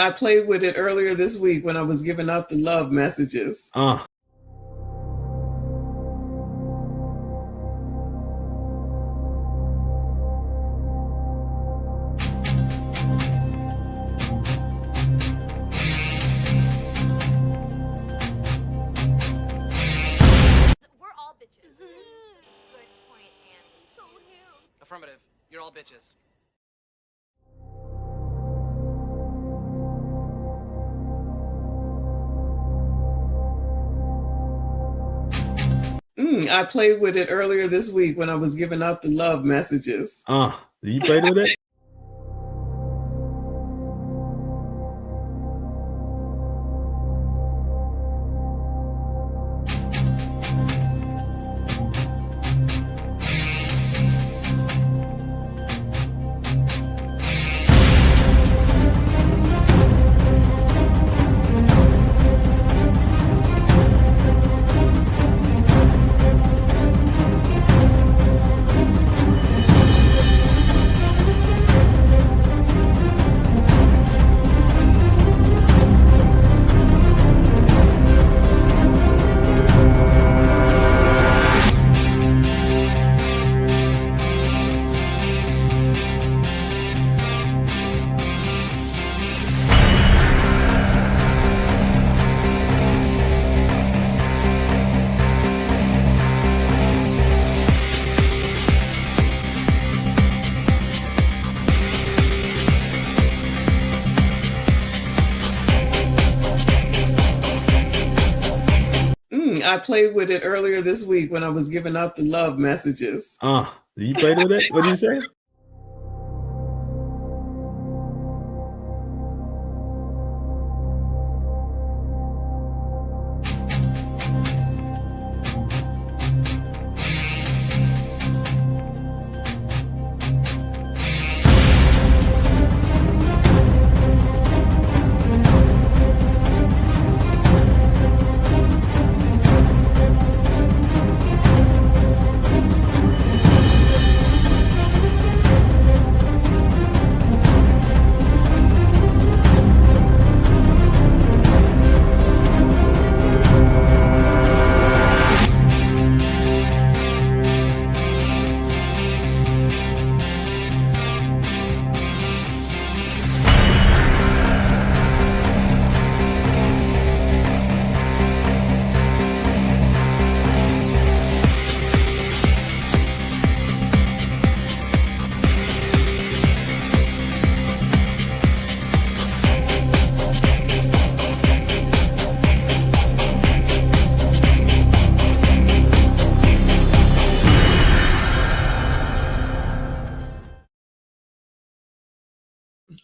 I played with it earlier this week when I was giving out the love messages. We're all bitches. Good point, Andy. So cute. Affirmative. You're all bitches. I played with it earlier this week when I was giving out the love messages. You played with it? I played with it earlier this week when I was giving out the love messages. You played with it? What did you say?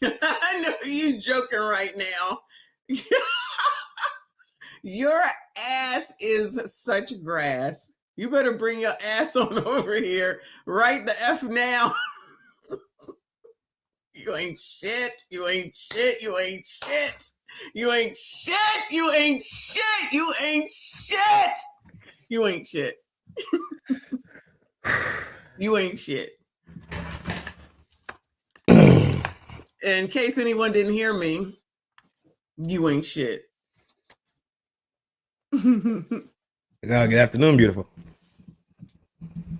I know you joking right now. Your ass is such grass. You better bring your ass on over here right the F now. You ain't shit. You ain't shit. You ain't shit. You ain't shit. You ain't shit. You ain't shit. You ain't shit. You ain't shit. In case anyone didn't hear me, you ain't shit. Good afternoon, beautiful.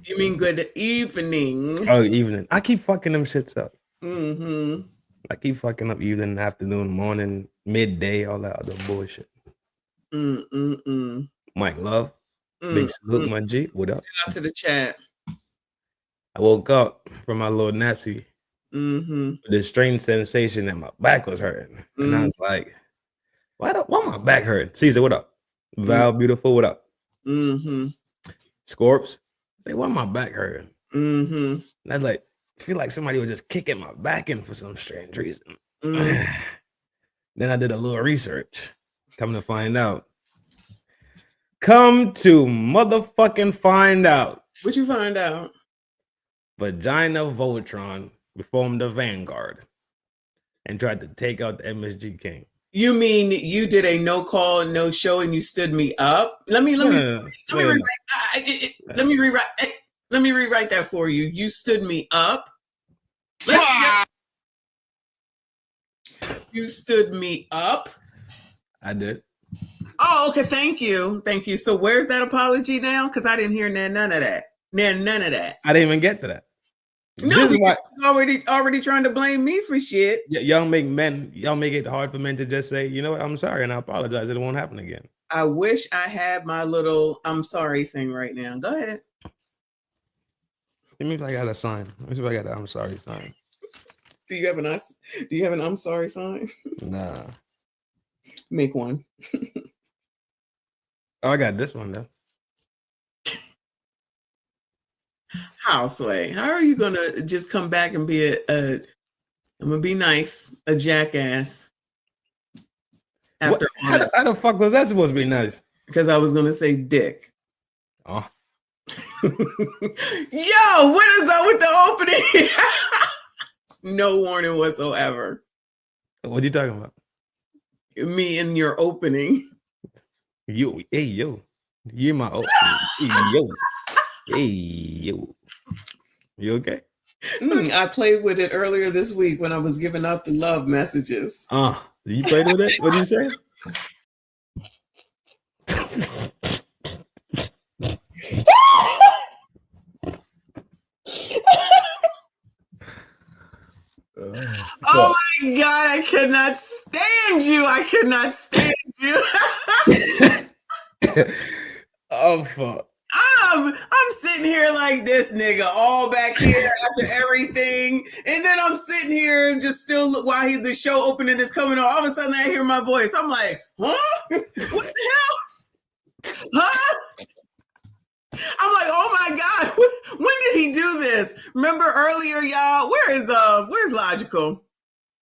You mean good evening? Oh, evening. I keep fucking them shits up. Mm-hmm. I keep fucking up evening, afternoon, morning, midday, all that other bullshit. Mike Love, big salute, my G. What up? Shout out to the chat. I woke up from my little napsy Mm-hmm. with this strange sensation that my back was hurting. And I was like, why my back hurt? Caesar, what up? Val, beautiful, what up? Mm-hmm. Scorps, say, why my back hurting? Mm-hmm. And I was like, I feel like somebody was just kicking my back in for some strange reason. Mm-hmm. Then I did a little research. Come to find out. Come to motherfucking find out. What'd you find out? Vagina Voltron reformed the Vanguard and tried to take out the MSG King. You mean you did a no call, no show, and you stood me up? Let me rewrite that for you. You stood me up. You stood me up. I did. Oh, okay. Thank you. Thank you. So where's that apology now? Because I didn't hear none of that. None of that. I didn't even get to that. No, This is why already trying to blame me for shit. y'all make it hard for men to just say, you know what, I'm sorry and I apologize. It won't happen again. I wish I had my little I'm sorry thing right now. Go ahead. Let me see if I got a sign. Let me see if I got the I'm sorry sign. Do you have an I'm sorry sign? Nah. Make one. Oh, I got this one though. How, Sway? How are you gonna just come back and be I'm gonna be nice, a jackass? After how the fuck was that supposed to be nice? Because I was gonna say dick. Oh. Yo, what is up with the opening? No warning whatsoever. What are you talking about? Me in your opening. Yo. You my yo. Hey, yo. You okay? I played with it earlier this week when I was giving out the love messages. You played with it? What did you say? Oh my God, I cannot stand you. I cannot stand you. Oh, fuck. I'm sitting here like this nigga, all back here after everything, and then I'm sitting here just still while the show opening is coming on. All of a sudden, I hear my voice. I'm like, huh? What the hell? Huh? I'm like, oh my God, when did he do this? Remember earlier, y'all? Where's Logical?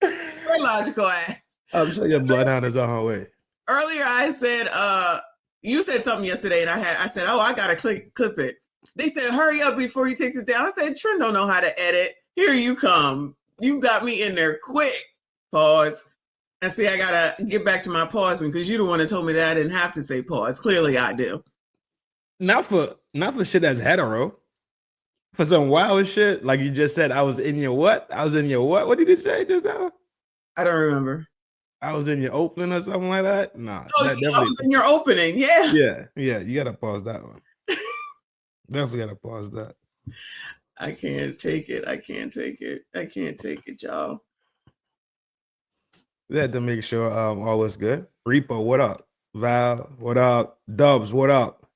Where Logical at? I'm sure your bloodhound is on her way. Earlier, I said, you said something yesterday, and I said, oh, I gotta clip it. They said, hurry up before he takes it down. I said, Trin don't know how to edit. Here you come. You got me in there quick. Pause. And see, I gotta get back to my pausing because you the one that told me that I didn't have to say pause. Clearly, I do. Not for shit that's hetero. For some wild shit, like you just said, I was in your what? I was in your what? What did you say just now? I don't remember. I was in your opening or something like that? Nah. Oh, I was in your opening. Yeah. Yeah. You gotta pause that one. Definitely gotta pause that. I can't take it. I can't take it, y'all. We had to make sure all was good. Repo, what up? Val, what up? Dubs, what up?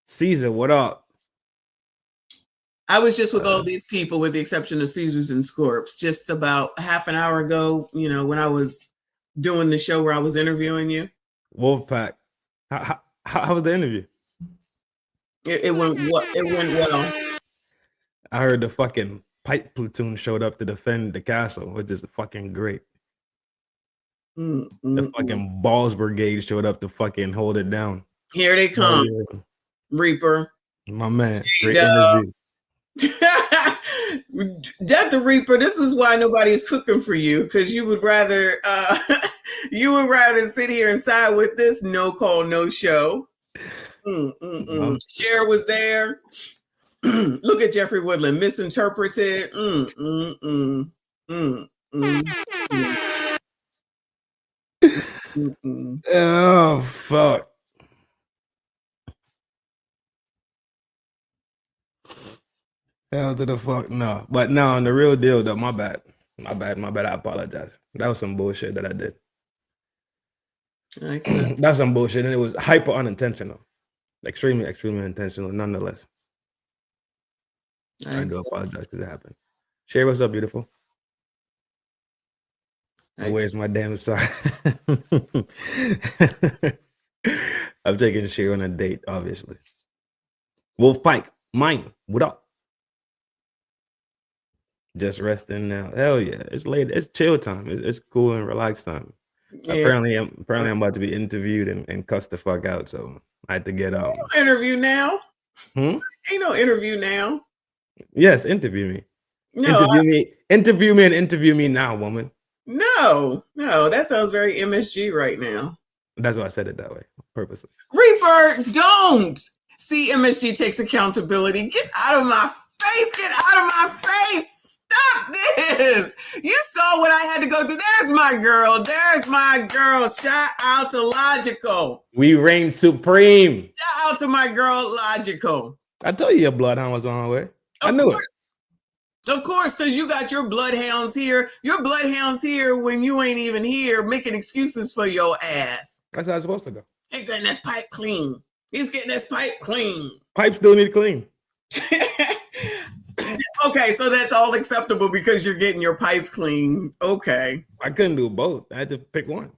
Caesar, what up? I was just with all these people, with the exception of Caesars and Scorps, just about half an hour ago, when I was doing the show where I was interviewing you. Wolfpack. How was the interview? It went well. I heard the fucking pipe platoon showed up to defend the castle, which is fucking great. The fucking balls brigade showed up to fucking hold it down. Here they come. Oh, yeah. Reaper. My man. Great interview. Death the Reaper, this is why nobody is cooking for you, because you would rather sit here and side with this no call, no show. Cher was there. Look at Jeffrey Woodland, misinterpreted. Oh fuck. Hell to the fuck no. But no, on the real deal though, my bad. I apologize. That was some bullshit that I did. That's some bullshit, and it was hyper unintentional. Extremely intentional, nonetheless. I do apologize because it happened. Shay, what's up, beautiful? Where's my damn side? I'm taking Shay on a date, obviously. Wolf Pike, mine, what up? Just resting now. Hell yeah. It's late. It's chill time. It's cool and relaxed time. Yeah. Apparently I'm about to be interviewed and cussed the fuck out. So I had to get out. No interview now. Ain't no interview now. Yes, interview me. No, interview me and interview me now, woman. No, that sounds very MSG right now. That's why I said it that way, purposely. Reaper, don't. See, MSG takes accountability. Get out of my face. Get out of my face. Stop this. You saw what I had to go through. There's my girl. There's my girl. Shout out to Logical. We reign supreme. Shout out to my girl, Logical. I told you your bloodhound was on her way. I knew it. Of course, because you got your bloodhounds here. Your bloodhounds here when you ain't even here making excuses for your ass. That's how it's supposed to go. He's getting this pipe clean. He's getting this pipe clean. Pipe still need clean. Okay, so that's all acceptable because you're getting your pipes clean. Okay. I couldn't do both. I had to pick one.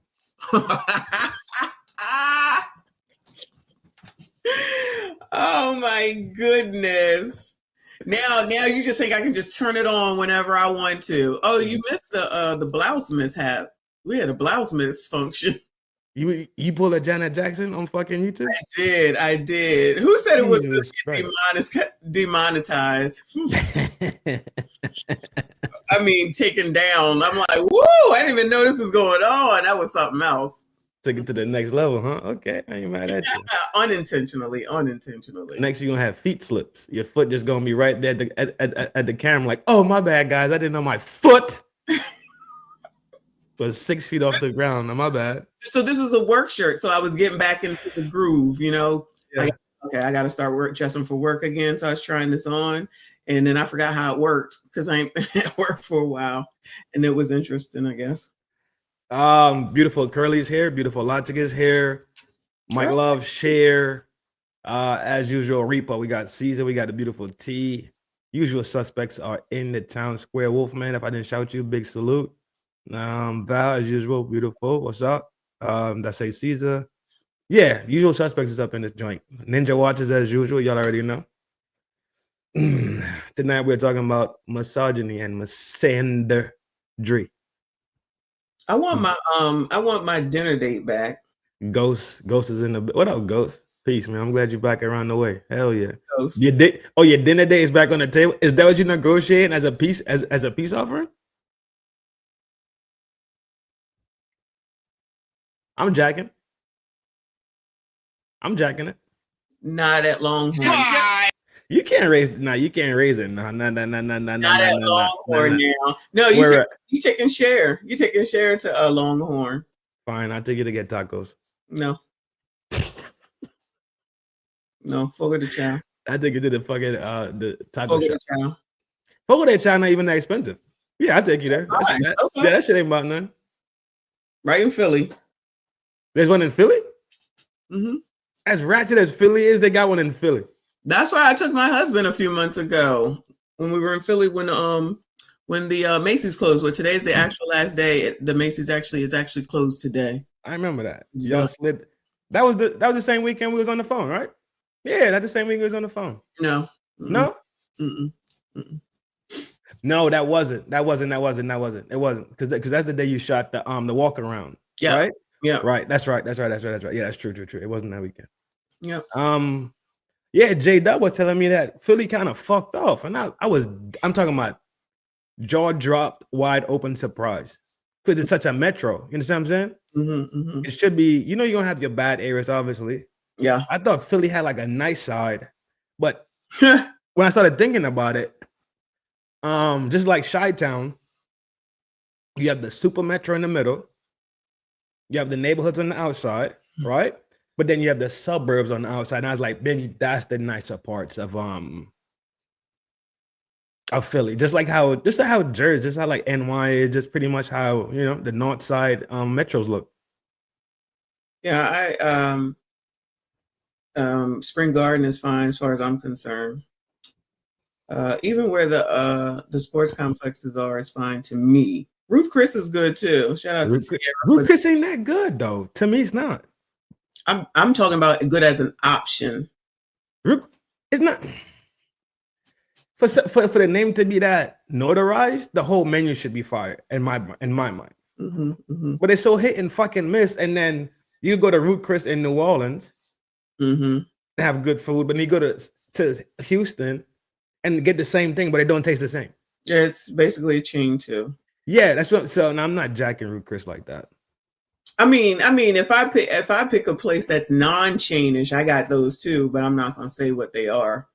Oh my goodness. Now you just think I can just turn it on whenever I want to. Oh, you missed the blouse mishap. We had a blouse misfunction. You pull a Janet Jackson on fucking YouTube? I did. Who said it was demonetized? I mean, taken down. I'm like, whoa, I didn't even know this was going on. That was something else. Took it to the next level, huh? Okay, I ain't mad at you. Unintentionally. Next, you're gonna have feet slips. Your foot just gonna be right there at the camera, like, oh, my bad, guys. I didn't know my foot was 6 feet off the ground. No, my bad. So this is a work shirt. So I was getting back into the groove, you know. Yeah. I got to start dressing for work again. So I was trying this on, and then I forgot how it worked because I ain't been at work for a while, and it was interesting, I guess. Beautiful Curly's here, beautiful Logic's here. Mike Love share. As usual, Reaper. We got Caesar. We got the beautiful T. Usual suspects are in the town square. Wolfman, if I didn't shout you, big salute. Val, as usual, beautiful. What's up? That say Caesar. Yeah, usual suspects is up in this joint. Ninja watches as usual. Y'all already know. Tonight we're talking about misogyny and misandry. I want my dinner date back. Ghost is in the. What up, Ghost? Peace, man. I'm glad you're back around the way. Hell yeah. Ghost. Your dinner date is back on the table. Is that what you're negotiating as a peace offering? I'm jacking it. Not at Longhorn. You can't raise it. No. Not at Longhorn now. No, you taking share. You taking share to Longhorn. Fine, I'll take you to get tacos. No. No, Fogo de Chao. I think you did the fucking the taco shop. Fogo de Chao not even that expensive. Yeah, I'll take you there. Okay. Yeah, that shit ain't about nothing. Right in Philly. There's one in Philly? Mm-hmm. As ratchet as Philly is, they got one in Philly. That's why I took my husband a few months ago when we were in Philly when the Macy's closed. Well, today's the actual last day. The Macy's is actually closed today. I remember that. Y'all slid. That was the same weekend we was on the phone, right? Yeah, that's the same weekend we was on the phone. No. Mm-mm. No? Mm-mm. Mm-mm. No, that wasn't. It wasn't. Because that's the day you shot the walk around. Yeah. Right? Yeah. Right. That's right. Yeah, that's true. It wasn't that weekend. Yeah. Yeah, J Dub was telling me that Philly kind of fucked off. And I'm talking about jaw dropped, wide open surprise. Because it's such a metro. You understand what I'm saying? Mm-hmm, mm-hmm. It should be, you're gonna have your bad areas, obviously. Yeah. I thought Philly had like a nice side, but when I started thinking about it, just like Chi-Town, you have the super metro in the middle, you have the neighborhoods on the outside, right? But then you have the suburbs on the outside. And I was like, Ben, that's the nicer parts of Philly. Just like how Jersey, just how like NY is, just pretty much how the north side metros look. Yeah, Spring Garden is fine as far as I'm concerned. Even where the sports complexes are is fine to me. Ruth Chris is good too. Shout out to Tierra. Ruth Chris ain't that good though. To me, it's not. I'm talking about good as an option. It's not for the name to be that notarized. The whole menu should be fire in my mind. Mm-hmm, mm-hmm. But it's so hit and fucking miss. And then you go to Ruth Chris in New Orleans, mm-hmm. have good food, but then you go to Houston and get the same thing, but it don't taste the same. Yeah, it's basically a chain too. Yeah, that's what. So I'm not jacking Ruth Chris like that. I mean, if I pick a place that's non-chainish, I got those too, but I'm not gonna say what they are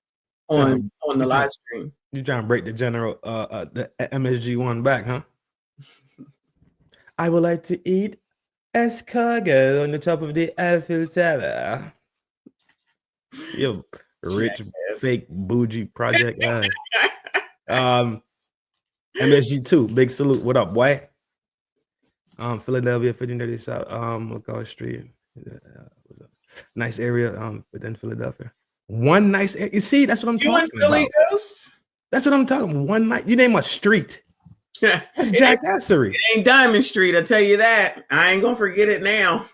on the live stream. You trying to break the general the MSG one back, huh? I would like to eat escargot on the top of the Eiffel Tower. You rich fake bougie project ass. MSG2, big salute. What up, boy? Philadelphia, 1530 South, McCall Street. Was a nice area within Philadelphia. One nice area. You see, that's what I'm You in talking Philly, about. Ghost? That's what I'm talking about. One night. You name a street. That's jackassery. It ain't Diamond Street, I tell you that. I ain't gonna forget it now.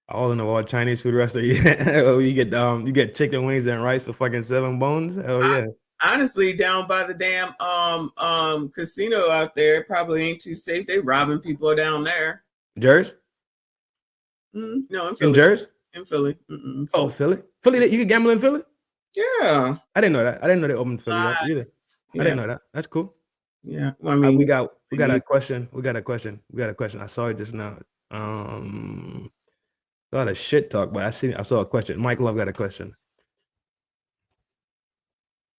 All in the all Chinese food restaurant. Yeah. you get chicken wings and rice for fucking 7 bones. Hell yeah. Honestly, down by the damn casino out there, probably ain't too safe. They robbing people down there. Jersey? No, in Philly. In Jersey? In Philly. Philly. Oh, Philly? Philly, you can gamble in Philly? Yeah. I didn't know that. I didn't know they opened Philly up either. Yeah. I didn't know that. That's cool. Yeah. Well, I mean, we got a question. We got a question. I saw it just now. A lot of shit talk, but I saw a question. Mike Love got a question.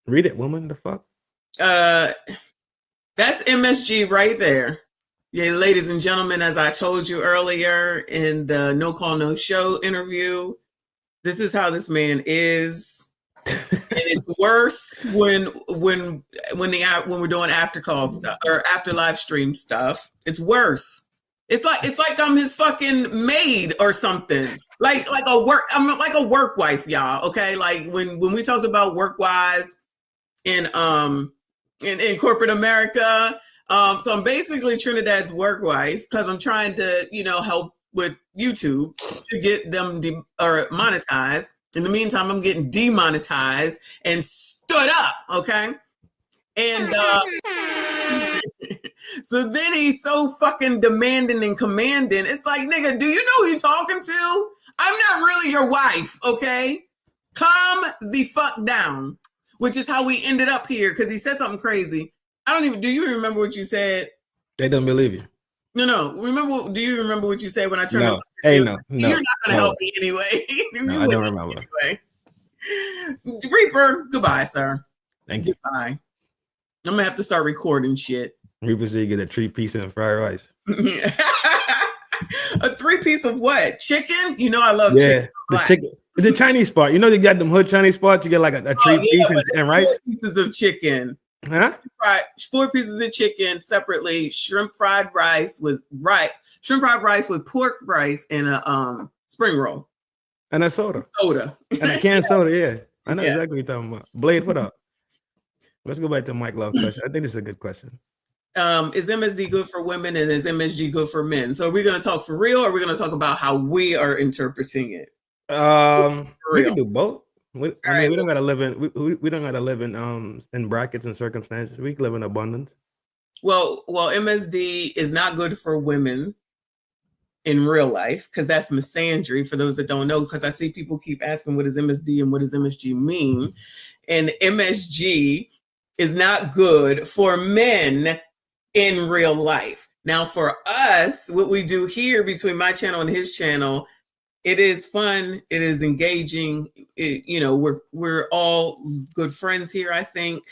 Read it, woman. The fuck? That's MSG right there. Yeah, ladies and gentlemen, as I told you earlier in the No Call No Show interview, this is how this man is. And it's worse when we're doing after call stuff or after live stream stuff. It's worse. It's like I'm his fucking maid or something. Like I'm like a work wife, y'all. Okay, like when we talked about work wives in corporate America. So I'm basically Trinidad's work wife because I'm trying to help with YouTube to get them monetized. In the meantime, I'm getting demonetized and stood up, okay? And so then he's so fucking demanding and commanding. It's like, nigga, do you know who you're talking to? I'm not really your wife, okay? Calm the fuck down, which is how we ended up here because he said something crazy. Do you remember what you said? They don't believe you. No. Do you remember what you said when I turned no. Hey, no. You're not going to help me anyway. No, I don't remember. Anyway. Reaper, goodbye, sir. Thank you. Goodbye. I'm going to have to start recording shit. Reaper said you get a 3-piece and fried rice. A 3-piece of what? Chicken? You know I love chicken. The chicken. It's a Chinese spot. You know they got them hood Chinese spots. You get like a 3-piece and rice. 4 pieces of chicken. Huh? 4 pieces of chicken separately. Shrimp fried rice with pork rice and a spring roll. And a soda. And a canned soda, yeah. I know exactly what you're talking about. Blade, what up? Let's go back to Mike Love question. I think this is a good question. Is MSD good for women and is MSG good for men? So are we going to talk for real or are we going to talk about how we are interpreting it? We can do both. We don't gotta live in brackets and circumstances. We can live in abundance. Well, MSD is not good for women in real life because that's misandry for those that don't know, because I see people keep asking what is MSD and what does MSG mean, and MSG is not good for men in real life. Now for us, what we do here between my channel and his channel, it is fun. It is engaging. We're all good friends here. I think,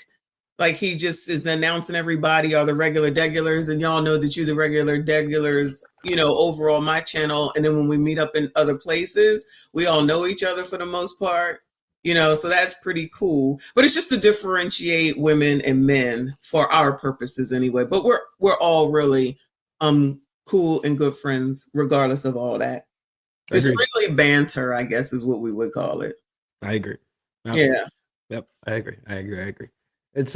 like he just is announcing everybody are the regular degulars, and y'all know that you the regular degulars. Over on my channel, and then when we meet up in other places, we all know each other for the most part. So that's pretty cool. But it's just to differentiate women and men for our purposes, anyway. But we're all really cool and good friends, regardless of all that. It's really banter, I guess, is what we would call it. I agree. Yeah. Yep. I agree. It's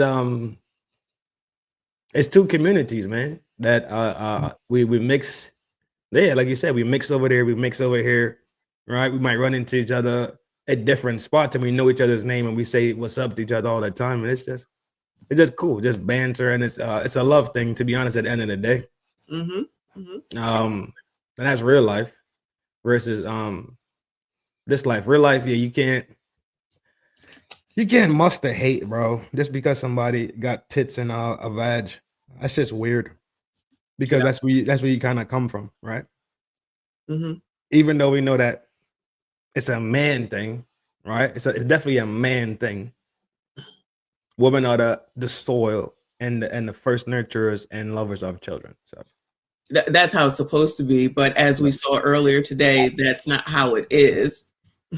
two communities, man, that we mix. Yeah, like you said, we mix over there, we mix over here, right? We might run into each other at different spots and we know each other's name and we say what's up to each other all the time. And it's just cool, just banter, and it's a love thing, to be honest, at the end of the day. And that's real life. Versus this life. Real life, yeah, you can't muster hate, bro, just because somebody got tits and a vag. That's just weird. Because that's where you kind of come from, right? Even though we know that it's a man thing, right? It's definitely a man thing. women are the soil and the first nurturers and lovers of children. So That's how it's supposed to be. But as we saw earlier today, that's not how it is.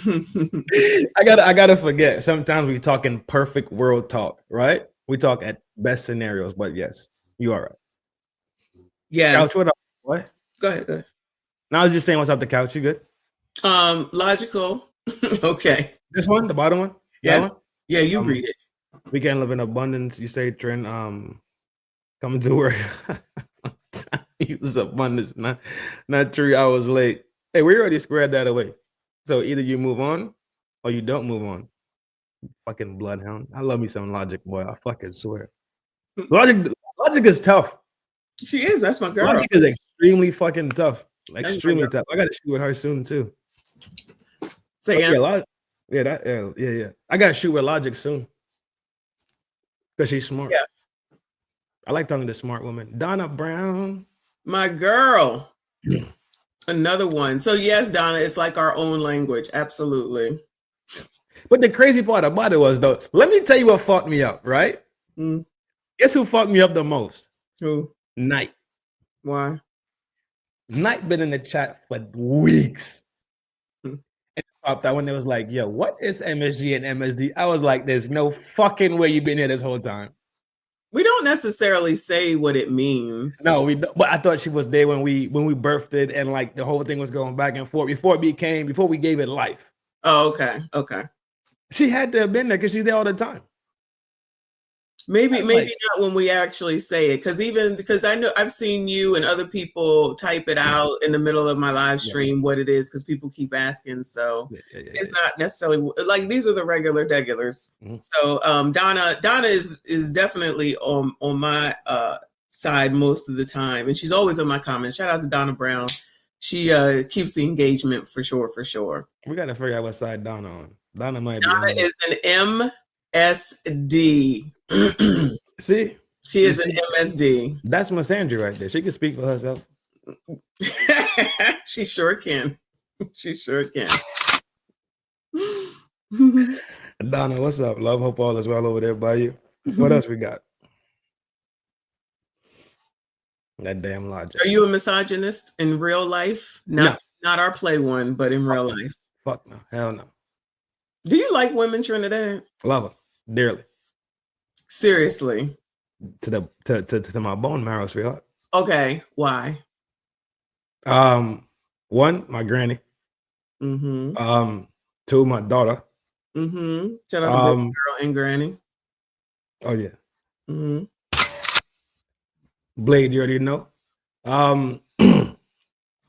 I gotta forget. Sometimes we talk in perfect world talk, right? We talk at best scenarios, but yes, you are right. Yes. Couch, what up? What? Go ahead. No, I was just saying, what's up the couch? You good? Logical. Okay. This one, the bottom one? Yeah. That one? Yeah, you read it. We can live in abundance. You say, Trin, come to work. Use abundance, not 3 hours late. Hey, we already squared that away. So either you move on or you don't move on. Fucking bloodhound. I love me some logic, boy. I fucking swear. Logic is tough. She is. That's my girl. Logic is extremely fucking tough. Extremely tough. I got to shoot with her soon too. Say again. Yeah. I got to shoot with Logic soon because she's smart. Yeah. I like talking to smart women. Donna Brown. My girl. Another one. So yes, Donna, it's like our own language. Absolutely. But the crazy part about it was, though, let me tell you what fucked me up, right? Guess who fucked me up the most? Who? Night. Why? Night been in the chat for weeks. And it popped out when it was like, yo, what is MSG and MSD? I was like, there's no fucking way you've been here this whole time. We don't necessarily say what it means. No, we don't, but I thought she was there when we birthed it, and like the whole thing was going back and forth before we gave it life. Oh, okay. She had to have been there because she's there all the time. Maybe not when we actually say it, because I know I've seen you and other people type it out in the middle of my live stream what it is, because people keep asking. So it's not necessarily like these are the regulars. So Donna is definitely on my side most of the time, and she's always in my comments. Shout out to Donna Brown. She keeps the engagement for sure. We got to figure out what side Donna on. Donna is an MSD. See, she is an MSD. That's Miss Andrew right there. She can speak for herself. She sure can. Donna, what's up? Love, hope all is well over there by you. What else we got? That damn Logic. Are you a misogynist in real life? Not our play one, but in real life. Fuck no. Hell no. Do you like women, Trinidad? Love her dearly. Seriously. To my bone marrow, sweetheart. Okay. Why? One, my granny. Two, my daughter. Shout out to baby girl and granny. Oh yeah. Blade, you already know.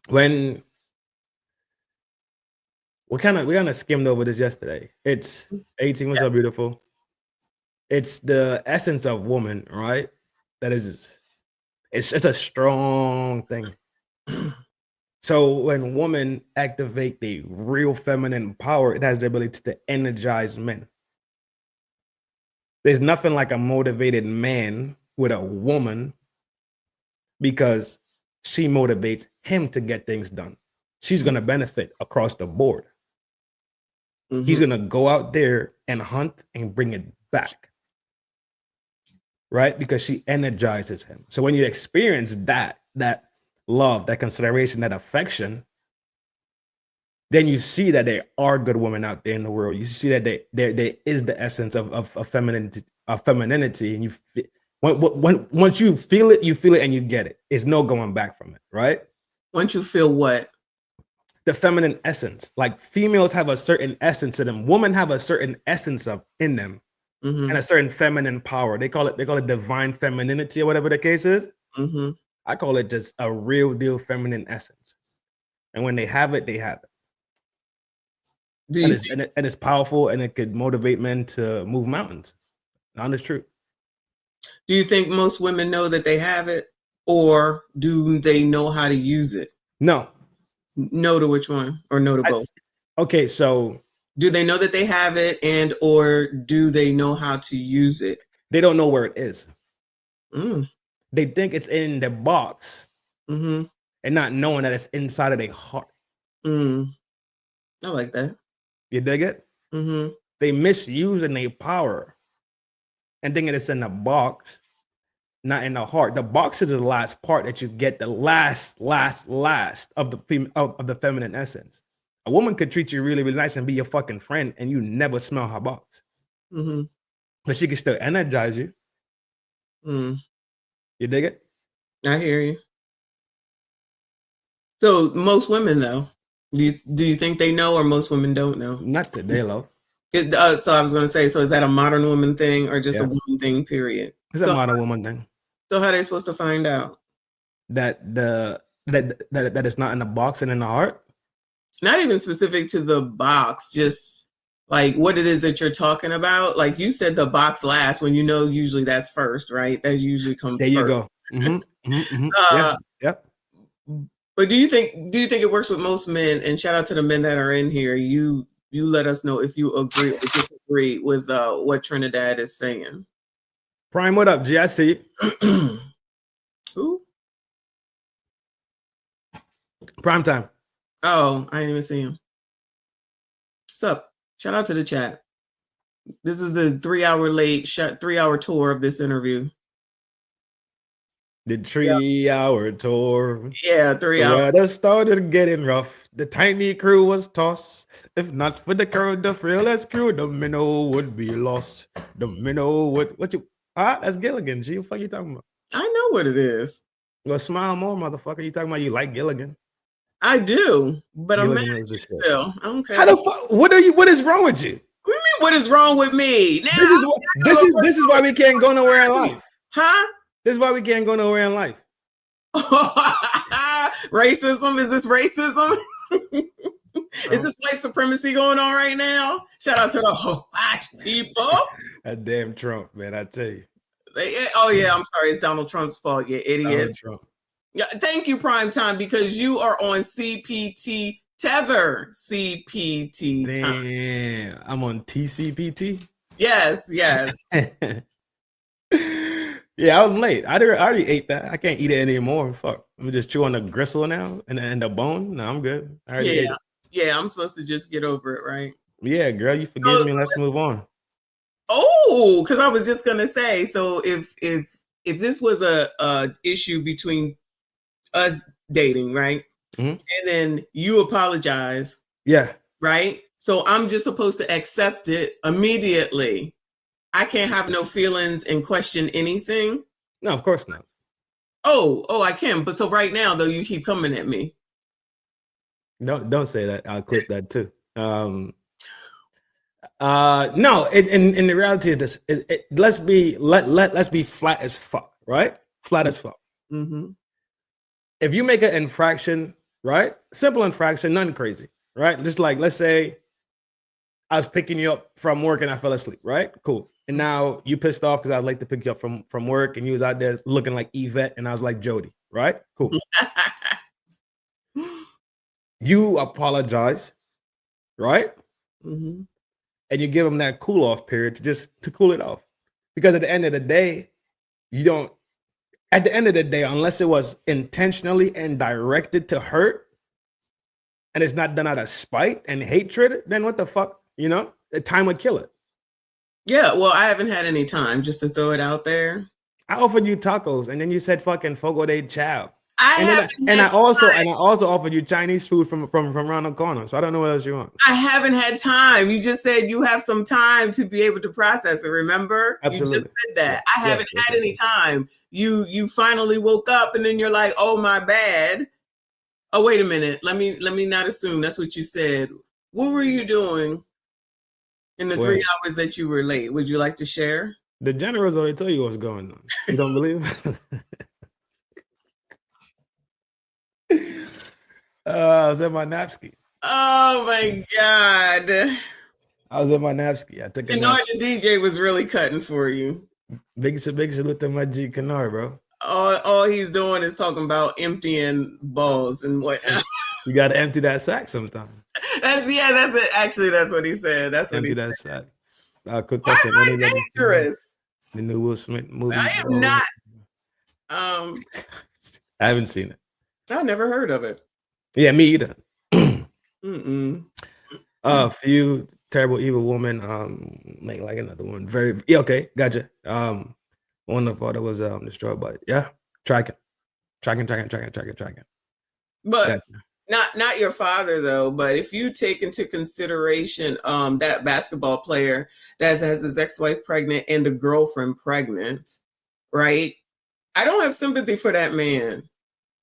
When we kind of skimmed over this yesterday. It's 18 was so beautiful. It's the essence of woman, right? That is, it's a strong thing. So when women activate the real feminine power, it has the ability to energize men. There's nothing like a motivated man with a woman, because she motivates him to get things done. She's going to benefit across the board. He's going to go out there and hunt and bring it back. Right? Because she energizes him. So when you experience that love, that consideration, that affection, then you see that there are good women out there in the world. You see that there is the essence of femininity, and you once you feel it and you get it. There's no going back from it, right? Once you feel what? The feminine essence. Like females have a certain essence to them. Women have a certain essence in them, and a certain feminine power. They call it divine femininity, or whatever the case is. I call it just a real deal feminine essence. And when they have it, they have it. And it's powerful, and it could motivate men to move mountains. Honest truth. Do you think most women know that they have it, or do they know how to use it? No. No to which one, or no to both? Okay, so do they know that they have it, and or do they know how to use it? They don't know where it is. They think it's in the box, and not knowing that it's inside of their heart. I like that. You dig it? They misusing their power, and thinking it's in the box, not in the heart. The box is the last part that you get, the last of the feminine essence. A woman could treat you really, really nice and be your fucking friend, and you never smell her box. Mm-hmm. But she can still energize you. Mm. You dig it? I hear you. So most women, though, do you think they know, or most women don't know? Not today, love. So I was going to say, so is that a modern woman thing or just a woman thing, period? It's a modern woman thing. So how are they supposed to find out? That it's not in the box and in the heart? Not even specific to the box, just like what it is that you're talking about. Like you said, the box last, when you know usually that's first, right? That usually comes there first. You go. Yeah. But do you think it works with most men? And shout out to the men that are in here. You let us know if you agree or disagree with what Trinidad is saying. Prime, what up, G? I see you. Who? Prime time. Oh, I didn't even see him. What's up? Shout out to the chat. This is the 3-hour tour of this interview. The 3-hour tour. Yeah, 3 hours. The weather started getting rough. The tiny crew was tossed. If not for the crowd, the frailest crew, the minnow would be lost. The minnow would. That's Gilligan. G, what the fuck you talking about? I know what it is. Well, smile more, motherfucker. You talking about you like Gilligan? I do, but Gilligan I'm mad at you still. Okay. How the fuck? What is wrong with you? What do you mean? What is wrong with me? Now, this is why we can't go nowhere in life. Huh? This is why we can't go nowhere in life. Racism? Is this racism? Is this white supremacy going on right now? Shout out to the white people. That damn Trump, man, I tell you. Oh yeah, I'm sorry. It's Donald Trump's fault. You idiots. Yeah, thank you, Prime Time, because you are on CPT Tether CPT time. Damn, I'm on TCPT. Yes. Yeah, I was late. I already ate that. I can't eat it anymore. Fuck. I'm just chewing the gristle now and the bone. No, I'm good. I already ate it. Yeah, I'm supposed to just get over it, right? Yeah, girl, you forgive me. Let's move on. Oh, because I was just gonna say, so if this was a issue between us dating, right? Mm-hmm. And then you apologize. Yeah. Right? So I'm just supposed to accept it immediately. I can't have no feelings and question anything. No, of course not. Oh, I can. But so right now, though, you keep coming at me. Don't say that. I'll clip that too. No, and the reality is this. Let's be flat as fuck, right? Flat as fuck. Mm-hmm. If you make an infraction, right? Simple infraction, nothing crazy, right? Just like, let's say I was picking you up from work and I fell asleep, right? Cool. And now you pissed off because I was late to pick you up from work and you was out there looking like Yvette and I was like Jody, right? Cool. You apologize, right? Mm-hmm. And you give them that cool off period to cool it off. Because at the end of the day, unless it was intentionally and directed to hurt, and it's not done out of spite and hatred, then what the fuck? You know, the time would kill it. Yeah, well, I haven't had any time, just to throw it out there. I offered you tacos, and then you said fucking fogo de chao. I also offered you Chinese food from around the corner. So I don't know what else you want. I haven't had time. You just said you have some time to be able to process it. Remember? Absolutely. You just said that. I haven't had any time. You finally woke up, and then you're like, "Oh, my bad." Oh, wait a minute. Let me not assume that's what you said. What were you doing in the 3 hours that you were late? Would you like to share? The generals already tell you what's going on. You don't believe? I was at my napski. Oh my God. I was at my napski. I took a nap. The DJ was really cutting for you. Big salute to my G Canard, bro. All he's doing is talking about emptying balls and whatnot. You got to empty that sack sometime. That's it. Actually, that's what he said. That's what empty he that said. Sack. Cook Why am I dangerous? The new Will Smith movie. I am not. I haven't seen it. I never heard of it. Yeah, me either. A few terrible evil woman make like another one. Very yeah, okay, gotcha. One of that was destroyed, but yeah, tracking. But Gotcha. not your father though. But if you take into consideration that basketball player that has his ex-wife pregnant and the girlfriend pregnant, right? I don't have sympathy for that man.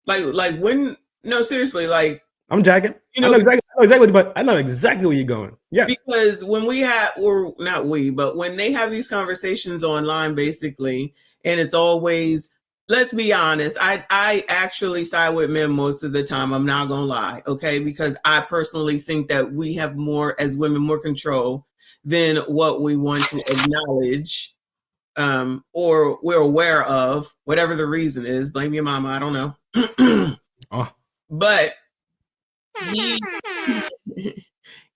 Like when no, seriously, like I'm jacking. you I know, know exactly, but I know exactly where you're going. Yeah. because when we have, or not we, but when they have these conversations online, basically, and it's always, let's be honest, I actually side with men most of the time. I'm not gonna lie, okay? Because I personally think that we have more, as women, more control than what we want to acknowledge, or we're aware of, whatever the reason is. Blame your mama, I don't know. Oh. But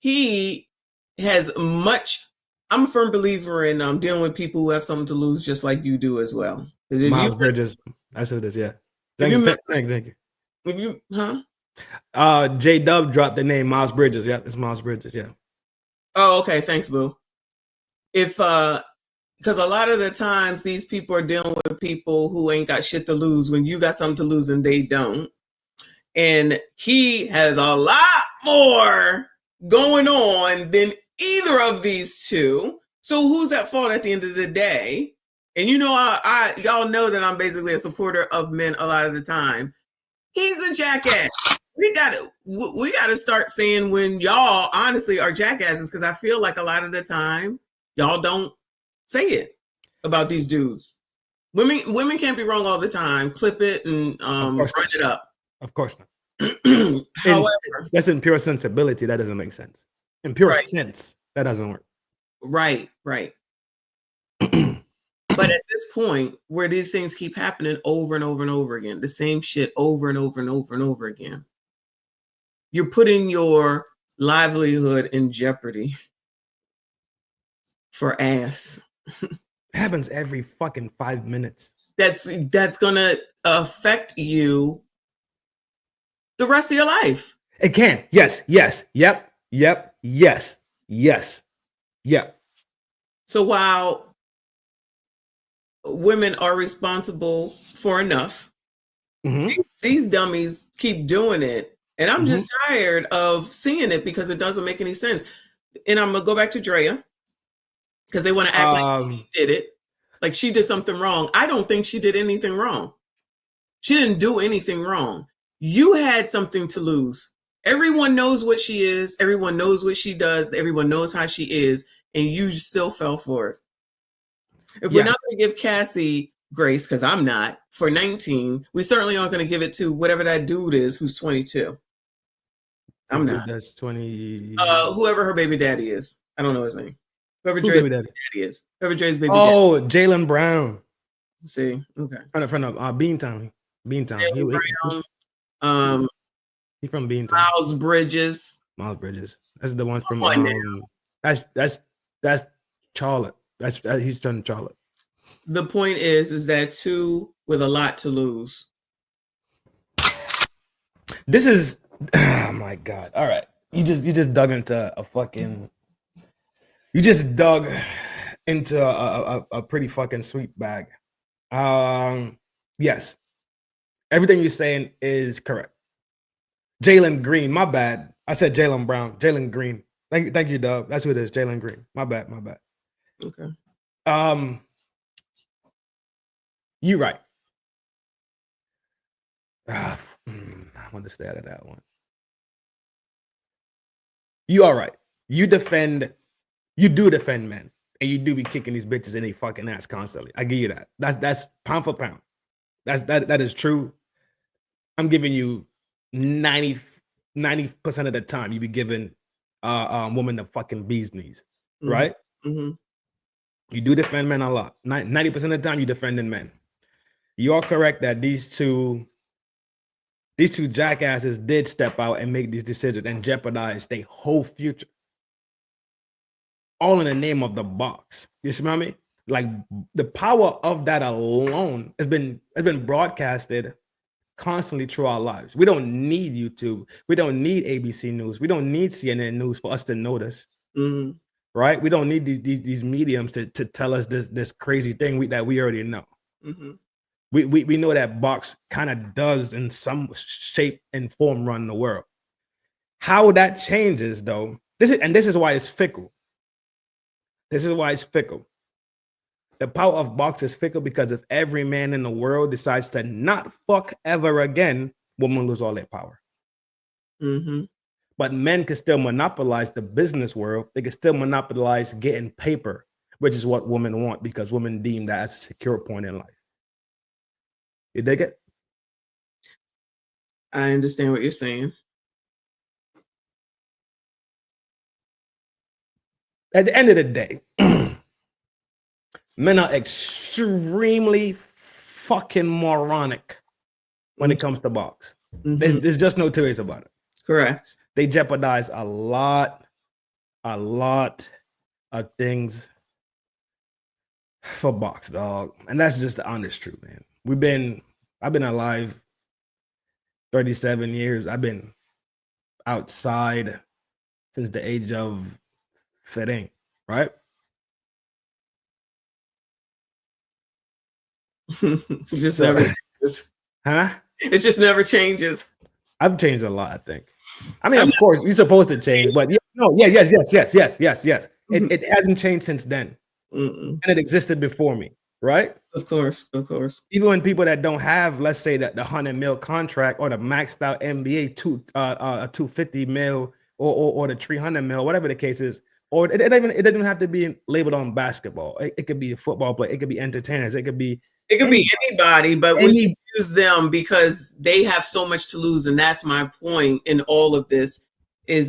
he has much. I'm a firm believer in dealing with people who have something to lose, just like you do as well. Miles Bridges. That's who it is. Yeah. Thank you. If you, J Dub dropped the name Miles Bridges. Yeah, it's Miles Bridges. Yeah. Oh, okay. Thanks, boo. If because a lot of the times these people are dealing with people who ain't got shit to lose when you got something to lose and they don't. And he has a lot more going on than either of these two. So who's at fault at the end of the day? And you know, I y'all know that I'm basically a supporter of men a lot of the time. He's a jackass. We gotta start saying when y'all honestly are jackasses, because I feel like a lot of the time y'all don't say it about these dudes. Women can't be wrong all the time. Clip it and run it up. Of course not. However, that's in pure sensibility. That doesn't make sense. In pure sense, that doesn't work. Right. But at this point, where these things keep happening over and over and over again, the same shit over and over and over and over again, you're putting your livelihood in jeopardy for ass. It happens every fucking 5 minutes. That's gonna affect you the rest of your life. It can. Yes. Yep. So while women are responsible for enough, these dummies keep doing it. And I'm just tired of seeing it because it doesn't make any sense. And I'm going to go back to Drea because they want to act like she did it. Like she did something wrong. I don't think she did anything wrong. She didn't do anything wrong. You had something to lose. Everyone knows what she is. Everyone knows what she does. Everyone knows how she is. And you still fell for it. If we're not going to give Cassie grace, because I'm not, for 19, we certainly aren't going to give it to whatever that dude is who's 22. I'm not. That's 20. Whoever her baby daddy is. I don't know his name. Whoever Dre's baby daddy is. Whoever Dre's baby daddy. Oh, Jaylen Brown. See, okay. From Beantown. Brown. He's from Beantown. Miles Bridges. That's the one from that's Charlotte. He's done Charlotte. The point is that two with a lot to lose. This is oh my god. All right. You just dug into a fucking a pretty fucking sweet bag. Yes. Everything you're saying is correct. Jalen Green, my bad. I said Jaylen Brown. Jalen Green. Thank you, Dub. That's who it is. Jalen Green. My bad. Okay. You right. I want to stay out of that one. You all right. You do defend men, and you do be kicking these bitches in their fucking ass constantly. I give you that. That's pound for pound. That is true. I'm giving you 90% of the time you be giving woman the fucking bee's knees, right? Mm-hmm. You do defend men a lot. 90% of the time you defending men. You are correct that these two jackasses did step out and make these decisions and jeopardize their whole future. All in the name of the box. You see what I mean? Like the power of that alone has been broadcasted constantly through our lives. We don't need YouTube. We don't need ABC News. We don't need CNN News for us to know this. Mm-hmm. right? We don't need these mediums to tell us this crazy thing that we already know. Mm-hmm. We know that box kind of does in some shape and form run the world. How that changes, though, this is why it's fickle. This is why it's fickle. The power of box is fickle because if every man in the world decides to not fuck ever again, women lose all their power. Mm-hmm. But men can still monopolize the business world. They can still monopolize getting paper, which is what women want because women deem that as a secure point in life. You dig it? I understand what you're saying. At the end of the day, men are extremely fucking moronic when it comes to box. Mm-hmm. There's just no two ways about it. Correct. They jeopardize a lot of things for box, dog. And that's just the honest truth, man. I've been alive 37 years. I've been outside since the age of 15, right? It just never changes. Huh? It just never changes. I've changed a lot, I think. I mean, of course, you're supposed to change, but yes. It hasn't changed since then. Mm-mm. And it existed before me, right? Of course. Even when people that don't have, let's say, that the 100 mil contract or the maxed out NBA 250 mil or the 300 mil, whatever the case is, or it doesn't have to be labeled on basketball. It could be a football player, it could be entertainers, it could be anybody, but we use them because they have so much to lose, and that's my point in all of this. You're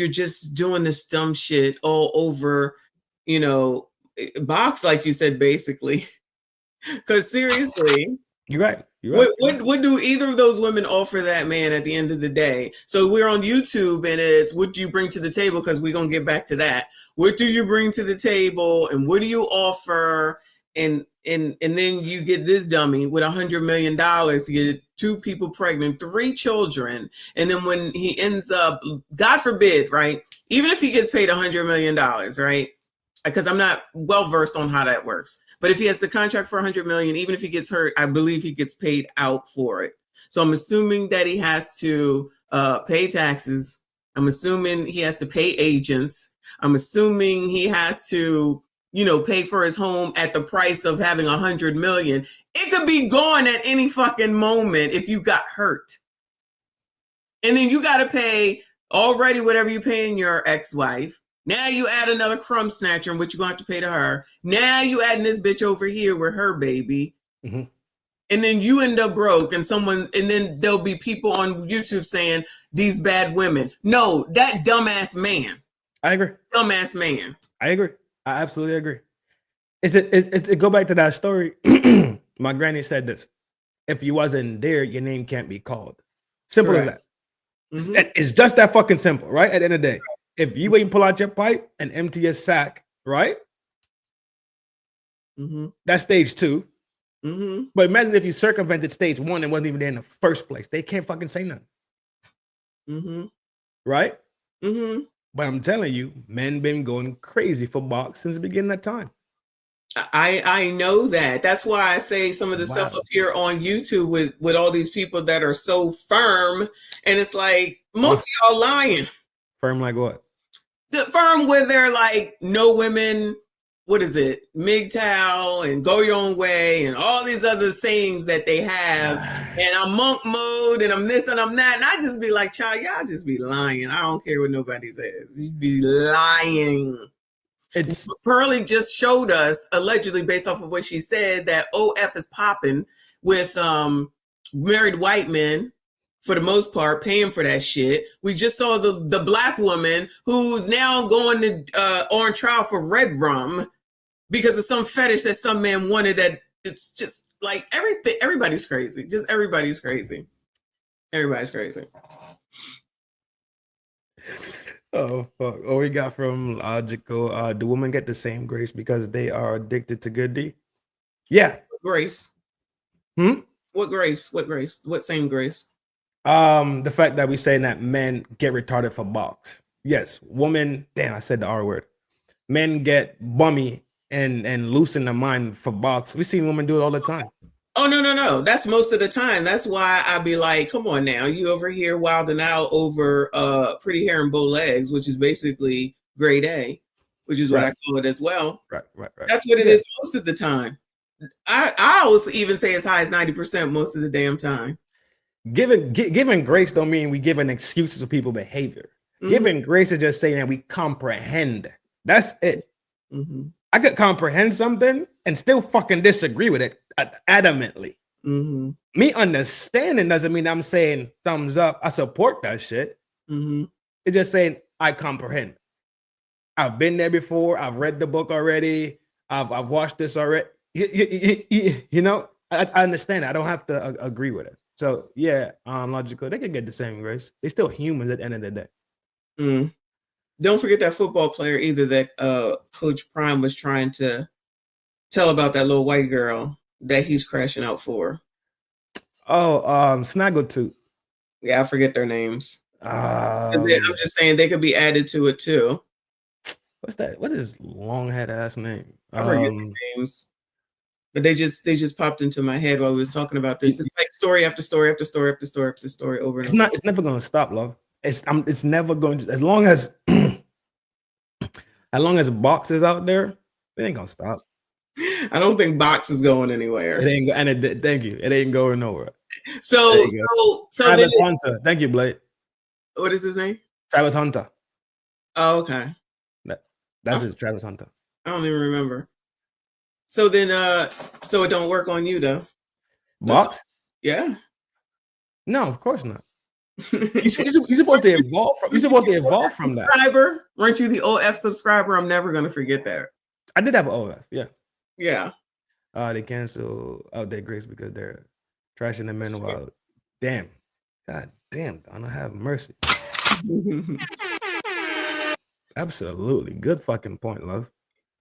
just doing this dumb shit all over, box, like you said, basically. Because seriously, you're right. What do either of those women offer that man at the end of the day? So we're on YouTube, and it's what do you bring to the table? Because we're gonna get back to that. What do you bring to the table, and what do you offer? And then you get this dummy with $100 million to get 2 people pregnant, 3 children, and then when he ends up, God forbid, right? Even if he gets paid $100 million, right? Because I'm not well versed on how that works. But if he has the contract for $100 million, even if he gets hurt, I believe he gets paid out for it. So I'm assuming that he has to pay taxes. I'm assuming he has to pay agents. I'm assuming he has to, pay for his home at the price of having $100 million. It could be gone at any fucking moment if you got hurt. And then you got to pay already whatever you're paying your ex-wife. Now you add another crumb snatcher, and what you're going to have to pay to her. Now you adding this bitch over here with her baby. Mm-hmm. And then you end up broke, and then there'll be people on YouTube saying these bad women. No, that dumbass man. I agree. Dumbass man. I agree. I absolutely agree. It go back to that story. My granny said this: if you wasn't there, your name can't be called. Simple Correct. as that. It's just that fucking simple, right? At the end of the day, if you ain't pull out your pipe and empty your sack, right? Mm-hmm. That's stage 2. Mm-hmm. But imagine if you circumvented stage 1 and wasn't even there in the first place. They can't fucking say nothing. Mm-hmm. Right? Mm-hmm. But I'm telling you, men been going crazy for box since the beginning of time. I know that. That's why I say some of the stuff up here on YouTube with all these people that are so firm, and it's like most of y'all lying. Firm like what? The firm where they're like, no women, what is it? MGTOW and go your own way and all these other sayings that they have. And I'm monk mode and I'm this and I'm that. And I just be like, child, y'all just be lying. I don't care what nobody says. You be lying. Pearlie just showed us, allegedly based off of what she said, that OF is popping with married white men. For the most part, paying for that shit. We just saw the black woman who's now going to on trial for red rum because of some fetish that some man wanted. That it's just like everything. Everybody's crazy. Just everybody's crazy. Everybody's crazy. Oh fuck! Oh, we got from Logical. Do women get the same grace because they are addicted to good D? Yeah. Grace. What grace? What grace? What same grace? The fact that we saying that men get retarded for box. Yes, women. Damn, I said the R word. Men get bummy and loosen their mind for box. We see women do it all the time. Oh no. That's most of the time. That's why I be like, come on now, you over here wilding out over pretty hair and bow legs, which is basically grade A, which is what I call it as well. Right. That's what it is most of the time. I always even say as high as 90% most of the damn time. Giving grace don't mean we giving excuses to people's behavior. Giving grace is just saying that we comprehend. That's it. I could comprehend something and still fucking disagree with it adamantly. Me understanding doesn't mean I'm saying thumbs up. I support that shit. It's just saying I comprehend. I've been there before. I've read the book already. I've watched this already. You know, I understand. I don't have to agree with it. So yeah, logical. They can get the same grace. They're still humans at the end of the day. Don't forget that football player either that Coach Prime was trying to tell about that little white girl that he's crashing out for. Oh, Snaggletooth. Yeah, I forget their names. I'm just saying they could be added to it too. What's that? What is long head ass name? I forget their names. But they just popped into my head while we was talking about this. It's like story after story after story after story after story over and over. It's never gonna stop, love. It's never going to, as long as box is out there, it ain't gonna stop. I don't think box is going anywhere. It ain't thank you. It ain't going nowhere. So Travis Hunter. Thank you, Blake. What is his name? Travis Hunter. Oh, okay. That's it, Travis Hunter. I don't even remember. So then so it don't work on you though. Box? Yeah. No, of course not. You're supposed to evolve from. You're supposed to evolve from that. Subscriber, weren't you the OF subscriber? I'm never gonna forget that. I did have an OF, yeah. Yeah. They cancel out their grace because they're trashing the men while. Damn, God damn, Donna, have mercy. Absolutely, good fucking point, love.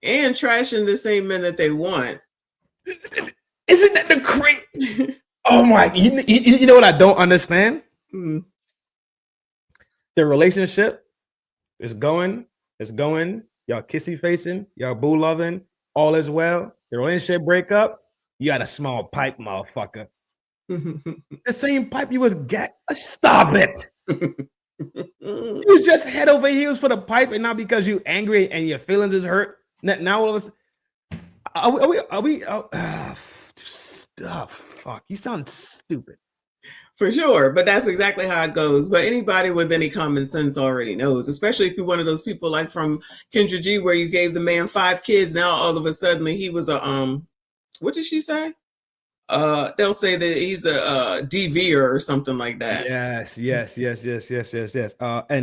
And trashing the same men that they want. Isn't that the crazy? Oh my! You know what I don't understand? The relationship is going. Y'all kissy facing. Y'all boo loving. All is well. The relationship break up. You got a small pipe, motherfucker. The same pipe you was Stop it. You was just head over heels for the pipe, and not because you angry and your feelings is hurt. Now all of us. Are we? Fuck! You sound stupid. For sure, but that's exactly how it goes. But anybody with any common sense already knows, especially if you're one of those people like from Kendra G, where you gave the man 5 kids. Now all of a sudden he was a what did she say? They'll say that he's a DVer or something like that. Yes. And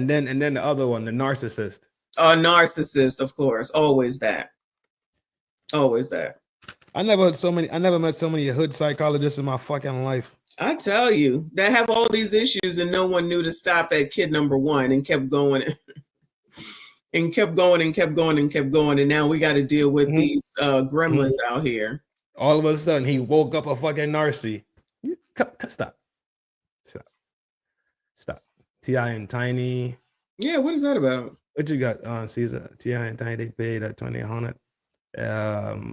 then the other one, the narcissist. Narcissist, of course, always that. I never met so many hood psychologists in my fucking life. I tell you, they have all these issues and no one knew to stop at kid number 1 and kept going and kept going. And now we got to deal with these gremlins out here. All of a sudden, he woke up a fucking narcy. Stop. T.I. and Tiny. Yeah, what is that about? What you got on Caesar? T.I. and Tiny, they paid $2,100.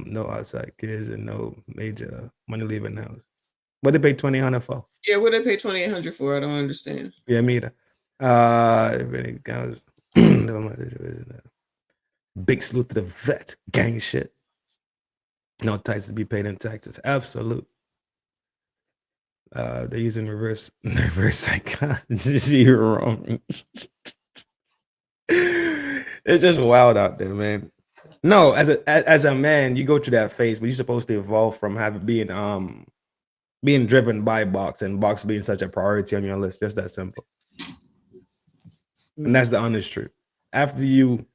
No outside kids and no major money leaving the house. What they pay $2,800 for? Yeah, what they pay $2,800 for? I don't understand. Yeah, me either. If it counts, big salute to the vet gang shit. No taxes to be paid in taxes. Absolute. They're using reverse psychology. You're wrong. It's just wild out there, man. No, as a man, you go through that phase, but you're supposed to evolve from being driven by box and box being such a priority on your list. Just that simple. And that's the honest truth. After you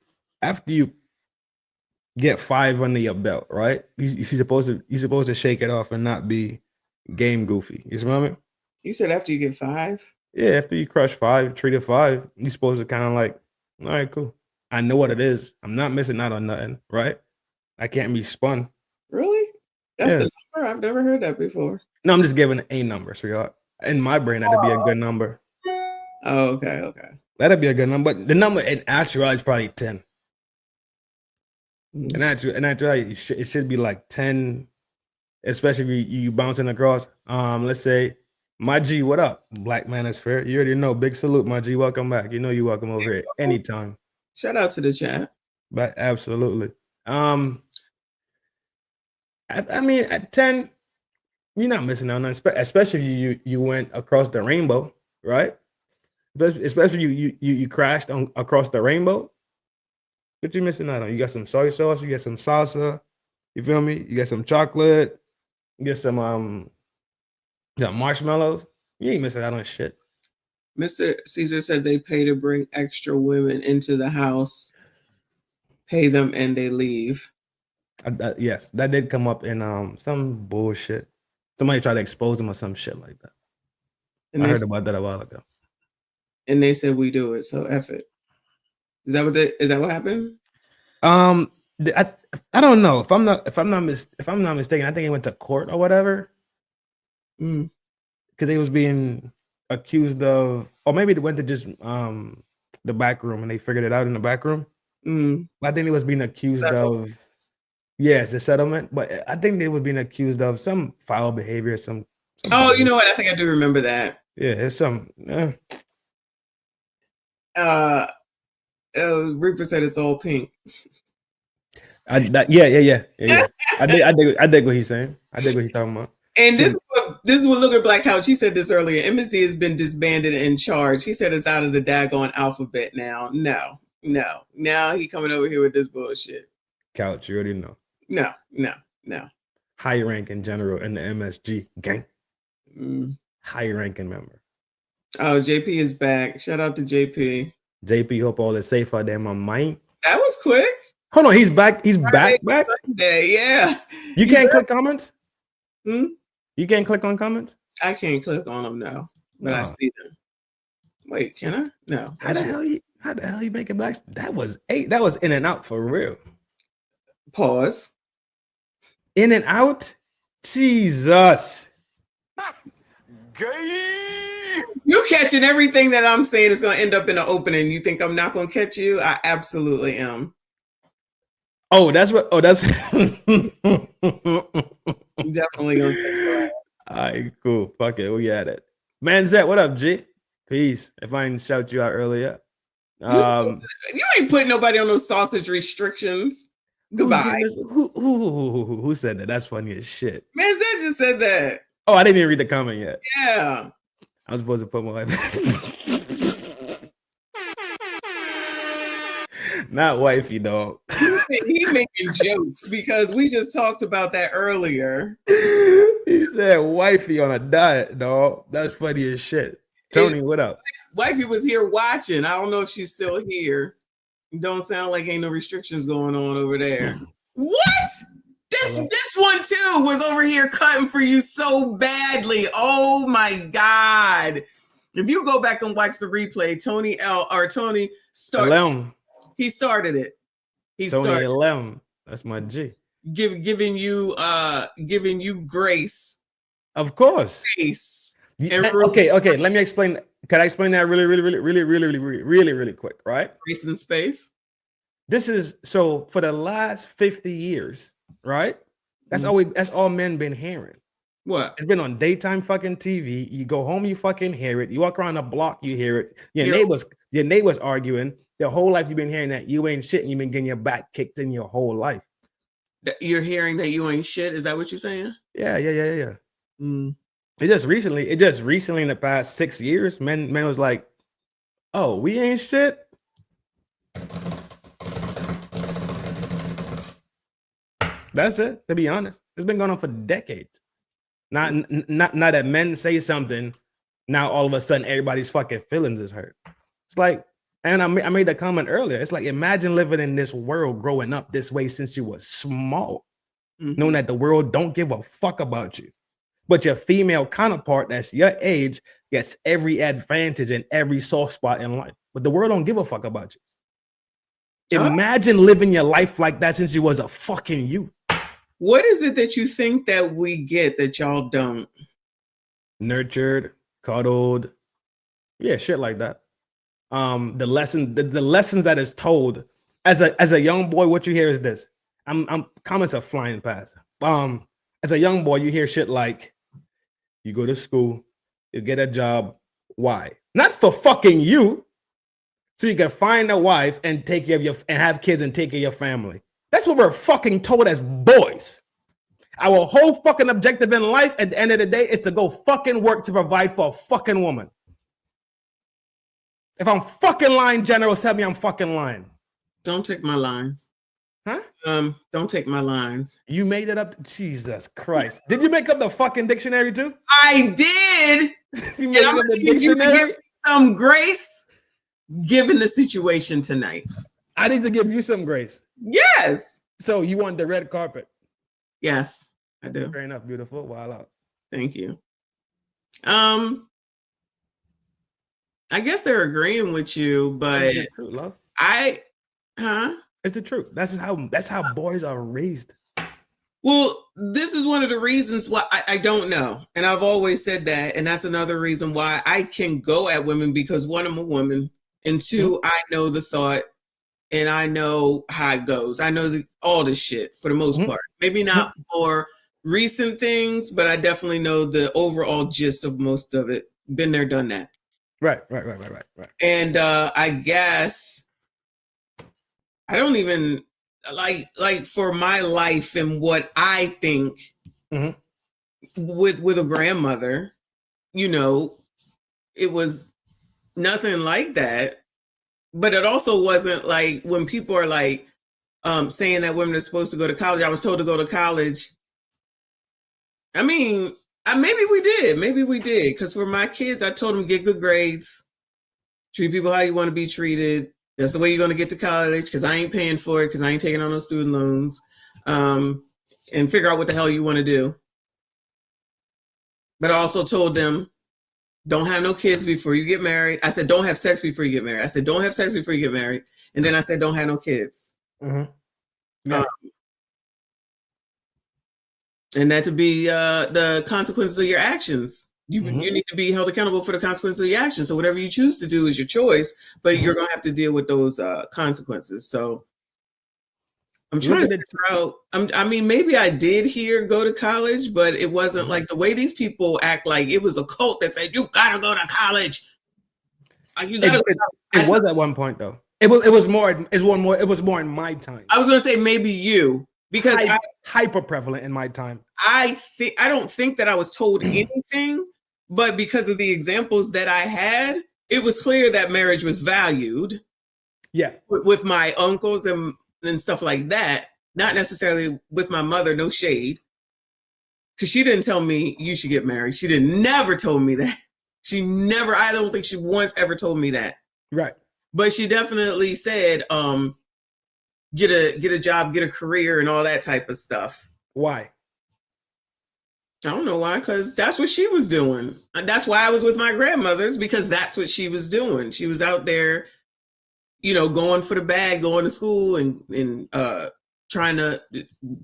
get 5 under your belt, right? You're supposed to shake it off and not be game goofy. You see what I mean? You said after you get 5? Yeah, after you crush 5, treat it 5, you're supposed to kind of like, all right, cool. I know what it is. I'm not missing out on nothing, right? I can't be spun. Really? That's the number? I've never heard that before. No, I'm just giving a number, sweetheart. In my brain, that'd be a good number. Oh, okay. That'd be a good number. But the number in actuality is probably 10. Mm. In actuality, it should be like 10, especially if you bouncing across. Let's say, my G, what up? Black Manosphere. You already know. Big salute, my G. Welcome back. You know you welcome over here anytime. Shout out to the chat. But absolutely. I mean, at 10, you're not missing out on, especially if you went across the rainbow, right? Especially you crashed across the rainbow. What you missing out on? You got some soy sauce, you get some salsa, you feel me? You get some chocolate, you get some marshmallows. You ain't missing out on shit. Mr. Caesar said they pay to bring extra women into the house, pay them, and they leave. Yes, that did come up in some bullshit. Somebody tried to expose him or some shit like that. And I heard about that a while ago. And they said we do it, so F it. Is that what happened? I don't know. If I'm not mistaken, I think he went to court or whatever. Because they was being accused of, or maybe they went to just the back room and they figured it out in the back room. I think they was being accused of, yes, the settlement. But I think they were being accused of some foul behavior, some oh, you know what? I think I do remember that. Yeah, it's some. Reaper said it's all pink. Yeah. I dig what he's saying. I dig what he's talking about. And this is what Look at Black Couch. He said this earlier. MSD has been disbanded and charged. He said it's out of the daggone alphabet now. No. Now he coming over here with this bullshit. Couch, you already know. No. High ranking general in the MSG gang. High ranking member. Oh, JP is back. Shout out to JP. JP, hope all is safe out there in my mind. That was quick. Hold on, he's back. He's back. Sunday, yeah. You can't click comments? You can't click on comments? I can't click on them now, but I see them. Wait, can I? No. How the hell you make it back? That was 8. That was in and out for real. Pause. In and out? Jesus. You catching everything that I'm saying is going to end up in the opening. You think I'm not going to catch you? I absolutely am. Oh, that's what. Oh, that's definitely going to. All right, cool. Fuck it. We at it. Manzette, what up, G? Peace. If I didn't shout you out earlier. You ain't putting nobody on those sausage restrictions. Goodbye. Who said that? That's funny as shit. Manzette just said that. Oh, I didn't even read the comment yet. Yeah. I was supposed to put my not wifey, dog. He making jokes because we just talked about that earlier. He said wifey on a diet, dog. That's funny as shit. Tony, what up? Wifey was here watching. I don't know if she's still here. Don't sound like ain't no restrictions going on over there. What? This one too was over here cutting for you so badly. Oh my God. If you go back and watch the replay, Tony started. He started it. He Tony started Lem. That's my G. Giving you grace. Of course. Grace. Okay. Let me explain. Can I explain that really quick, right? Grace and space. This is so for the last 50 years, right? That's all men been hearing. What? It's been on daytime fucking TV. You go home, you fucking hear it. You walk around the block, you hear it. Your neighbors arguing. Their whole life you've been hearing that you ain't shit and you've been getting your back kicked in your whole life. You're hearing that you ain't shit? Is that what you're saying? Yeah. It just recently in the past 6 years, men was like, oh, we ain't shit. That's it, to be honest. It's been going on for decades. Not that men say something, now all of a sudden everybody's fucking feelings is hurt. It's like, and I made that comment earlier. It's like, imagine living in this world growing up this way since you were small, knowing that the world don't give a fuck about you. But your female counterpart that's your age gets every advantage and every soft spot in life. But the world don't give a fuck about you. Imagine living your life like that since you was a fucking youth. What is it that you think that we get that y'all don't? Nurtured, cuddled. Yeah, shit like that. the lessons that is told as a young boy, what you hear is this. I'm comments are flying past. As a young boy, you hear shit like, you go to school, you get a job. Why? Not for fucking you, so you can find a wife and take care of and have kids and take care of your family. That's what we're fucking told as boys. Our whole fucking objective in life at the end of the day is to go fucking work to provide for a fucking woman. If I'm fucking lying, General, tell me I'm fucking lying. Don't take my lines. Huh? Don't take my lines. You made it up. Jesus Christ. Did you make up the fucking dictionary too? I did. You made up the dictionary? Some grace given the situation tonight. I need to give you some grace. Yes. So you want the red carpet? Yes, I do. Fair enough. Beautiful. Wow. Thank you. I guess they're agreeing with you, but it's the truth, love. It's the truth. That's how boys are raised. Well, this is one of the reasons why I don't know. And I've always said that. And that's another reason why I can go at women, because one, I'm a woman, and two, I know the thought and I know how it goes. I know all this shit for the most part. Maybe not for recent things, but I definitely know the overall gist of most of it. Been there, done that. Right. And I guess I don't even like for my life and what I think with a grandmother, it was nothing like that. But it also wasn't like when people are like saying that women are supposed to go to college. I was told to go to college. I mean, maybe we did. Because for my kids, I told them get good grades, treat people how you want to be treated. That's the way you're going to get to college, because I ain't paying for it, because I ain't taking on no student loans, and figure out what the hell you want to do. But I also told them, don't have no kids before you get married. I said, don't have sex before you get married. I said, don't have sex before you get married. And then I said, don't have no kids. Yeah. And that to be the consequences of your actions. You need to be held accountable for the consequences of your actions. So whatever you choose to do is your choice, but you're going to have to deal with those consequences. So I'm trying to figure out, I mean, maybe I did hear go to college, but it wasn't like the way these people act like it was a cult that said, you got to go to college. It was at one point though. It was more in my time. I was going to say maybe you, because hyper prevalent in my time. I don't think that I was told anything, but because of the examples that I had, it was clear that marriage was valued. Yeah. With my uncles and stuff like that. Not necessarily with my mother, no shade. Because she didn't tell me you should get married. She never told me that. I don't think she once ever told me that. Right. But she definitely said, get a job, get a career, and all that type of stuff. Why? I don't know why, because that's what she was doing. That's why I was with my grandmother's, because that's what she was doing. She was out there, going for the bag, going to school and trying to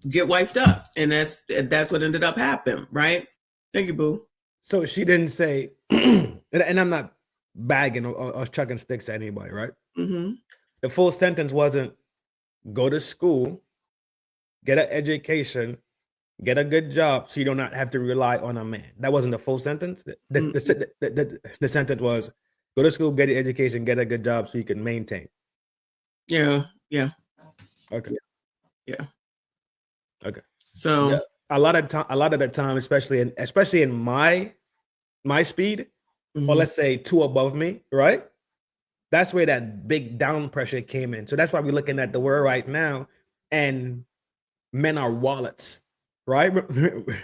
get wifed up. And that's what ended up happening, right? Thank you, boo. So she didn't say, and I'm not bagging or chucking sticks at anybody, right? The full sentence wasn't go to school, get an education, get a good job, so you do not have to rely on a man. That wasn't the full sentence. The sentence was go to school, get an education, get a good job, so you can maintain. Yeah. Okay. Yeah. Okay. So yeah, a lot of the time, especially in my speed, or let's say two above me, right? That's where that big down pressure came in. So that's why we're looking at the world right now, and men are wallets. Right?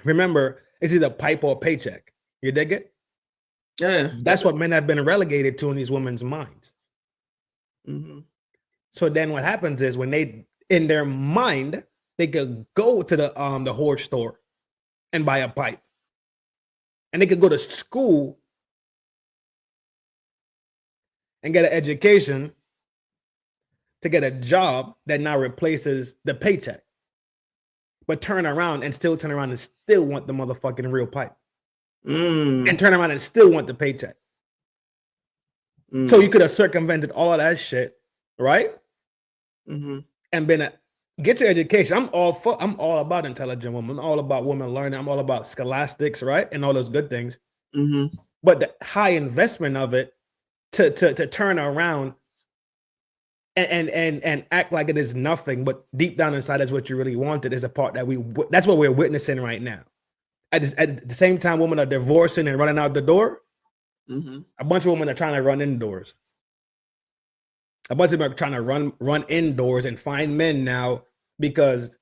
Remember, it's either pipe or paycheck. You dig it? Yeah. That's what men have been relegated to in these women's minds. So then what happens is when they, in their mind, they could go to the whore store and buy a pipe. And they could go to school and get an education to get a job that now replaces the paycheck. But turn around and still want the motherfucking real pipe. And turn around and still want the paycheck. So you could have circumvented all of that shit, right? Mm-hmm. And been get your education. I'm all about intelligent women. I'm all about women learning. I'm all about scholastics, right? And all those good things. Mm-hmm. But the high investment of it to turn around and act like it is nothing, but deep down inside is what you really wanted is the part that's what we're witnessing right now. At the same time, women are divorcing and running out the door. Mm-hmm. A bunch of women are trying to run indoors. A bunch of them are trying to run indoors and find men now because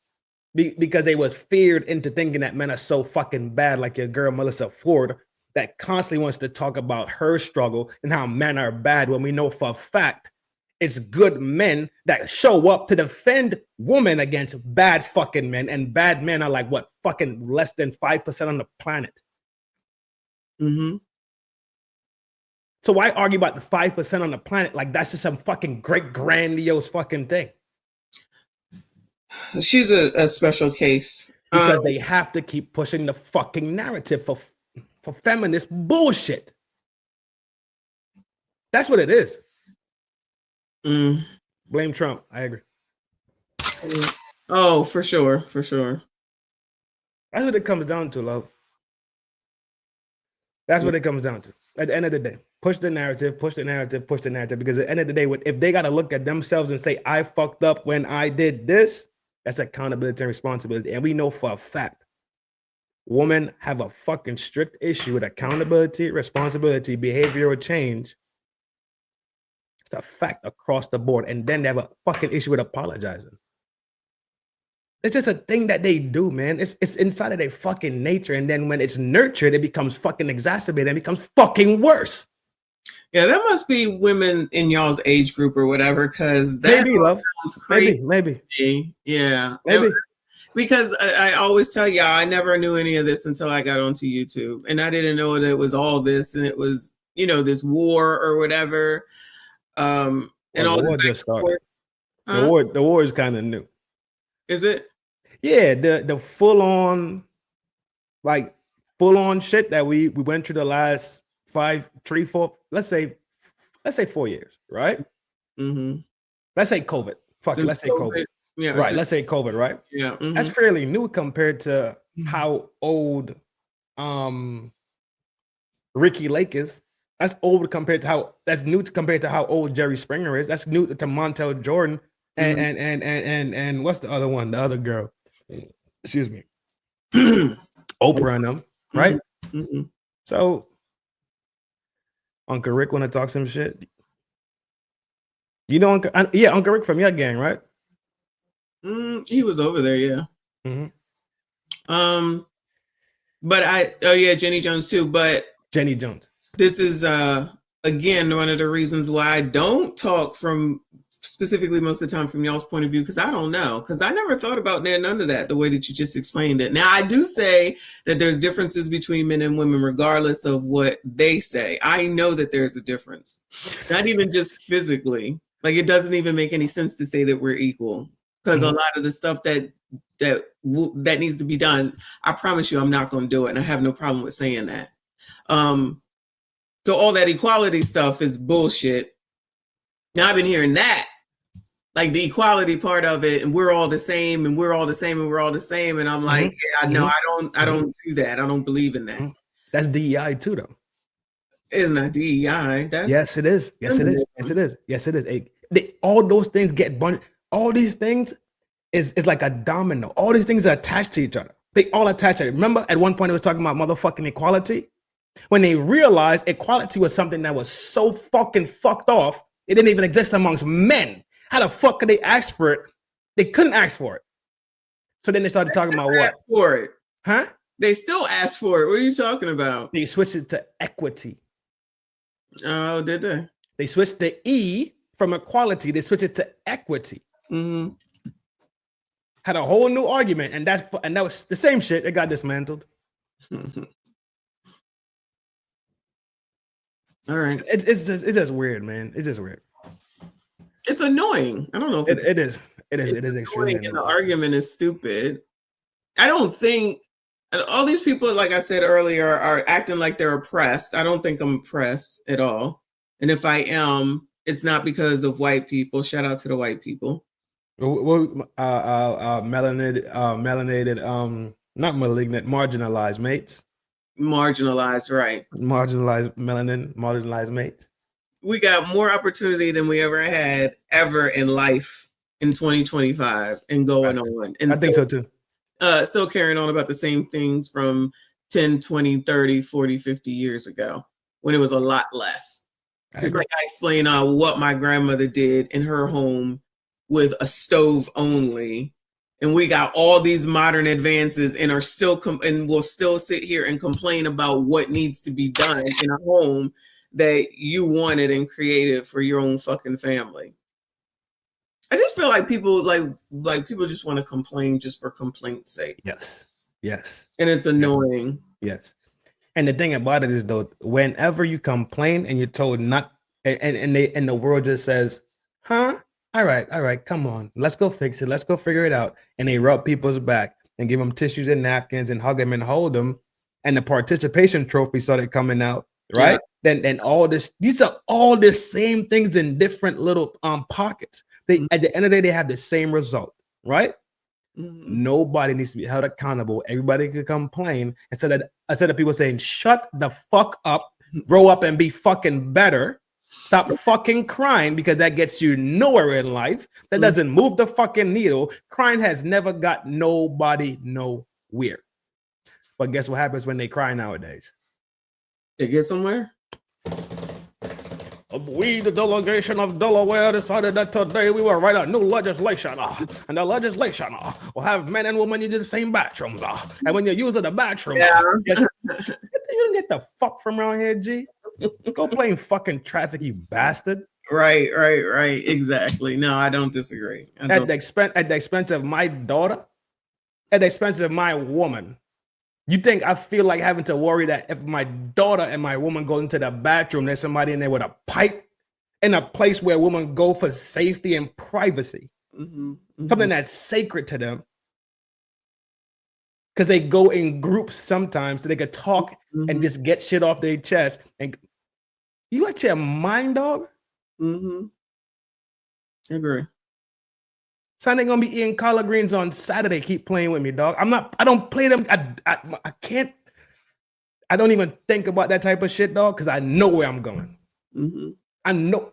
they was feared into thinking that men are so fucking bad, like your girl Melissa Ford, that constantly wants to talk about her struggle and how men are bad when we know for a fact it's good men that show up to defend women against bad fucking men, and bad men are like what, fucking less than 5% on the planet. Mm-hmm. So why argue about the 5% on the planet like that's just some fucking great grandiose fucking thing? She's a special case Because they have to keep pushing the fucking narrative for feminist bullshit. That's what it is. Blame Trump. I agree. Oh, for sure. For sure. That's what it comes down to, love. That's what it comes down to. At the end of the day, push the narrative, push the narrative, push the narrative. Because at the end of the day, if they got to look at themselves and say, I fucked up when I did this, that's accountability and responsibility. And we know for a fact, women have a fucking strict issue with accountability, responsibility, behavioral change. It's a fact across the board. And then they have a fucking issue with apologizing. It's just a thing that they do, man. It's inside of their fucking nature. And then when it's nurtured, it becomes fucking exacerbated and becomes fucking worse. Yeah, that must be women in y'all's age group or whatever, because that maybe, love. Sounds crazy. Maybe. Yeah. Maybe. Because I always tell y'all, I never knew any of this until I got onto YouTube. And I didn't know that it was all this and it was, this war or whatever. And all the war this just started. The war is kind of new. Is it? Yeah, the full on shit that we went through the last 3, 4, let's say 4 years, right? Mm-hmm. Let's say COVID. Let's say COVID. Yeah, right. Let's say COVID, right? Yeah. Mm-hmm. That's fairly new compared to how old Ricky Lake is. That's old compared to that's new compared to how old Jerry Springer is. That's new to Montel Jordan and what's the other one? The other girl. Excuse me. Oprah and them, right? Mm-hmm. So Uncle Rick want to talk some shit. Uncle Rick from your gang, right? He was over there, yeah. Mm-hmm. But Jenny Jones too. But Jenny Jones. This is again one of the reasons why I don't talk from specifically most of the time from y'all's point of view, because I don't know, because I never thought about none of that the way that you just explained it. Now I do say that there's differences between men and women regardless of what they say. I know that there's a difference, not even just physically. Like it doesn't even make any sense to say that we're equal, because a lot of the stuff that needs to be done, I promise you I'm not going to do it, and I have no problem with saying that. So all that equality stuff is bullshit. Now I've been hearing that, like the equality part of it, and we're all the same, and we're all the same, and we're all the same. And I'm like, yeah, no, I don't do that. I don't believe in that. That's DEI too, though. It's not DEI. That's yes, it is. Yes, it is. Yes, it is. Yes, it is. All those things get bunched. All these things is like a domino. All these things are attached to each other. They all attach to it. Remember, at one point, it was talking about motherfucking equality. When they realized equality was something that was so fucking fucked off, it didn't even exist amongst men. How the fuck could they ask for it? They couldn't ask for it. So then they started talking about what? For it. Huh? They still asked for it. What are you talking about? They switched it to equity. Oh, did they? They switched the E from equality. They switched it to equity. Mm-hmm. Had a whole new argument, and that was the same shit. It got dismantled. All right. It's just weird, man. It's just weird. It's annoying. I don't know if it is. It is extremely annoying. And the argument is stupid. I don't think all these people, like I said earlier, are acting like they're oppressed. I don't think I'm oppressed at all. And if I am, it's not because of white people. Shout out to the white people. Melanated, not malignant, marginalized mates. Marginalized, right. Marginalized mates. We got more opportunity than we ever had in life in 2025 and going on. And I think so too. Still carrying on about the same things from 10, 20, 30, 40, 50 years ago when it was a lot less. Just like I explained what my grandmother did in her home with a stove only. And we got all these modern advances and are still and will still sit here and complain about what needs to be done in a home that you wanted and created for your own fucking family. I just feel like people like people just want to complain just for complaint's sake. Yes. And it's annoying. Yes. And the thing about it is, though, whenever you complain and you're told not, and the world just says, huh? All right, come on, let's go fix it, let's go figure it out. And they rub people's back and give them tissues and napkins and hug them and hold them. And the participation trophy started coming out, right? Yeah. Then all this, these are all the same things in different little pockets. They at the end of the day, they have the same result, right? Mm-hmm. Nobody needs to be held accountable. Everybody could complain instead of people saying, shut the fuck up, grow up and be fucking better. Stop fucking crying, because that gets you nowhere in life. That doesn't move the fucking needle. Crying has never got nobody nowhere. But guess what happens when they cry nowadays? They get somewhere. We, the delegation of Delaware, decided that today we will write a new legislation, and the legislation will have men and women use the same bathrooms. And when you use the bathroom, you don't get the fuck from around here, G. Go playing fucking traffic, you bastard. Right. Exactly. No, I don't disagree. At the expense of my daughter, at the expense of my woman. You think I feel like having to worry that if my daughter and my woman go into the bathroom, there's somebody in there with a pipe in a place where women go for safety and privacy, something that's sacred to them, because they go in groups sometimes so they could talk and just get shit off their chest. And you got your mind, dog? Agree. Son, they gonna be eating collard greens on Saturday. Keep playing with me, dog. I don't play them. I can't. I don't even think about that type of shit, dog, because I know where I'm going. I know.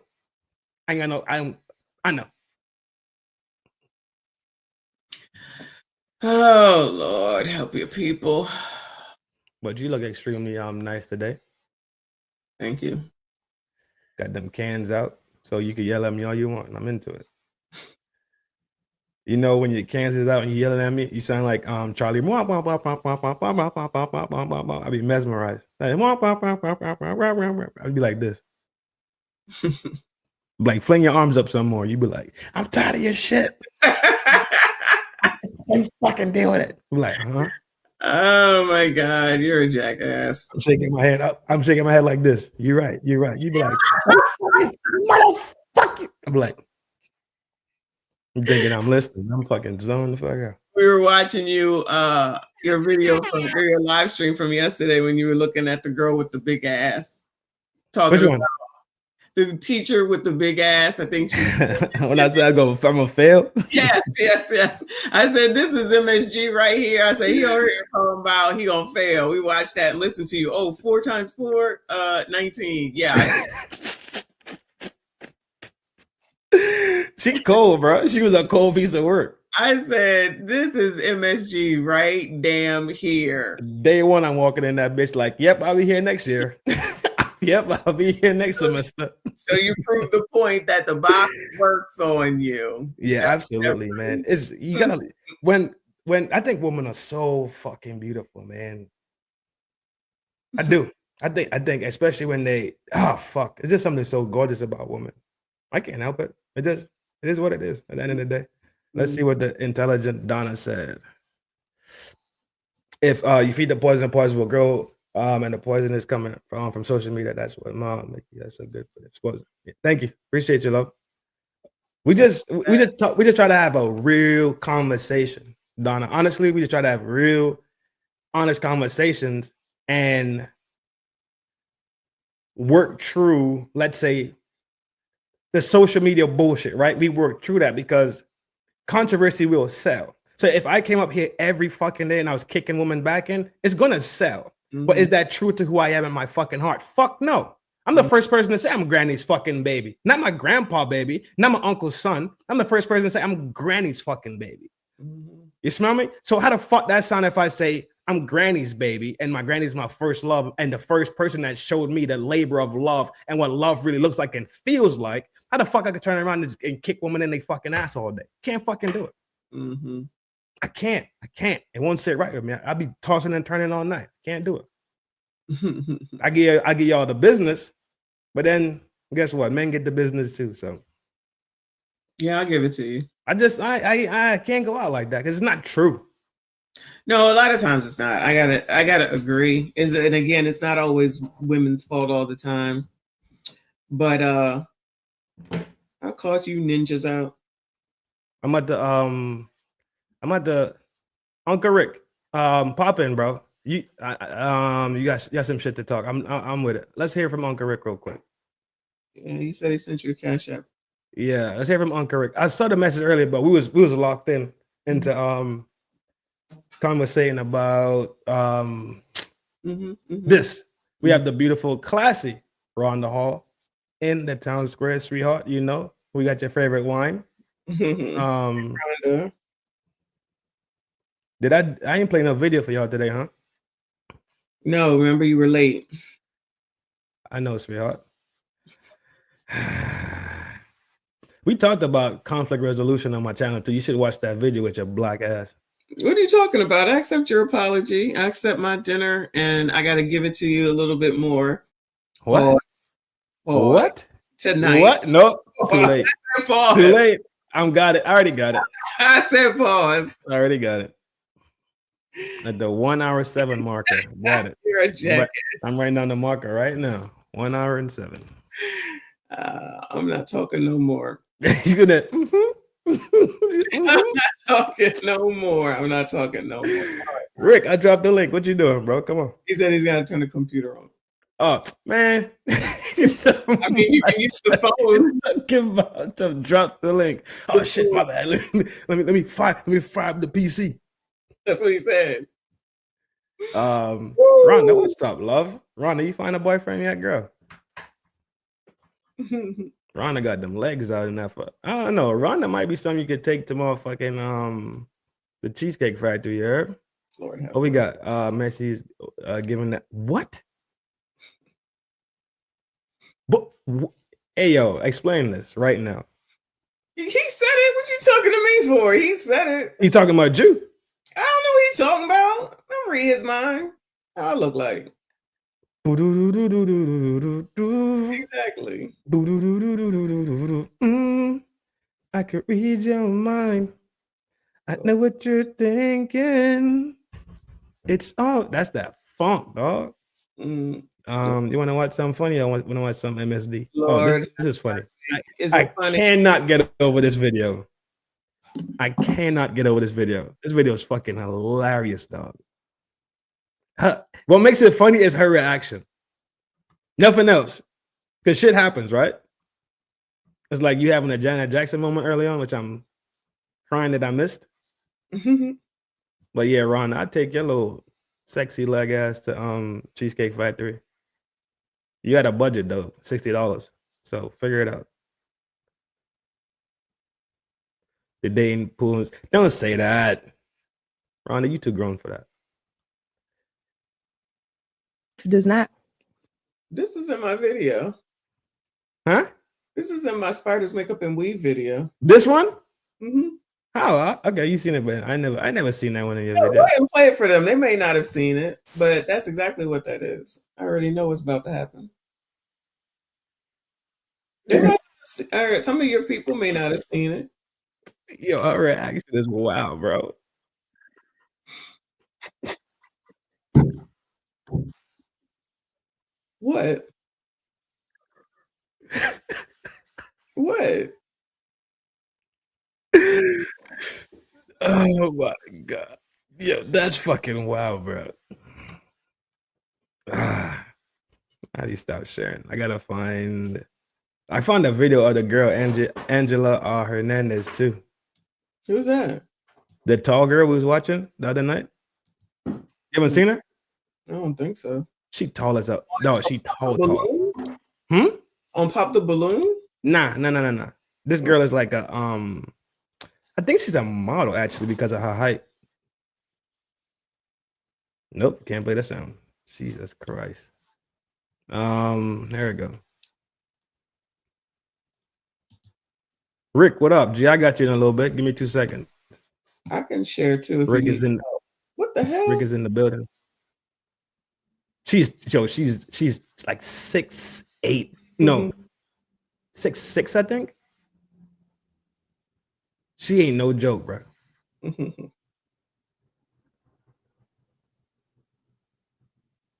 I know. Oh Lord, help your people. But you look extremely nice today. Thank you. Got them cans out, so you can yell at me all you want. I'm into it. You know, when your cans is out and you yelling at me, you sound like Charlie. I'd be mesmerized. I'd be like this. Like, fling your arms up some more. You'd be like, I'm tired of your shit. You fucking deal with it. I'm like, huh? Oh my God, you're a jackass. I'm shaking my head up. I'm shaking my head like this. You're right. You'd be like, motherfucker. I'm like, I'm thinking I'm listening. I'm fucking zoned the fuck out. We were watching your video from your live stream from yesterday when you were looking at the girl with the big ass. Talking about the teacher with the big ass. I think she's when I said I'm gonna fail. Yes. I said, this is MSG right here. I said, he over here talking about he gonna fail. We watched that and listened to you. Oh, 4 times 4, 19. Yeah. She cold, bro. She was a cold piece of work. I said, this is MSG right damn here. Day one, I'm walking in that bitch like, yep, I'll be here next year. Yep, I'll be here next semester. So you prove the point that the box works on you. Yeah, absolutely, man. It's you gotta when I think women are so fucking beautiful, man. I do. I think especially when they fuck. It's just something so gorgeous about women. I can't help it. It is what it is at the end of the day. Let's see what the intelligent Donna said. If you feed the poison will grow, and the poison is coming from social media, that's what mom. That's a good exposure. Yeah, thank you. Appreciate you, love. We just try to have a real conversation, Donna. Honestly, we just try to have real, honest conversations, and work through, let's say, the social media bullshit, right? We work through that because controversy will sell. So if I came up here every fucking day and I was kicking women back in, it's gonna sell. But is that true to who I am in my fucking heart? Fuck no. I'm the first person to say I'm Granny's fucking baby, not my grandpa baby, not my uncle's son. I'm the first person to say I'm Granny's fucking baby. You smell me? So how the fuck that sound if I say I'm Granny's baby and my granny's my first love and the first person that showed me the labor of love and what love really looks like and feels like? How the fuck I could turn around and kick women in their fucking ass all day? Can't fucking do it. I can't. It won't sit right with me. I'll be tossing and turning all night. Can't do it. I give y'all the business, but then guess what? Men get the business too. So yeah, I'll give it to you. I can't go out like that because it's not true. No, a lot of times it's not. I gotta agree. And again, it's not always women's fault all the time. But I caught you ninjas out. I'm at the Uncle Rick. Pop in, bro. You got some shit to talk. I'm with it. Let's hear from Uncle Rick real quick. Yeah, he said he sent you a cash app. Yeah, let's hear from Uncle Rick. I saw the message earlier, but we was locked in into conversating about this. We have the beautiful, classy Rhonda Hall in the town square, sweetheart. You know, we got your favorite wine. Rhonda. I ain't playing no video for y'all today, huh? No, remember you were late. I know, sweetheart. We talked about conflict resolution on my channel too. You should watch that video with your black ass. What are you talking about? I accept your apology. I accept my dinner, and I got to give it to you a little bit more. What? Pause. What? Tonight. What? No, too late. Pause. Too late. I already got it. I said pause. I already got it. At the 1:07 marker. Got it. You're a jackass. I'm writing down the marker right now. 1 hour and 7. I'm not talking no more. You're gonna. I'm not talking no more. I'm not talking no more. Rick, I dropped the link. What you doing, bro? Come on. He said he's gonna turn the computer on. Oh man. I mean, you can use the phone. I'm about to drop the link. Oh shit, my bad. Let me fire up the PC. That's what he said. Rhonda, what's up, love? Rhonda, you find a boyfriend yet, girl? Rhonda got them legs out in that. I don't know. Rhonda might be something you could take to motherfucking the Cheesecake Factory. You heard? Lord help. Oh, we got Messi's giving that. What? But hey, yo, explain this right now. He said it. What you talking to me for? He said it. He talking about you? I don't know what he's talking about. Don't read his mind. How I look like. Exactly. I could read your mind. I know what you're thinking. It's all that's that funk, dog. You want to watch something funny? I want to watch some MSD. Lord, this is funny. I cannot get over this video. I cannot get over this video. This video is fucking hilarious, dog. What makes it funny is her reaction. Nothing else. Because shit happens, right? It's like you having a Janet Jackson moment early on, which I'm crying that I missed. But yeah, Ron, I'd take your little sexy leg ass to Cheesecake Factory. You had a budget though, $60. So figure it out. The dating pools. Don't say that. Rhonda, you too grown for that. Does not. This is in my video. Huh? This is in my spiders makeup and weave video. This one? Mm-hmm. How? Okay, you seen it, but I never seen that one in your Go video. ahead and play it for them. They may not have seen it, but that's exactly what that is. I already know what's about to happen. Some of your people may not have seen it. Yo, our reaction is wild, bro. What? What? Oh my god. Yo, that's fucking wild, bro. How do you stop sharing? I found a video of the girl Angela Hernandez too. Who's that? The tall girl we was watching the other night. You haven't seen her? I don't think so. She tall as a no. She tall. Balloon? On Pop the Balloon? Nah. This girl is like a I think she's a model actually because of her height. Nope, can't play that sound. Jesus Christ. There we go. Rick, what up? G, I got you in a little bit. Give me 2 seconds. I can share too. Rick is in. What the hell? Rick is in the building. She's like 6'8". No, 6'6", I think. She ain't no joke, bro.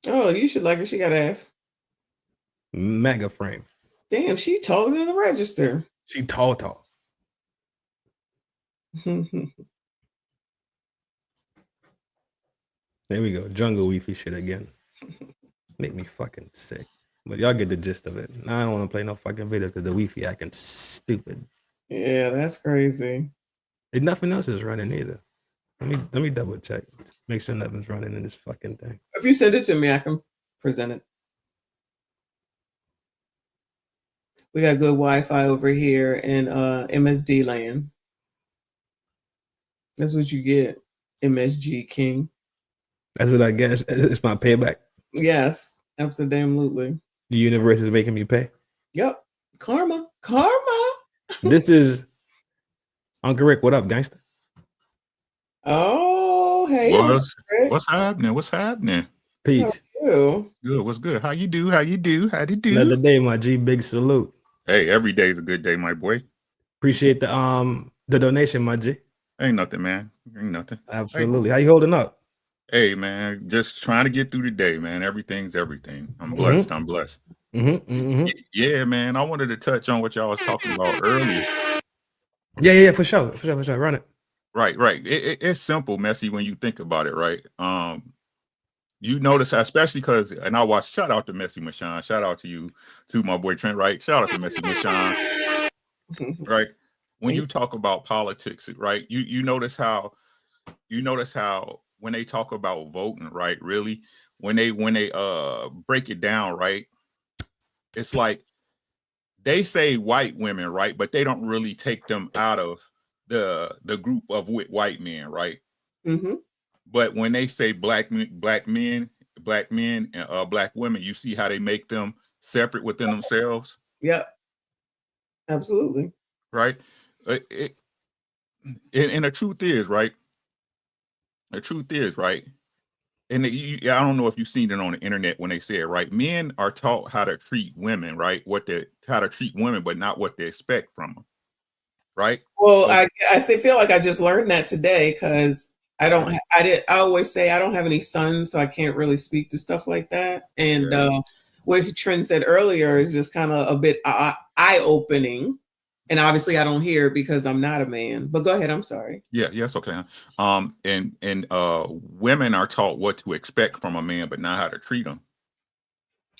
Oh, you should like her. She got ass. Mega frame. Damn, she taller than the register. She tall. There we go. Jungle Weefy shit again. Make me fucking sick. But y'all get the gist of it. I don't want to play no fucking video because the Wi-Fi acting stupid. Yeah, that's crazy. And nothing else is running either. Let me double check. Make sure nothing's running in this fucking thing. If you send it to me, I can present it. We got good Wi-Fi over here in MSD land. That's what you get, MSG King. That's what I guess. It's my payback. Yes, absolutely. The universe is making me pay. Yep. Karma. This is Uncle Rick. What up, gangster? Oh, hey. What's happening? Peace. Good. What's good? How you do? Another day, my G. Big salute. Hey, every day is a good day, my boy. Appreciate the donation, my G. Ain't nothing, man. Ain't nothing. Absolutely. How you holding up? Hey, man, just trying to get through the day, man. Everything's everything. I'm blessed. I'm blessed. Yeah, man. I wanted to touch on what y'all was talking about earlier. Yeah, for sure. Run it. Right. It's simple, messy when you think about it, right? You notice, especially because, and I watched, shout out to Messy Mashawn, shout out to you, to my boy Trin, right? Shout out to Messy Mashawn, right? When you talk about politics, right? You notice how when they talk about voting, right? Really, when they break it down, right? It's like they say white women, right? But they don't really take them out of the group of white men, right? But when they say black men, and black women, you see how they make them separate within themselves. Yep. Absolutely. Right. And the truth is, right? And I don't know if you've seen it on the internet when they say it, right? Men are taught how to treat women, right? How to treat women, but not what they expect from them. Right. Well, I feel like I just learned that today because I always say I don't have any sons, so I can't really speak to stuff like that. And what Trin said earlier is just kind of a bit eye-opening. And obviously I don't hear because I'm not a man. But go ahead, I'm sorry. Yeah, it's okay. And women are taught what to expect from a man, but not how to treat him.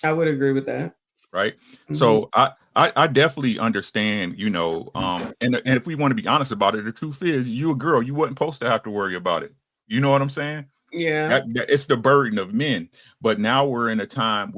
I would agree with that. Right. So I definitely understand, and if we want to be honest about it, the truth is you a girl, you wasn't supposed to have to worry about it. You know what I'm saying? Yeah. It's the burden of men. But now we're in a time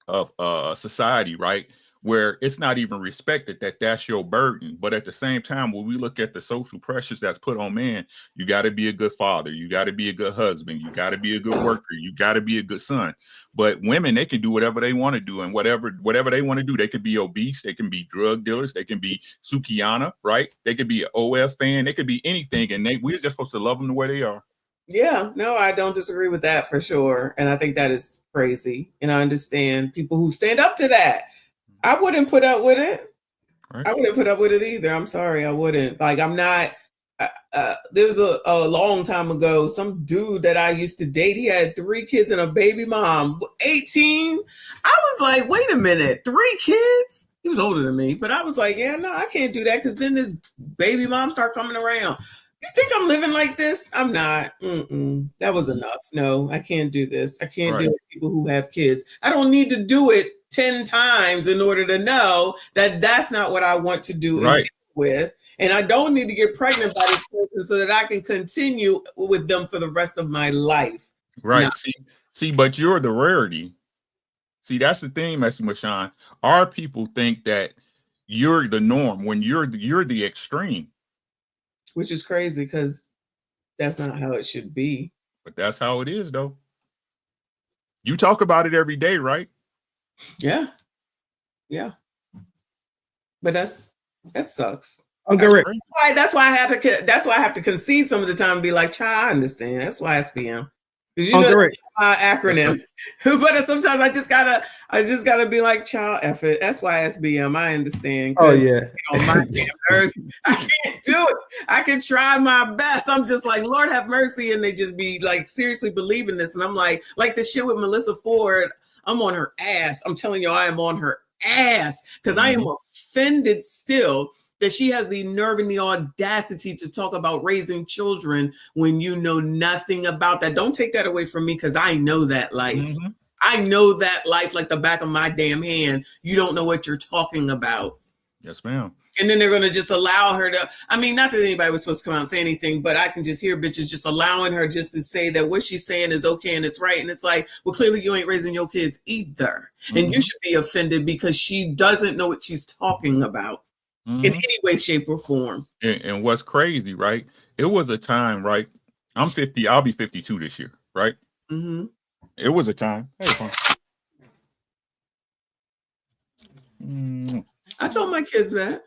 of society, right? Where it's not even respected that that's your burden. But at the same time, when we look at the social pressures that's put on men, you got to be a good father. You got to be a good husband. You got to be a good worker. You got to be a good son. But women, they can do whatever they want to do. And whatever they want to do, they could be obese. They can be drug dealers. They can be Sukiana, right? They could be an OF fan. They could be anything. And we're just supposed to love them the way they are. Yeah, no, I don't disagree with that for sure. And I think that is crazy. And I understand people who stand up to that. I wouldn't put up with it. Right. I wouldn't put up with it either. I'm sorry, I wouldn't. Like, I'm not. There was a long time ago, some dude that I used to date. He had 3 kids and a baby mom. 18. I was like, wait a minute, 3 kids? He was older than me, but I was like, yeah, no, I can't do that because then this baby mom start coming around. You think I'm living like this? I'm not. That was enough. No, I can't do this. I can't deal with people who have kids. I don't need to do it 10 times in order to know that that's not what I want to do and deal with. And I don't need to get pregnant by this person so that I can continue with them for the rest of my life. Right. No. See, but you're the rarity. See, that's the thing, Messy Mashawn. Our people think that you're the norm when you're the extreme. Which is crazy because that's not how it should be. But that's how it is, though. You talk about it every day, right? Yeah. Yeah. But that sucks. That's why I have to concede some of the time and be like, child, I understand. That's why SPM. Because you know that's my acronym. But sometimes I just gotta be like, child, F it. That's why SBM. I understand. Oh yeah. On my damn nerves, I can't do it. I can try my best. I'm just like, Lord have mercy, and they just be like seriously believing this. And I'm like the shit with Melissa Ford. I'm on her ass. I'm telling you, I am on her ass because I am offended still that she has the nerve and the audacity to talk about raising children when you know nothing about that. Don't take that away from me because I know that life. I know that life like the back of my damn hand. You don't know what you're talking about. Yes, ma'am. And then they're going to just allow her to, I mean, not that anybody was supposed to come out and say anything, but I can just hear bitches just allowing her just to say that what she's saying is okay and it's right. And it's like, well, clearly you ain't raising your kids either. And you should be offended because she doesn't know what she's talking about. In any way, shape, or form. And what's crazy, right? It was a time, right? I'm 50. I'll be 52 this year, right? It was a time. Hey, I told my kids that.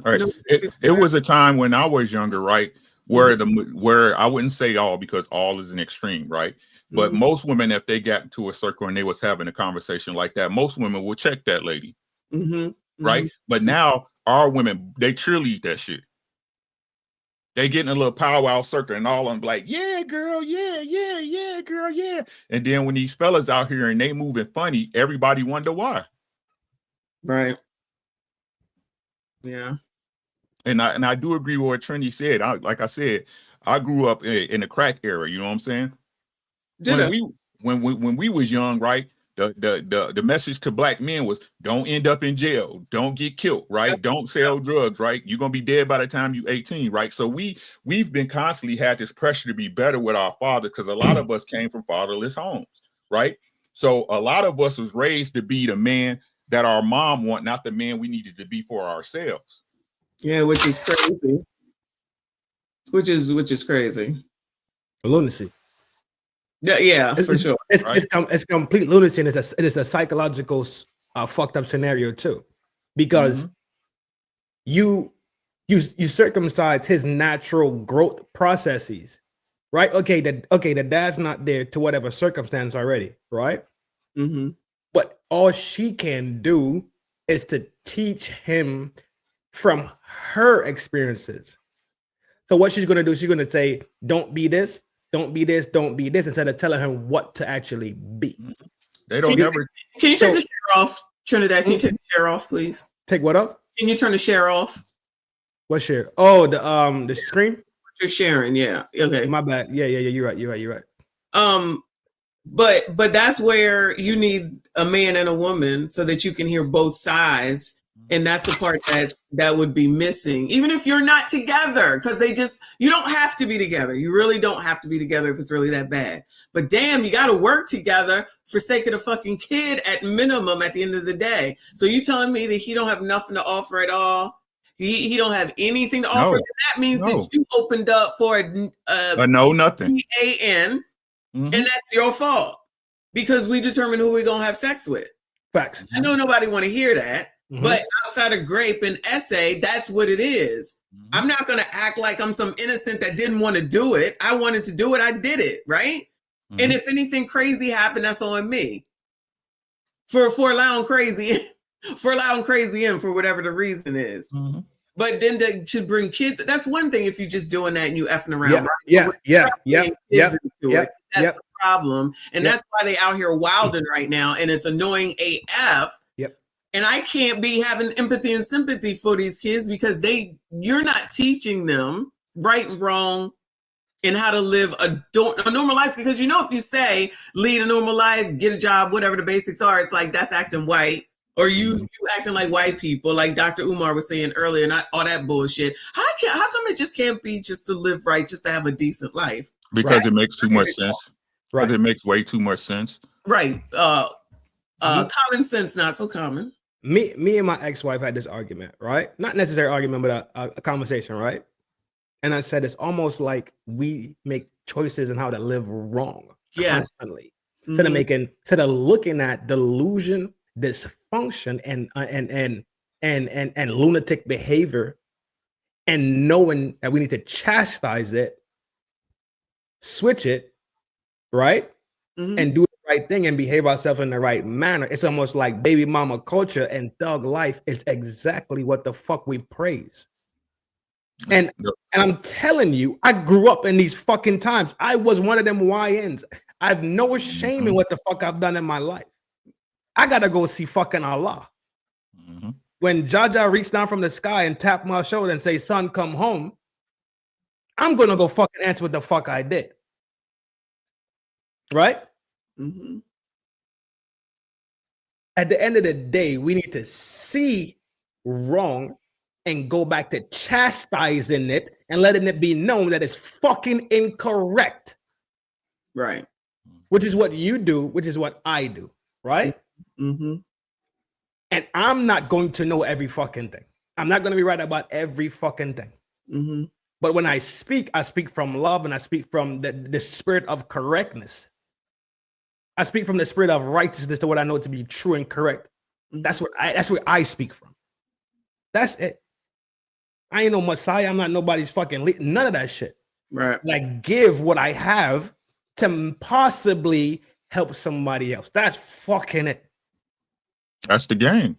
All right. It was a time when I was younger, right? Where I wouldn't say all because all is an extreme, right? But most women, if they got into a circle and they was having a conversation like that, most women would check that lady, right? But now our women, they cheerlead that shit. They get in a little powwow circle and all of them like, yeah, girl, yeah, girl, yeah. And then when these fellas out here and they moving funny, everybody wonder why. Right. Yeah. And I do agree with what Trini said. Like I said, I grew up in the crack era. You know what I'm saying? When we was young, right? The message to black men was don't end up in jail, don't get killed, right? Don't sell drugs, right? You're gonna be dead by the time you're 18, right? So we've been constantly had this pressure to be better with our father because a lot of us came from fatherless homes, right? So a lot of us was raised to be the man that our mom want, not the man we needed to be for ourselves. Yeah, which is crazy. Which is crazy. Lunacy. Yeah, for sure. It's complete lunacy, and it is a psychological fucked up scenario too, because you circumcise his natural growth processes, right? Okay, the dad's not there to whatever circumstance already, right? But all she can do is to teach him from her experiences. So what she's gonna do, she's gonna say, "Don't be this." Don't be this, don't be this, instead of telling him what to actually be. They don't never. Can you turn the share off, Trinidad? Can you take the share off, please? Take what off? Can you turn the share off? What share? Oh, the screen? You're sharing, yeah. Okay. My bad. Yeah. You're right. But that's where you need a man and a woman so that you can hear both sides. And that's the part that would be missing, even if you're not together, because you don't have to be together. You really don't have to be together if it's really that bad. But damn, you got to work together for sake of the fucking kid at minimum at the end of the day. So you telling me that he don't have nothing to offer at all? He don't have anything to offer? That means that you opened up for a no, nothing. PAN, and that's your fault because we determine who we're going to have sex with. Facts. I know nobody want to hear that. But outside of grape and essay, that's what it is. I'm not going to act like I'm some innocent that didn't want to do it. I wanted to do it. I did it. Right. And if anything crazy happened, that's on me for allowing crazy in for whatever the reason is. But then to bring kids, that's one thing if you're just doing that and you effing around. Yeah. That's the problem. And that's why they out here wilding right now. And it's annoying AF. And I can't be having empathy and sympathy for these kids because you're not teaching them right, wrong, and how to live a normal life. Because if you say lead a normal life, get a job, whatever the basics are, it's like that's acting white, or you acting like white people, like Dr. Umar was saying earlier, not all that bullshit. How come it just can't be just to live right, just to have a decent life? Because it makes too much sense. Right. Because it makes way too much sense. Right. Common sense, not so common. Me and my ex-wife had this argument, right? Not necessarily argument, but a conversation, right? And I said it's almost like we make choices in how to live wrong constantly. Instead of looking at delusion, dysfunction, and lunatic behavior, and knowing that we need to chastise it, switch it, right? And do the right thing and behave ourselves in the right manner. It's almost like baby mama culture and thug life is exactly what the fuck we praise. And I'm telling you, I grew up in these fucking times. I was one of them YNs. I have no shame in what the fuck I've done in my life. I gotta go see fucking Allah. When Jaja reached down from the sky and tapped my shoulder and say, son, come home, I'm gonna go fucking answer what the fuck I did. Right? At the end of the day, we need to see wrong and go back to chastising it and letting it be known that it's fucking incorrect. Right. Which is what you do, which is what I do, right? And I'm not going to know every fucking thing. I'm not going to be right about every fucking thing. But when I speak from love, and I speak from the spirit of correctness. I speak from the spirit of righteousness to what I know to be true and correct. That's where I speak from. That's it. I ain't no Messiah. I'm not nobody's fucking lead. None of that shit. Right. And I give what I have to possibly help somebody else. That's fucking it. That's the game.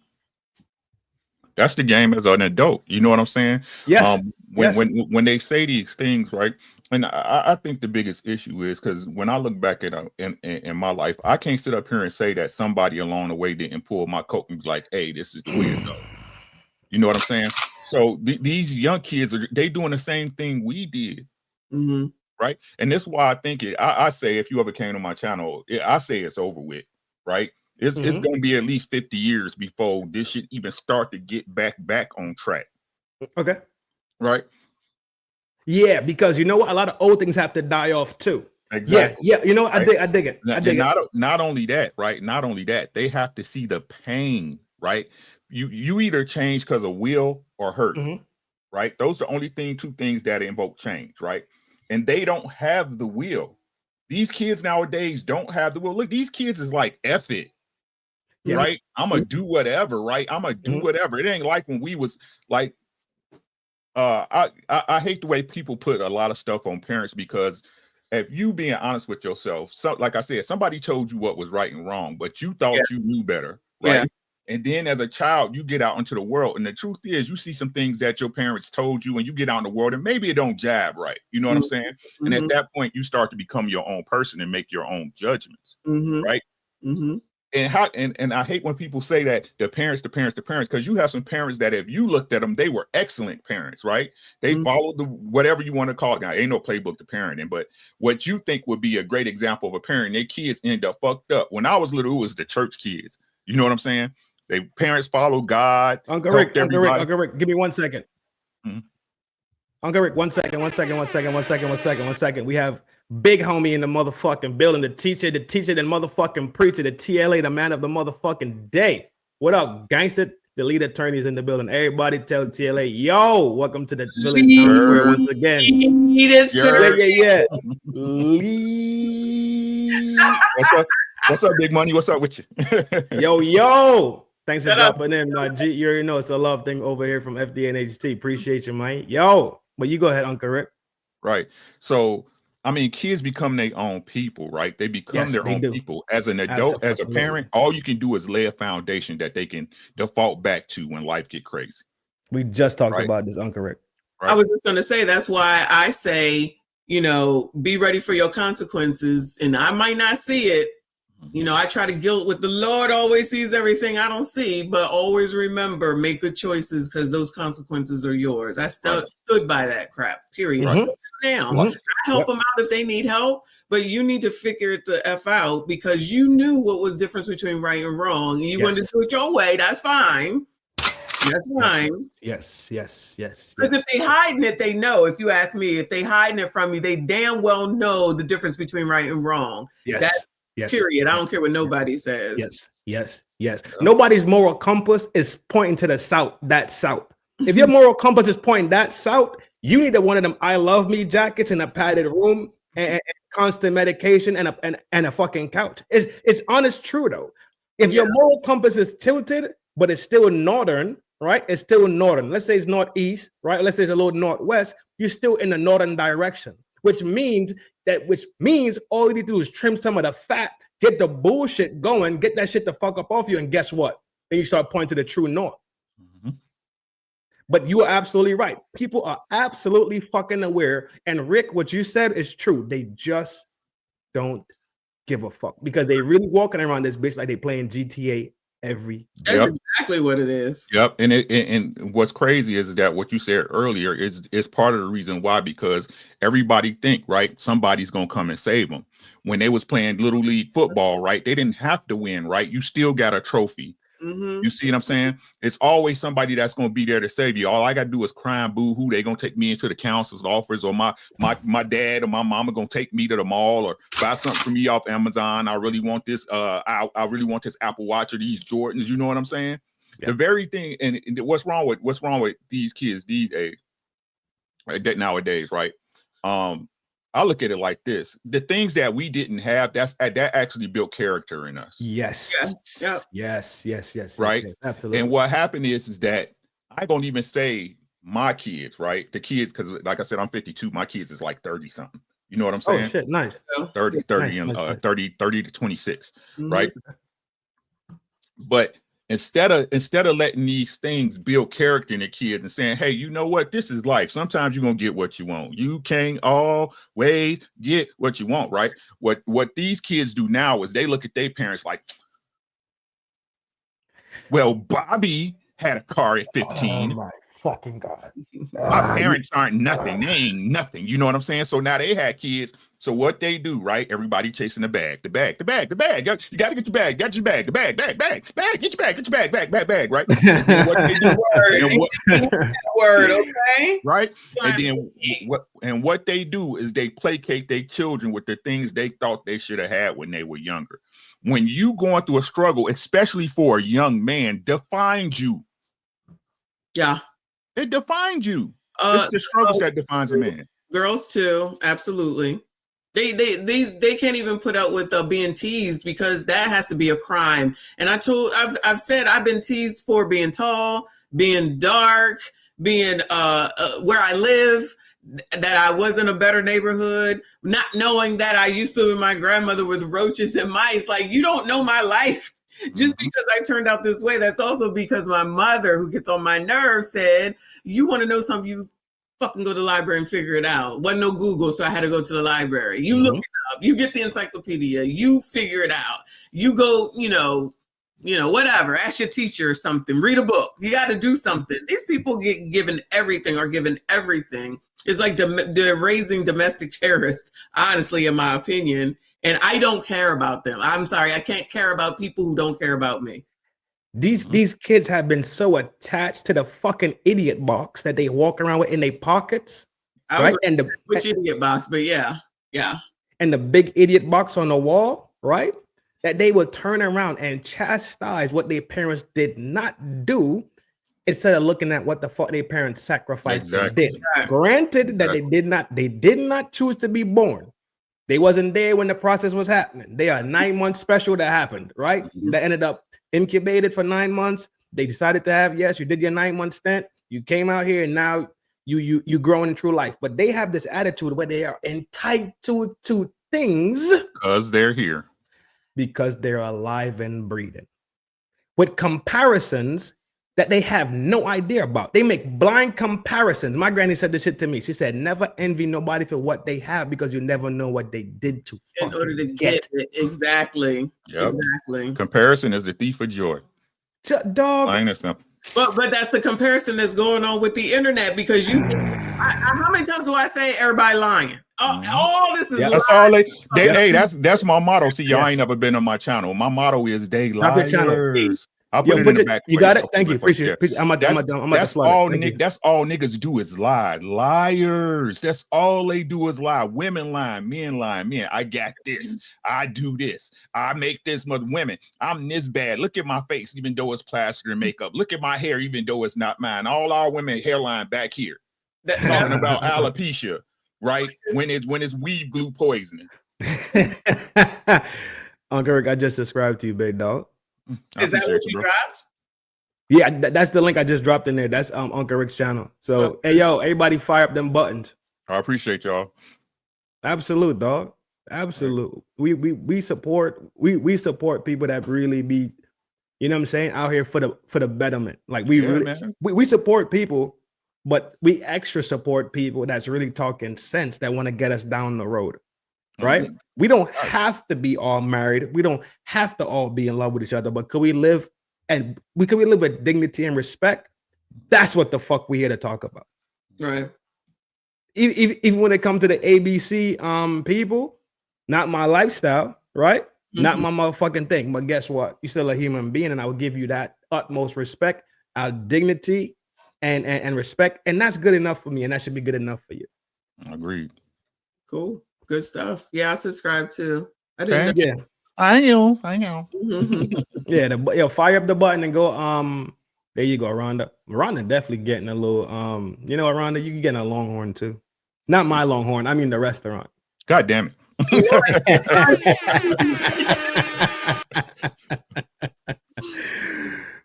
That's the game as an adult. You know what I'm saying? Yes. When they say these things, right? And I think the biggest issue is because when I look back at in my life, I can't sit up here and say that somebody along the way didn't pull my coat and be like, "Hey, this is the way to go." You know what I'm saying? So these young kids they doing the same thing we did, right? And that's why I think I say if you ever came to my channel, I say it's over with, right? It's going to be at least 50 years before this shit even start to get back on track. Okay. Right. Yeah, because you know what? A lot of old things have to die off too. Exactly. Yeah. You know what? Right? I dig it. Not only that, right? Not only that, they have to see the pain, right? You either change because of will or hurt, right? Those are the only two things that invoke change, right? And they don't have the will. These kids nowadays don't have the will. Look, these kids is like, F it. Yeah. Right? I'm gonna do whatever, right? I'm gonna do whatever. It ain't like when we was like I hate the way people put a lot of stuff on parents, because if you being honest with yourself, so like I said, somebody told you what was right and wrong, but you thought you knew better, right? Yeah. And then as a child, you get out into the world, and the truth is you see some things that your parents told you, and you get out in the world and maybe it don't jive right. You know what I'm saying? And at that point, you start to become your own person and make your own judgments, right? And I hate when people say that the parents, because you have some parents that if you looked at them, they were excellent parents, right? They followed the whatever you want to call it. Now, ain't no playbook to parenting, but what you think would be a great example of a parent, their kids end up fucked up. When I was little, it was the church kids. You know what I'm saying? They parents follow God. Uncle Rick, give me 1 second. Uncle Rick, 1 second. We have big homie in the motherfucking building, the teacher, the motherfucking preacher, the TLA, the man of the motherfucking day. What up, gangster? The lead attorney is in the building. Everybody tell TLA, yo, welcome to the Village Town Square once again. Yeah. What's up, big money? What's up with you? Yo. Thanks for dropping in, my G. You already know it's a love thing over here from FDA and HT. Appreciate you, man. Yo, but you go ahead, Uncle Rick. Right. So, I mean, kids become their own people, right? They become their own people. As an adult, as a parent, all you can do is lay a foundation that they can default back to when life get crazy. We just talked about this, Uncle Rick. Right? I was just going to say, that's why I say, be ready for your consequences. And I might not see it, You know, I try to guilt with the Lord always sees everything I don't see, but always remember, make good choices because those consequences are yours. I stood by that crap, period. Mhm. Still do now. Mhm. I help them out if they need help, but you need to figure it the F out because you knew what was the difference between right and wrong. You wanted to do it your way, that's fine. That's fine. Yes. Because if they hiding it, they know. If you ask me, if they hiding it from you, they damn well know the difference between right and wrong. Yes. Period. I don't care what nobody says. Yes. Nobody's moral compass is pointing to the south. That's south. If your moral compass is pointing that south, you need one of them "I love me" jackets in a padded room and constant medication and a fucking couch. It's honest true though. If your moral compass is tilted, but it's still northern, right? It's still northern. Let's say it's northeast, right? Let's say it's a little northwest. You're still in the northern direction, which means all you need to do is trim some of the fat, get the bullshit going, get that shit the fuck up off you, and guess what? Then you start pointing to the true north. But you are absolutely right. People are absolutely fucking aware. And Rick, what you said is true. They just don't give a fuck because they really walking around this bitch like they playing GTA every day. That's exactly what it is. Yep. And what's crazy is that what you said earlier is part of the reason why, because everybody think, right, somebody's gonna come and save them. When they was playing little league football, right, they didn't have to win, right? You still got a trophy. You see what I'm saying? It's always somebody that's going to be there to save you. All I got to do is cry and boo hoo. They're going to take me into the counselor's office, or my dad or my mama going to take me to the mall or buy something for me off Amazon. I really want this. I really want this Apple Watch or these Jordans. You know what I'm saying? Yeah. The very thing. And what's wrong with these kids these days, nowadays, right? I look at it like this: the things that we didn't have, that actually built character in us. Yes. Right. Yes, absolutely. And what happened is that I don't even say my kids, right? The kids, because like I said, I'm 52. My kids is like 30 something. You know what I'm saying? Oh shit, nice. 30 nice. 30 to 26, right? But instead of letting these things build character in the kids and saying, hey, you know what, this is life. Sometimes you're gonna get what you want. You can't always get what you want, right? What these kids do now is they look at their parents like, well, Bobby had a car at 15. Oh my fucking God. My parents aren't nothing. They ain't nothing. You know what I'm saying? So now they had kids. So what they do, right? Everybody chasing the bag. You got to get your bag. Get your bag. The bag. Get your bag. Right? And what they do, word, okay? Right? And what they do is they placate their children with the things they thought they should have had when they were younger. When you going through a struggle, especially for a young man, defines you. Yeah. It defines you. It's the struggles that defines a man. Girls too, absolutely. They can't even put up with being teased because that has to be a crime. And I've said I've been teased for being tall, being dark, being where I live, that I was in a better neighborhood, not knowing that I used to live with my grandmother with roaches and mice. Like, you don't know my life. Just because I turned out this way. That's also because my mother, who gets on my nerves, said, you want to know something, you fucking go to the library and figure it out. Wasn't no Google, so I had to go to the library. You look it up, you get the encyclopedia, you figure it out. You go, whatever, ask your teacher or something, read a book. You got to do something. These people get given everything. It's like they're raising domestic terrorists, honestly, in my opinion. And I don't care about them. I'm sorry, I can't care about people who don't care about me. These kids have been so attached to the fucking idiot box that they walk around with in their pockets, right? And which idiot box? But yeah. And the big idiot box on the wall, right? That they will turn around and chastise what their parents did not do, instead of looking at what the fuck their parents sacrificed and did. Granted that they did not choose to be born. They wasn't there when the process was happening. They are 9 months special that happened, right? That ended up incubated for 9 months. They decided to have, yes, you did your 9 month stint. You came out here and now you growing in true life. But they have this attitude where they are entitled to things because they're here, because they're alive and breathing. With comparisons, that they have no idea about. They make blind comparisons. My granny said this shit to me. She said, never envy nobody for what they have because you never know what they did to in order to get it. Exactly. Yep. Exactly. Comparison is the thief of joy. Dog. Plain and simple. But that's the comparison that's going on with the internet because you how many times do I say everybody lying? All this is that's all hey, that's my motto. See, y'all ain't never been on my channel. My motto is they liars. I'll put it in the back. You got it? Thank you. Appreciate it. That's all niggas do is lie. Liars. That's all they do is lie. Women lying, men lying. Men, I got this. I do this. I make this with women. I'm this bad. Look at my face, even though it's plaster and makeup. Look at my hair, even though it's not mine. All our women hairline back here. Talking about alopecia, right? When it's weed glue poisoning. Uncle Rick, I just subscribed to you, big dog. Is that what you dropped? Yeah, that's the link I just dropped in there. That's Uncle Rick's channel. So hey yo, everybody fire up them buttons. I appreciate y'all. Absolute, dog. Absolute. We support people that really be, you know what I'm saying, out here for the betterment. Like we support people, but we extra support people that's really talking sense that want to get us down the road. Right? We don't have to be all married. We don't have to all be in love with each other, but could we live with dignity and respect? That's what the fuck we here to talk about. Right. Even when it comes to the ABC people, not my lifestyle, right? Not my motherfucking thing. But guess what? You're still a human being, and I will give you that utmost respect, our dignity, and respect. And that's good enough for me, and that should be good enough for you. Agreed. Cool. Good stuff. Yeah, I subscribe too. I didn't. Yeah. I know. Yeah, fire up the button and go. There you go, Rhonda. Rhonda definitely getting a little. You know what, Rhonda, you getting a Longhorn too. Not my Longhorn. I mean the restaurant. God damn it.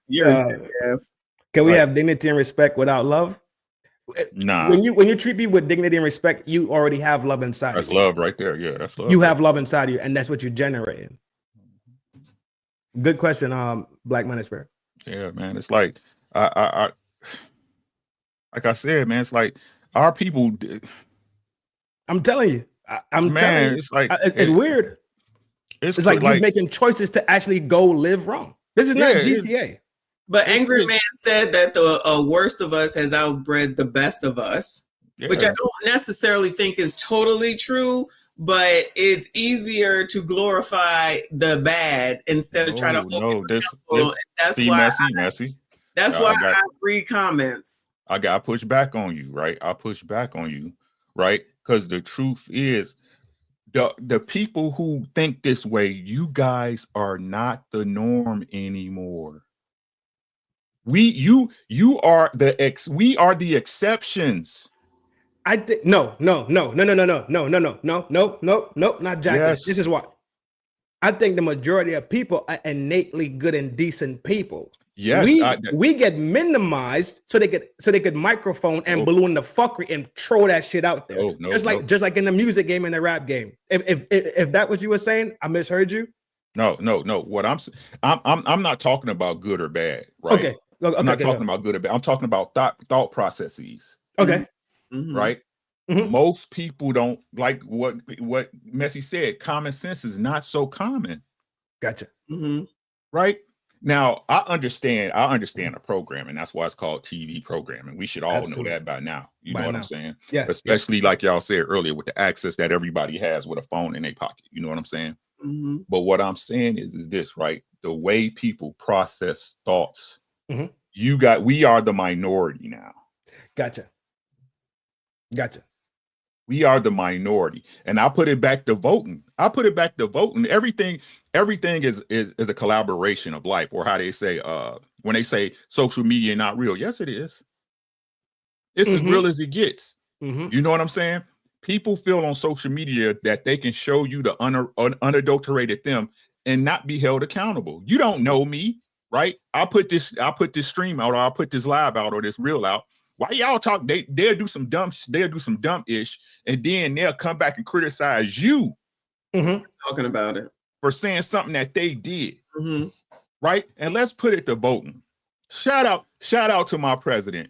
Yes. Can we have dignity and respect without love? Nah. When you treat people with dignity and respect, you already have love inside. That's love right there. Yeah, that's love. You have love inside you, and that's what you're generating. Good question, Black Manosphere. Yeah, man. It's like I like I said, man. It's like our people. I'm telling you, I'm man. telling you, it's like it's weird. It's like you're making choices to actually go live wrong. This is not GTA. But Angry Man said that the worst of us has outbred the best of us, which I don't necessarily think is totally true, but it's easier to glorify the bad instead of trying to that's why messy. That's why I read comments. I push back on you, right? I push back on you, right? Because the truth is, the people who think this way, you guys are not the norm anymore. You are we are the exceptions. I think no, not Jack. Yes. This is what I think the majority of people are innately good and decent people. Yes, we get minimized so they could microphone and balloon the fuckery and throw that shit out there. Just like in the music game and the rap game. If that what you were saying, I misheard you. No. What I'm not talking about good or bad, right? Okay. I'm not talking about good or bad. I'm talking about thought processes. Okay. Right. Most people don't like what Messi said. Common sense is not so common. Gotcha. Right. Now I understand the programming. That's why it's called TV programming. We should all know that by now. You know what I'm saying? Yeah. Especially like y'all said earlier with the access that everybody has with a phone in their pocket. You know what I'm saying? But what I'm saying is this, right? The way people process thoughts. We are the minority now. Gotcha. We are the minority, and I put it back to voting. Everything is a collaboration of life, or how they say when they say social media not real. Yes, it is. It's as real as it gets. You know what I'm saying? People feel on social media that they can show you the unadulterated them and not be held accountable. You don't know me, right? I put this stream out, or I put this live out, or this reel out. Why y'all talk? They'll do some dumb ish, and then they'll come back and criticize you talking about it for saying something that they did, right? And let's put it to voting. Shout out to my president.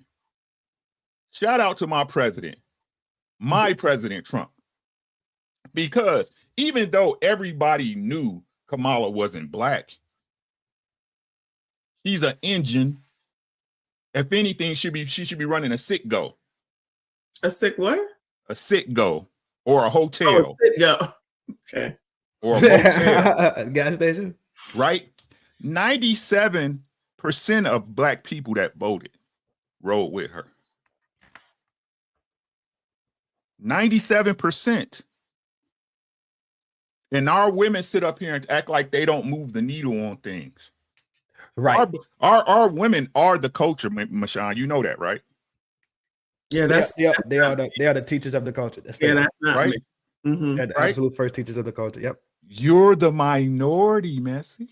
Shout out to my president Trump. Because even though everybody knew Kamala wasn't black, she's an engine. If anything, she should be running a sick go. A sick what? A sick go or a hotel. Oh, sick go. Okay. Or a motel. Gas station. Right? 97% of black people that voted rode with her. 97%. And our women sit up here and act like they don't move the needle on things. Right. Our women are the culture, Mashawn. You know that, right? Yeah, they are the teachers of the culture. That's not right. Me. Mm-hmm. They're the absolute first teachers of the culture. Yep. You're the minority, Messi.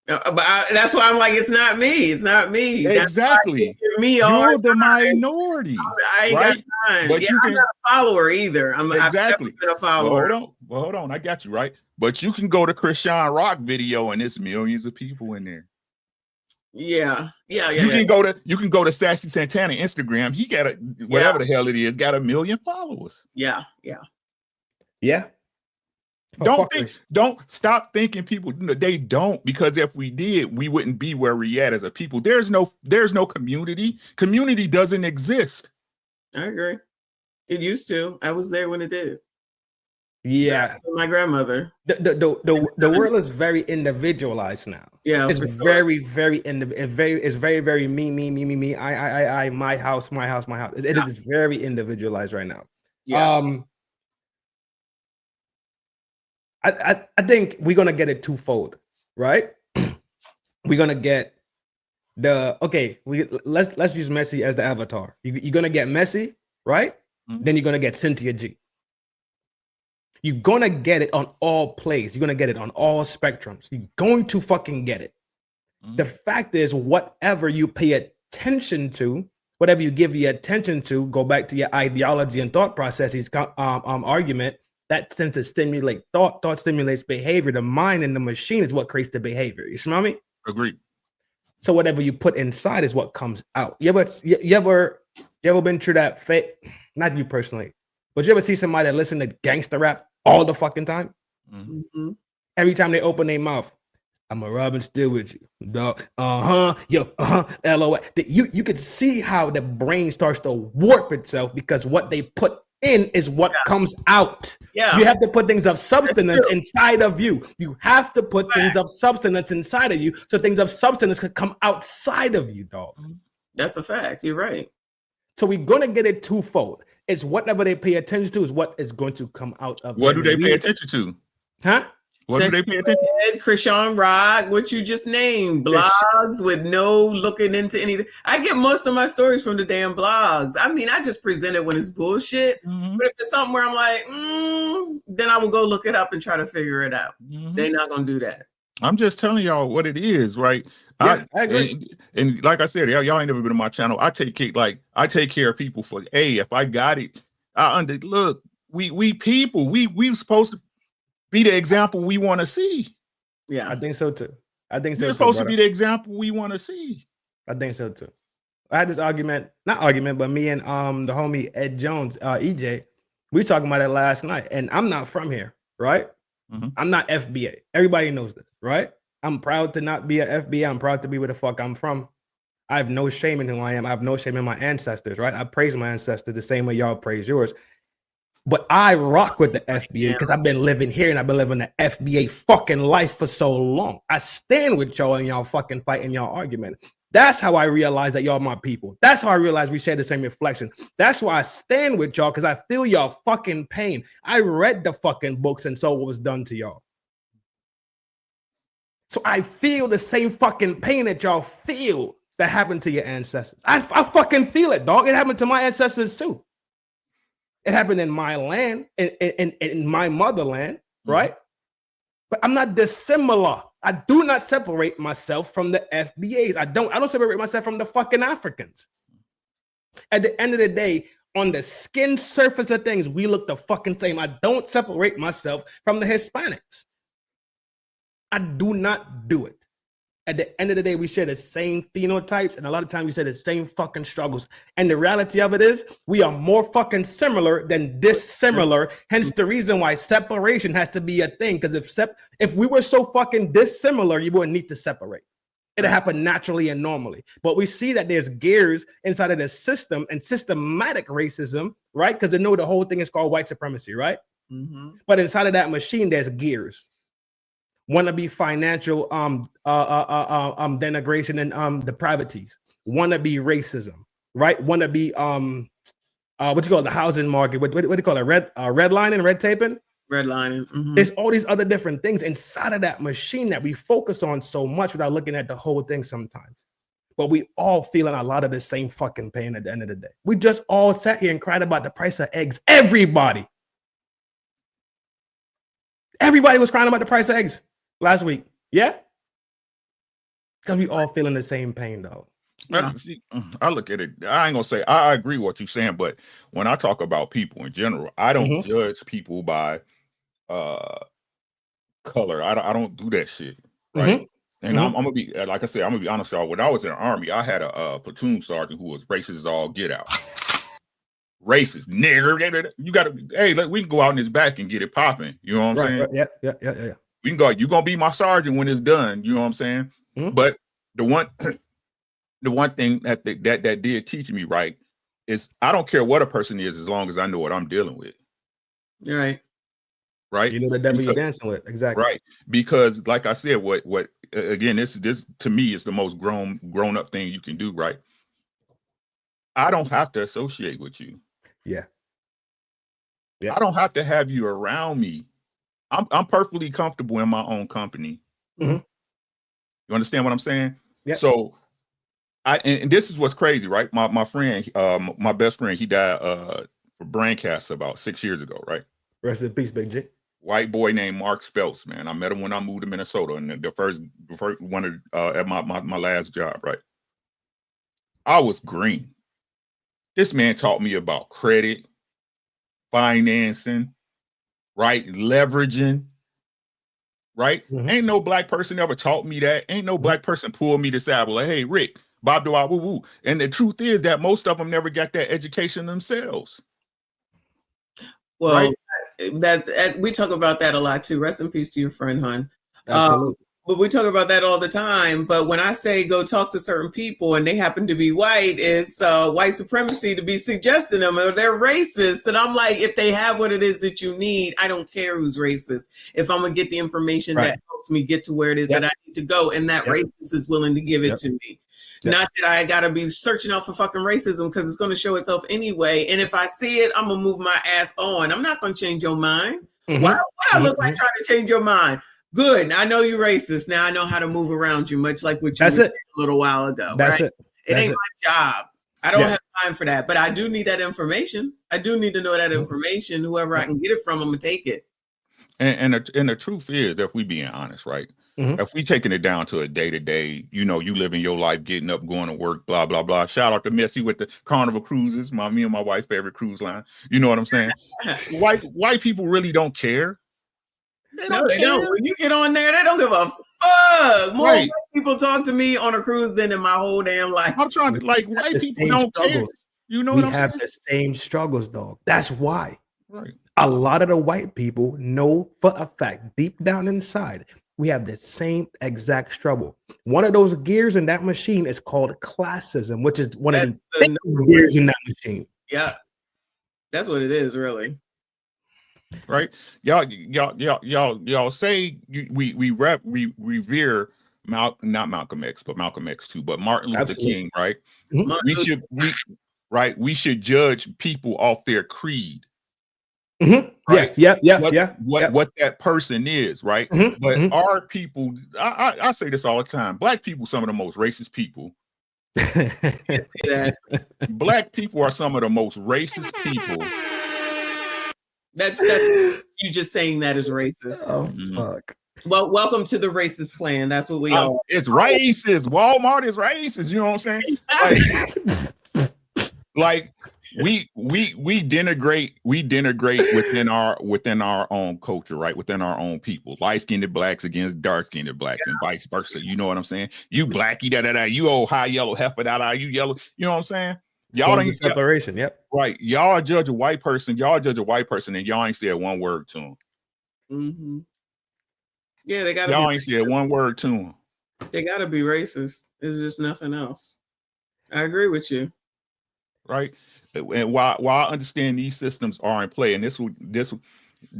That's why I'm like, it's not me. It's not me. Exactly. You're the minority. I ain't got time. But I'm not a follower either. I've never been a follower. Well, hold on. I got you, right? But you can go to Krishan Rock video and there's millions of people in there. Yeah. You can go to Sassy Santana Instagram. He got whatever the hell it is, got 1 million followers. Yeah. Don't stop thinking people. They don't, because if we did, we wouldn't be where we at as a people. There's no community. Community doesn't exist. I agree. It used to. I was there when it did. Yeah, my grandmother. The world is very individualized now. Yeah, it's very very me. I my house. It is very individualized right now. Yeah. I think we're gonna get it twofold, right? We're gonna get let's use Messi as the avatar. You're gonna get Messi, right? Mm-hmm. Then you're gonna get Cynthia G. You're gonna get it on all plays. You're gonna get it on all spectrums. You're going to fucking get it. Mm-hmm. The fact is, whatever you pay attention to, whatever you give your attention to, go back to your ideology and thought processes argument. That tends to stimulate thought. Thought stimulates behavior. The mind and the machine is what creates the behavior. You smell me? Agreed. So whatever you put inside is what comes out. You ever been through that fate? Not you personally, but you ever see somebody that listen to gangster rap all the fucking time? Mm-hmm. Every time they open their mouth, I'm a Robin still with you. Dog. LOL. You could see how the brain starts to warp itself because what they put in is what comes out. Yeah. You have to put things of substance inside of you. You have to put things of substance inside of you so things of substance can come outside of you, dog. That's a fact. You're right. So we're gonna get it twofold. It's whatever they pay attention to is what is going to come out of. What do they pay attention to? Huh? What do they pay attention to? Krishan Rock, what you just named, blogs with no looking into anything. I get most of my stories from the damn blogs. I mean, I just present it when it's bullshit. Mm-hmm. But if it's something where I'm like, then I will go look it up and try to figure it out. Mm-hmm. They're not gonna do that. I'm just telling y'all what it is, right? Yeah, I agree. And like I said, y'all ain't never been on my channel. I take care of people for if I got it. Look, we people, we supposed to be the example we want to see. Yeah, I think so too. We're supposed to be the example we want to see. I think so too. I had this but me and the homie Ed Jones, EJ, we were talking about it last night. And I'm not from here, right? Mm-hmm. I'm not FBA. Everybody knows this, right? I'm proud to not be a FBA. I'm proud to be where the fuck I'm from. I have no shame in who I am. I have no shame in my ancestors, right? I praise my ancestors the same way y'all praise yours. But I rock with the FBA because I've been living here and I've been living the FBA fucking life for so long. I stand with y'all and y'all fucking fight and y'all argument. That's how I realize that y'all my people. That's how I realize we share the same reflection. That's why I stand with y'all, because I feel y'all fucking pain. I read the fucking books and saw what was done to y'all. So I feel the same fucking pain that y'all feel that happened to your ancestors. I fucking feel it, dog. It happened to my ancestors too. It happened in my land, in my motherland, right? Mm-hmm. But I'm not dissimilar. I do not separate myself from the FBAs. I don't separate myself from the fucking Africans. At the end of the day, on the skin surface of things, we look the fucking same. I don't separate myself from the Hispanics. I do not do it. At the end of the day, we share the same phenotypes, and a lot of times we share the same fucking struggles. And the reality of it is, we are more fucking similar than dissimilar. Hence the reason why separation has to be a thing. Because if we were so fucking dissimilar, you wouldn't need to separate. It'll happen naturally and normally. But we see that there's gears inside of the system and systematic racism, right? Because they know the whole thing is called white supremacy, right? Mm-hmm. But inside of that machine, there's gears. Want to be financial denigration and depravities. Want to be racism, right? Want to be what you call the housing market? What do you call it? Redlining, red taping. Redlining. Mm-hmm. There's all these other different things inside of that machine that we focus on so much without looking at the whole thing sometimes. But we all feeling a lot of the same fucking pain at the end of the day. We just all sat here and cried about the price of eggs. Everybody was crying about the price of eggs last week. Yeah? Because we all feeling the same pain, though. See, I look at it. I ain't gonna say I agree with what you're saying, but when I talk about people in general, I don't judge people by color. I don't do that shit, right? And I'm gonna be, like I said, I'm gonna be honest with y'all. When I was in the Army, I had a platoon sergeant who was racist as all get out. Racist, nigger. You gotta, hey, we can go out in his back and get it popping. You know what I'm saying? Yeah. We can go. You're gonna be my sergeant when it's done. You know what I'm saying? But the one thing that did teach me, right, is I don't care what a person is as long as I know what I'm dealing with. Right. You know the devil you're dancing with. Exactly. Right. Because like I said, what again, this to me is the most grown up thing you can do, right? I don't have to associate with you. Yeah. I don't have to have you around me. I'm perfectly comfortable in my own company. You understand what I'm saying? Yeah. So and this is what's crazy, right? My friend, my best friend, he died for brain cancer about 6 years ago, right? Rest in peace, Big J. White boy named Mark Speltz, man. I met him when I moved to Minnesota, and the first one at my last job, right? I was green. This man taught me about credit, financing, right? Leveraging, right? Ain't no black person ever taught me that. Ain't no black person pulled me to side like, hey, Rick, Bob Dwa, woo woo. And the truth is that most of them never got that education themselves. Well, right? that we talk about that a lot too. Rest in peace to your friend, hon. Absolutely. But we talk about that all the time. But when I say go talk to certain people and they happen to be white, it's white supremacy to be suggesting them, or they're racist. And I'm like, if they have what it is that you need, I don't care who's racist. If I'm gonna get the information that helps me get to where it is that I need to go, and that racist is willing to give it to me. Not that I gotta be searching out for fucking racism, because it's gonna show itself anyway. And if I see it, I'm gonna move my ass on. I'm not gonna change your mind. Why would I look like trying to change your mind? Good. I know you're racist. Now I know how to move around you, much like what you did a little while ago. That's it. It ain't my job. I don't have time for that. But I do need that information. I do need to know that information. Whoever I can get it from, I'm gonna take it. And the truth is, if we being honest, right? If we taking it down to a day-to-day, you know, you living your life, getting up, going to work, blah, blah, blah. Shout out to Messy with the Carnival Cruises, me and my wife's favorite cruise line. You know what I'm saying? White people really don't care. They don't care. When you get on there, they don't give a fuck. More white people talk to me on a cruise than in my whole damn life. I'm trying to, like, white people don't care. You know what I'm saying? We have the same struggles, dog. That's why. Right. A lot of the white people know for a fact, deep down inside, we have the same exact struggle. One of those gears in that machine is called classism, which is one of the gears in that machine. Yeah, that's what it is, really. Right? Y'all say we revere not Malcolm X, but Malcolm X too, but Martin Luther King, right? We should judge people off their creed. Right? What that person is, right? But our people, I say this all the time, black people, some of the most racist people. Black people are some of the most racist people. That's you just saying that is racist. Oh fuck. Well, welcome to the racist clan. That's what we are. It's racist. Walmart is racist. You know what I'm saying? Like we denigrate within our own culture, right? Within our own people, light-skinned blacks against dark-skinned blacks, and vice versa. You know what I'm saying? You blacky, da. You old high yellow heifer, da. You yellow. You know what I'm saying? Y'all ain't separation. Yep. Right. Y'all judge a white person. And y'all ain't said one word to him. Mm-hmm. Yeah, they gotta. Y'all ain't said one word to him. They gotta be racist. It's just nothing else. I agree with you. Right. And while I understand these systems are in play, and this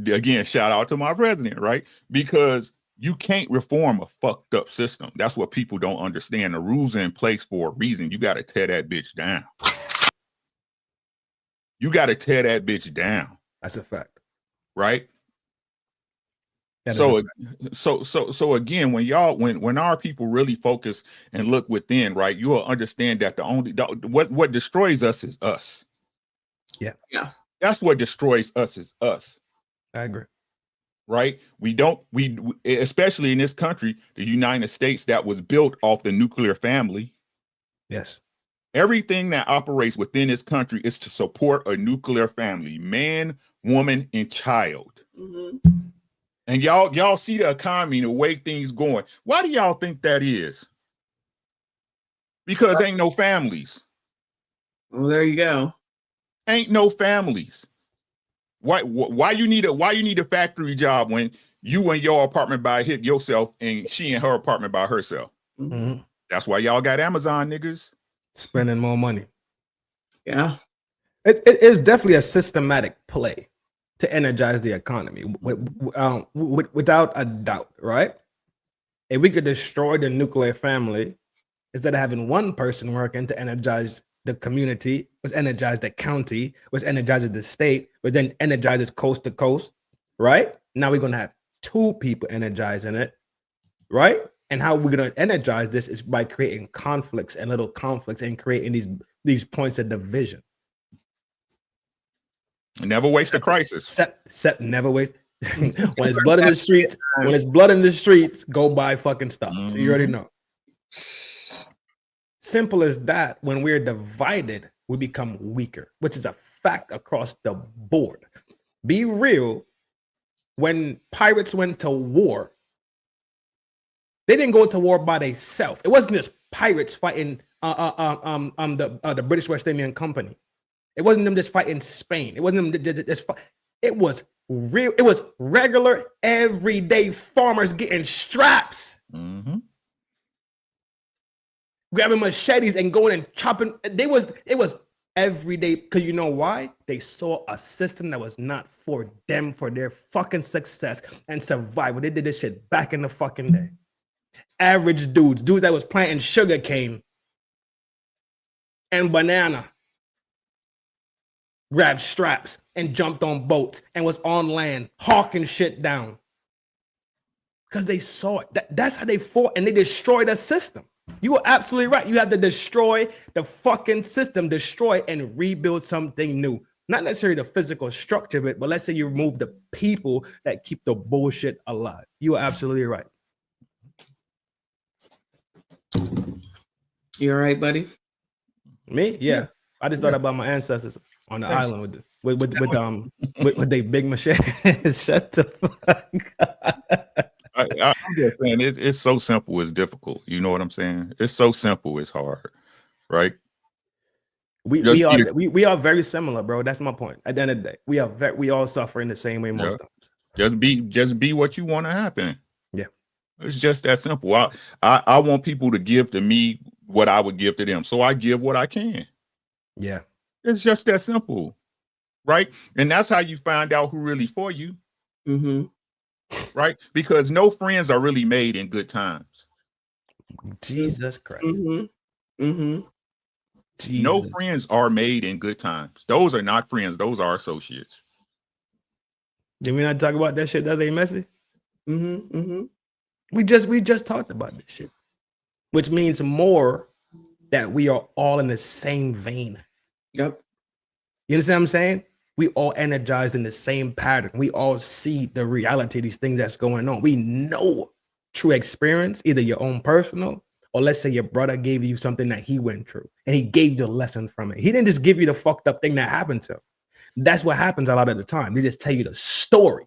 again, shout out to my president, right? Because you can't reform a fucked up system. That's what people don't understand. The rules are in place for a reason. You got to tear that bitch down. That's a fact. Right. So again, when our people really focus and look within, right, you will understand that what destroys us is us. Yeah. Yes. That's what destroys us is us. I agree. Right. We especially in this country, the United States, that was built off the nuclear family. Yes. Everything that operates within this country is to support a nuclear family, man, woman, and child. Mm-hmm. And y'all see the economy and the way things going. Why do y'all think that is? Because ain't no families. Well, there you go. Ain't no families. Why you need a factory job when you and your apartment by hit yourself and she and her apartment by herself? Mm-hmm. That's why y'all got Amazon niggas spending more money. Yeah, it is definitely a systematic play to energize the economy, without a doubt, right? If we could destroy the nuclear family, instead of having one person working to energize the community, which energizes the county, which energizes the state, which then energizes coast to coast, right? Now we're going to have two people energizing it, right? And how we're going to energize this is by creating conflicts and little conflicts and creating these points of division. Never waste a crisis. Never waste. When it's blood in the streets, go buy fucking stuff. Mm-hmm. So you already know. Simple as that. When we're divided, we become weaker, which is a fact across the board. Be real. When pirates went to war, they didn't go to war by themselves. It wasn't just pirates fighting the British West Indian Company. It wasn't them just fighting Spain. It wasn't them just it was real. It was regular, everyday farmers getting straps, grabbing machetes and going and chopping. It was every day, because you know why? They saw a system that was not for them, for their fucking success and survival. They did this shit back in the fucking day. Average dudes that was planting sugar cane and banana, grabbed straps and jumped on boats and was on land hawking shit down because they saw it. That's how they fought, and they destroyed the system. You are absolutely right. You have to destroy the fucking system, destroy and rebuild something new. Not necessarily the physical structure of it, but let's say you remove the people that keep the bullshit alive. You are absolutely right. You all right, buddy? Me? Yeah. I just thought about my ancestors on the island with they big machete. Shut the fuck up. I'm just saying it's so simple, it's difficult. You know what I'm saying? It's so simple, it's hard, right? We are very similar, bro. That's my point. At the end of the day, we all suffer in the same way most times. Just be what you want to happen. Yeah, it's just that simple. I want people to give to me what I would give to them, so I give what I can. Yeah, it's just that simple, right? And that's how you find out who really for you. Mm-hmm. Right? Because no friends are really made in good times. Jesus Christ. Mm-hmm. Mm-hmm. No friends are made in good times. Those are not friends. Those are associates. Did we not talk about that shit the other day, Messy? Mm-hmm. Mm-hmm. We just talked about this shit, which means more that we are all in the same vein. Yep. You understand what I'm saying? We all energized in the same pattern. We all see the reality of these things that's going on. We know true experience, either your own personal or let's say your brother gave you something that he went through and he gave you a lesson from it. He didn't just give you the fucked up thing that happened to him. That's what happens a lot of the time. They just tell you the story,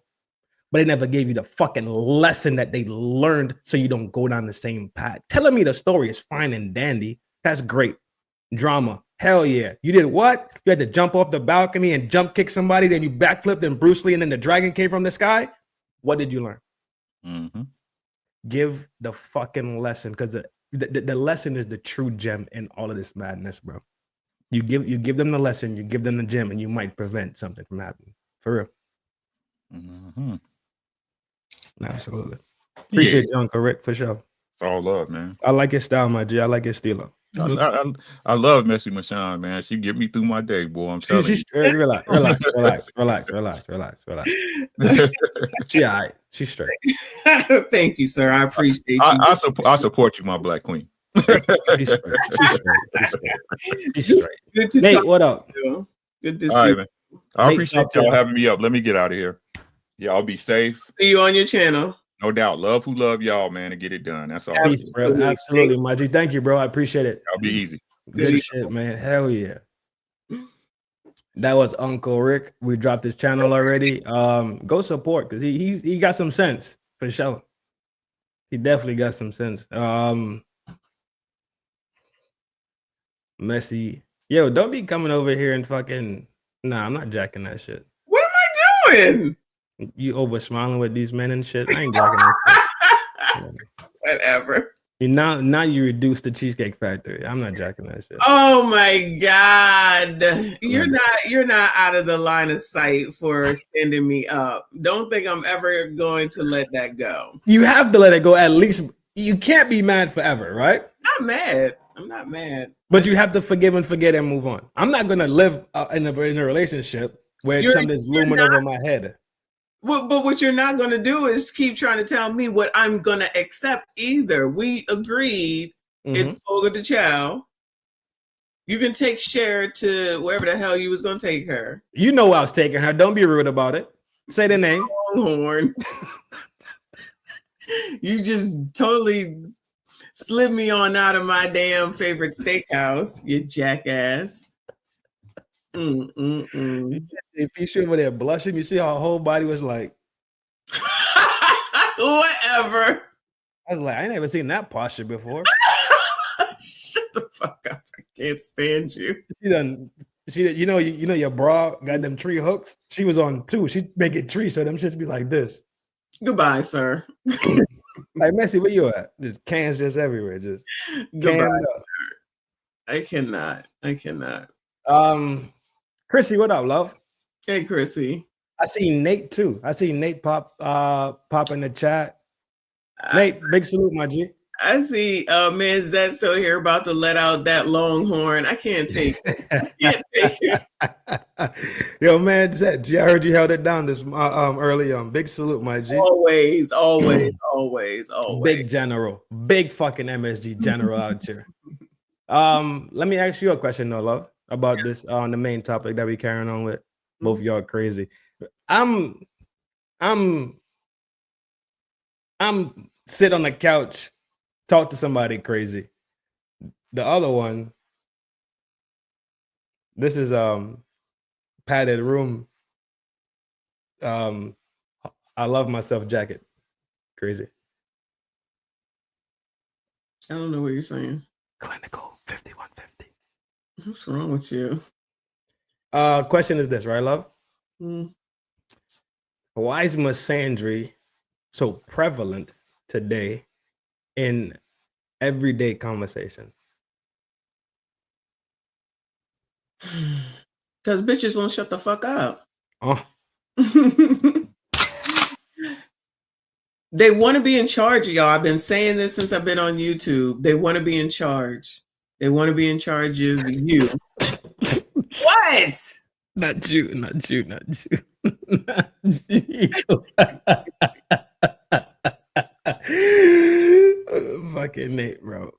but they never gave you the fucking lesson that they learned so you don't go down the same path. Telling me the story is fine and dandy. That's great. Drama. Hell yeah. You did what? You had to jump off the balcony and jump kick somebody, then you backflipped and Bruce Lee, and then the dragon came from the sky. What did you learn? Mm-hmm. Give the fucking lesson, because the lesson is the true gem in all of this madness, bro. You give them the lesson, you give them the gem, and you might prevent something from happening. For real. Mm-hmm. Absolutely. Appreciate you, Uncle Rick, for sure. It's all love, man. I like your style, my G. I like your stilo. I love Messy Michonne, man. She get me through my day, boy. I'm telling you. Relax. She all right. She's straight. Thank you, sir. I appreciate you. I support you, my black queen. She's straight. Good to Nate, talk what up? to you. Good to All see right, man. I Nate, appreciate y'all having me up. Let me get out of here. Y'all be safe. See you on your channel. No doubt. Love who love y'all, man, and get it done. That's all. Peace, bro. Absolutely, my G. Thank you, bro. I appreciate it. Y'all be easy. Good shit, man. Hell yeah. That was Uncle Rick. We dropped his channel already. Go support, because he got some sense for sure. He definitely got some sense. Messy. Yo, don't be coming over here and fucking. Nah, I'm not jacking that shit. What am I doing? You over smiling with these men and shit. I ain't jacking that shit. Whatever. Now you reduce the Cheesecake Factory. I'm not jacking that shit. Oh my God. You're not out of the line of sight for standing me up. Don't think I'm ever going to let that go. You have to let it go at least. You can't be mad forever, right? I'm not mad. I'm not mad. But you have to forgive and forget and move on. I'm not gonna live in a relationship where something's looming over my head. But what you're not going to do is keep trying to tell me what I'm going to accept either. We agreed it's Olga the child. You can take Cher to wherever the hell you was going to take her. You know I was taking her. Don't be rude about it. Say the name. Longhorn. You just totally slid me on out of my damn favorite steakhouse, you jackass. If you over there blushing, you see how her whole body was like, whatever. I was like, I ain't never seen that posture before. Shut the fuck up. I can't stand you. You know your bra got them tree hooks. She was on two. She make it tree, so them just be like this. Goodbye, sir. Like, Messy, where you at? Just cans just everywhere. Just goodbye. I cannot. Chrissy, what up, love? Hey, Chrissy. I see Nate too. I see Nate pop in the chat. Nate, big salute, my G. I see man Zed still here about to let out that Longhorn. I can't take it. Yo, man Zed, I heard you held it down this early on. Big salute, my G. Always. Big general. Big fucking MSG general out here. Let me ask you a question though, love, about this on the main topic that we carrying on with. Both y'all crazy. I'm sit on the couch, talk to somebody crazy. The other one, this is padded room. I love myself jacket. Crazy. I don't know what you're saying. Clinical 5150. What's wrong with you? Question is this, right, love? Mm. Why is misandry so prevalent today in everyday conversation? Because bitches won't shut the fuck up. Oh. They want to be in charge of y'all. I've been saying this since I've been on YouTube. They want to be in charge. They want to be in charge of you. What? Not you. Fucking Nate, bro.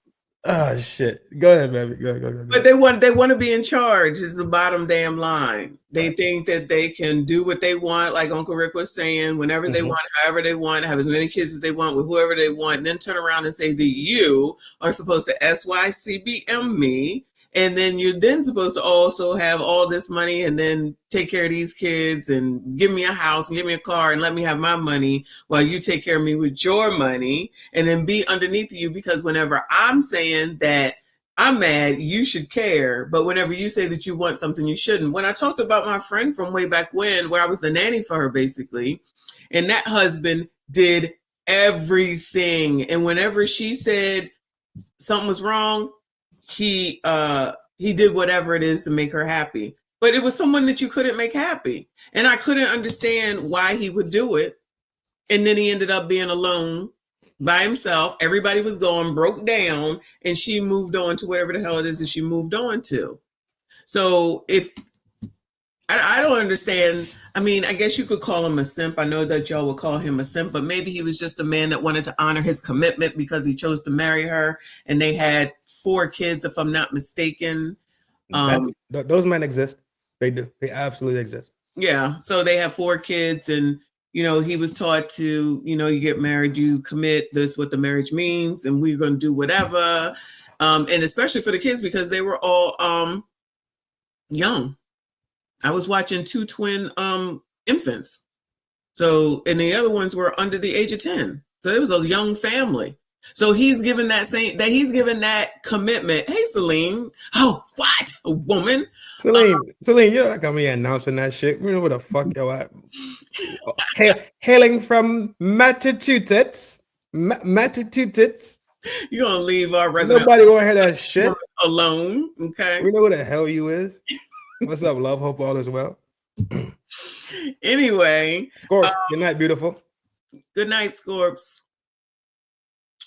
Oh shit. Go ahead, baby. Go. But they want to be in charge is the bottom damn line. They think that they can do what they want, like Uncle Rick was saying, whenever they want, however they want, have as many kids as they want with whoever they want, and then turn around and say that you are supposed to SYCBM me. And then you're then supposed to also have all this money and then take care of these kids and give me a house and give me a car and let me have my money while you take care of me with your money and then be underneath you, because whenever I'm saying that I'm mad, you should care. But whenever you say that you want something, you shouldn't. When I talked about my friend from way back when, where I was the nanny for her basically, and that husband did everything. And whenever she said something was wrong, he did whatever it is to make her happy. But it was someone that you couldn't make happy. And I couldn't understand why he would do it. And then he ended up being alone by himself. Everybody was going, broke down, and she moved on to whatever the hell it is that she moved on to. So if I don't understand. I mean, I guess you could call him a simp. I know that y'all would call him a simp, but maybe he was just a man that wanted to honor his commitment because he chose to marry her, and they had 4 kids, if I'm not mistaken. Those men exist. They do. They absolutely exist. Yeah. So they have 4 kids, and he was taught to, you get married, you commit. This what the marriage means, and we're going to do whatever. And especially for the kids because they were all young. I was watching 2 twin infants. So, and the other ones were under the age of 10. So it was a young family. So he's given that commitment. Hey, Celine. Oh, what? A woman? Celine, you're not coming here announcing that shit. We know where the fuck you're at. Hailing from Massachusetts. Massachusetts. You're going to leave our resident. Nobody going to hear that shit alone. Okay. We know where the hell you is. What's up, love? Hope all is well. Anyway. Scorps, good night, beautiful. Good night, Scorps.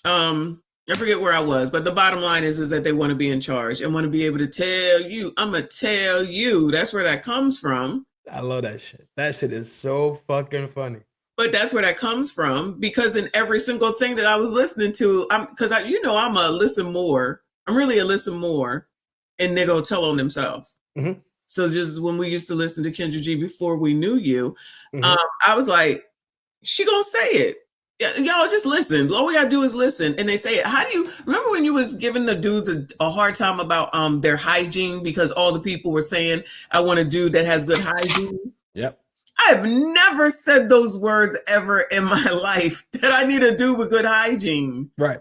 I forget where I was, but the bottom line is that they want to be in charge and want to be able to tell you, I'm going to tell you. That's where that comes from. I love that shit. That shit is so fucking funny. But that's where that comes from, because in every single thing that I was listening to, I'm a listen more. I'm really a listen more, and they go tell on themselves. Mm-hmm. So just when we used to listen to Kendra G before we knew you, I was like, she gonna say it. Y'all just listen. All we gotta do is listen. And they say it. How do you remember when you was giving the dudes a hard time about their hygiene, because all the people were saying, I want a dude that has good hygiene? Yep. I've never said those words ever in my life, that I need a dude with good hygiene. Right.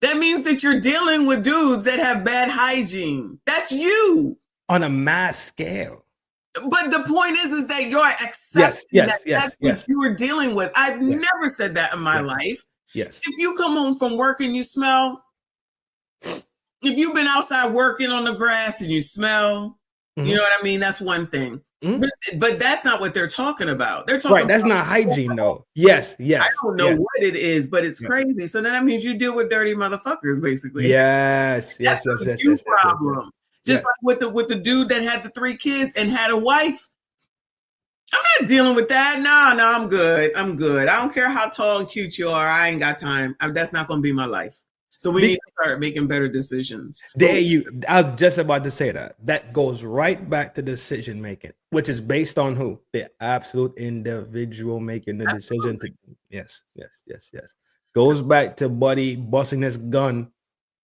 That means that you're dealing with dudes that have bad hygiene. That's you. On a mass scale. But the point is that you're accepting that's what you were dealing with. I've never said that in my life. Yes. If you come home from work and you smell, if you've been outside working on the grass and you smell, you know what I mean? That's one thing. But that's not what they're talking about. They're talking that's not hygiene, though. Yes. I don't know what it is, but it's crazy. So then that means you deal with dirty motherfuckers, basically. Yes. Problem. Just like with the dude that had the 3 kids and had a wife. I'm not dealing with that. No, I'm good. I don't care how tall and cute you are. I ain't got time. That's not going to be my life. So we need to start making better decisions. I was just about to say that. That goes right back to decision making, which is based on who? The absolute individual making the decision. Yes. Goes back to Buddy busting his gun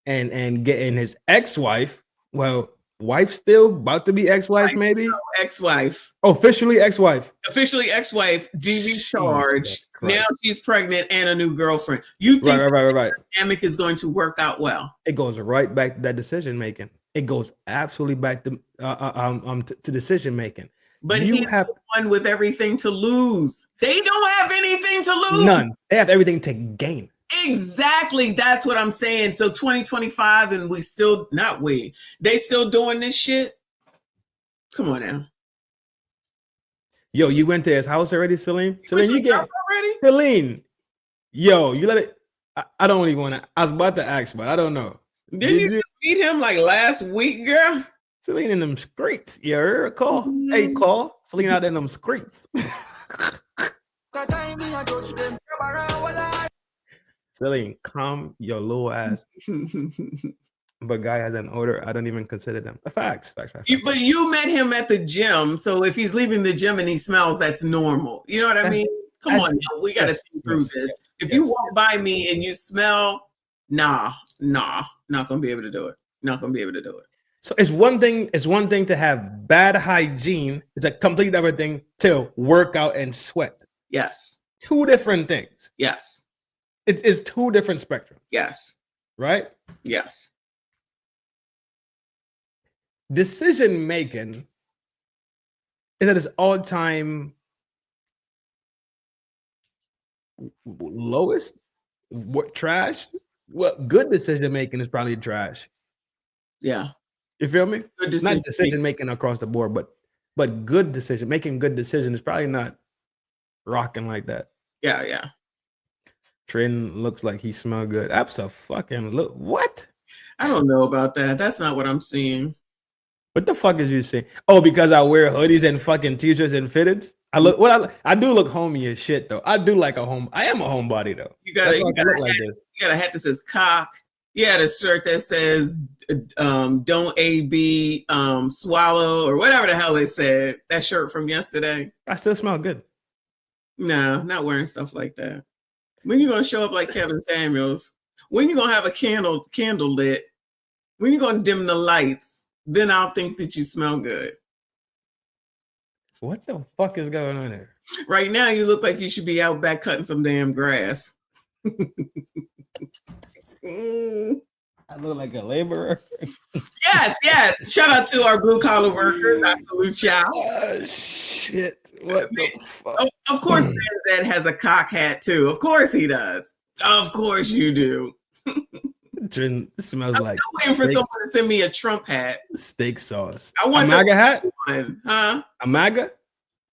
and getting his ex-wife. Well, wife still about to be ex-wife, maybe? No, ex-wife. Officially ex-wife. Discharged. Now she's pregnant and a new girlfriend. You think right. Dynamic is going to work out well? It goes right back to that decision making. It goes absolutely back to decision making. But he's the one with everything to lose. They don't have anything to lose. None. They have everything to gain. Exactly. That's what I'm saying. So 2025 and they still doing this shit. Come on now. Yo, you went to his house already, Celine? Celine, you get already? Celine. Yo, you let it. I don't even want to. I was about to ask, but I don't know. Did you just meet him like last week, girl? Celine in them streets. You heard a call? Hey, call. Celine out in them streets. Celine, calm your little ass. But guy has an odor. I don't even consider them. Facts. But you met him at the gym, so if he's leaving the gym and he smells, that's normal. You know what I mean? Come on, now. We got to think through this. If you walk by me and you smell, nah, not gonna be able to do it. Not gonna be able to do it. So it's one thing. It's one thing to have bad hygiene. It's a complete other thing to work out and sweat. Yes. Two different things. Yes. It's two different spectrums. Yes. Right? Yes. Decision making is at its all-time lowest. What trash? Well, good decision making is probably trash. Yeah. You feel me? Good Not decision making across the board, but good decision making. Good decision is probably not rocking like that. Yeah. Trin looks like he smell good. Absolutely. What? I don't know about that. That's not what I'm seeing. What the fuck is you saying? Oh, because I wear hoodies and fucking t-shirts and fitteds. I do look homey as shit though. I do like a home. I am a homebody though. You got a hat that says cock. You had a shirt that says don't AB swallow or whatever the hell they said. That shirt from yesterday. I still smell good. No, not wearing stuff like that. When you gonna show up like Kevin Samuels? When you gonna have a candle lit? When you gonna dim the lights? Then I'll think that you smell good. What the fuck is going on there? Right now, you look like you should be out back cutting some damn grass. I look like a laborer. Yes. Shout out to our blue collar workers. I salute y'all. Oh, shit. What the fuck? Of course, Dad has a cock hat too. Of course he does. Of course you do. Trin smells like. I'm waiting for someone to send me a Trump hat. Steak sauce. I want a MAGA hat? One, huh? A MAGA?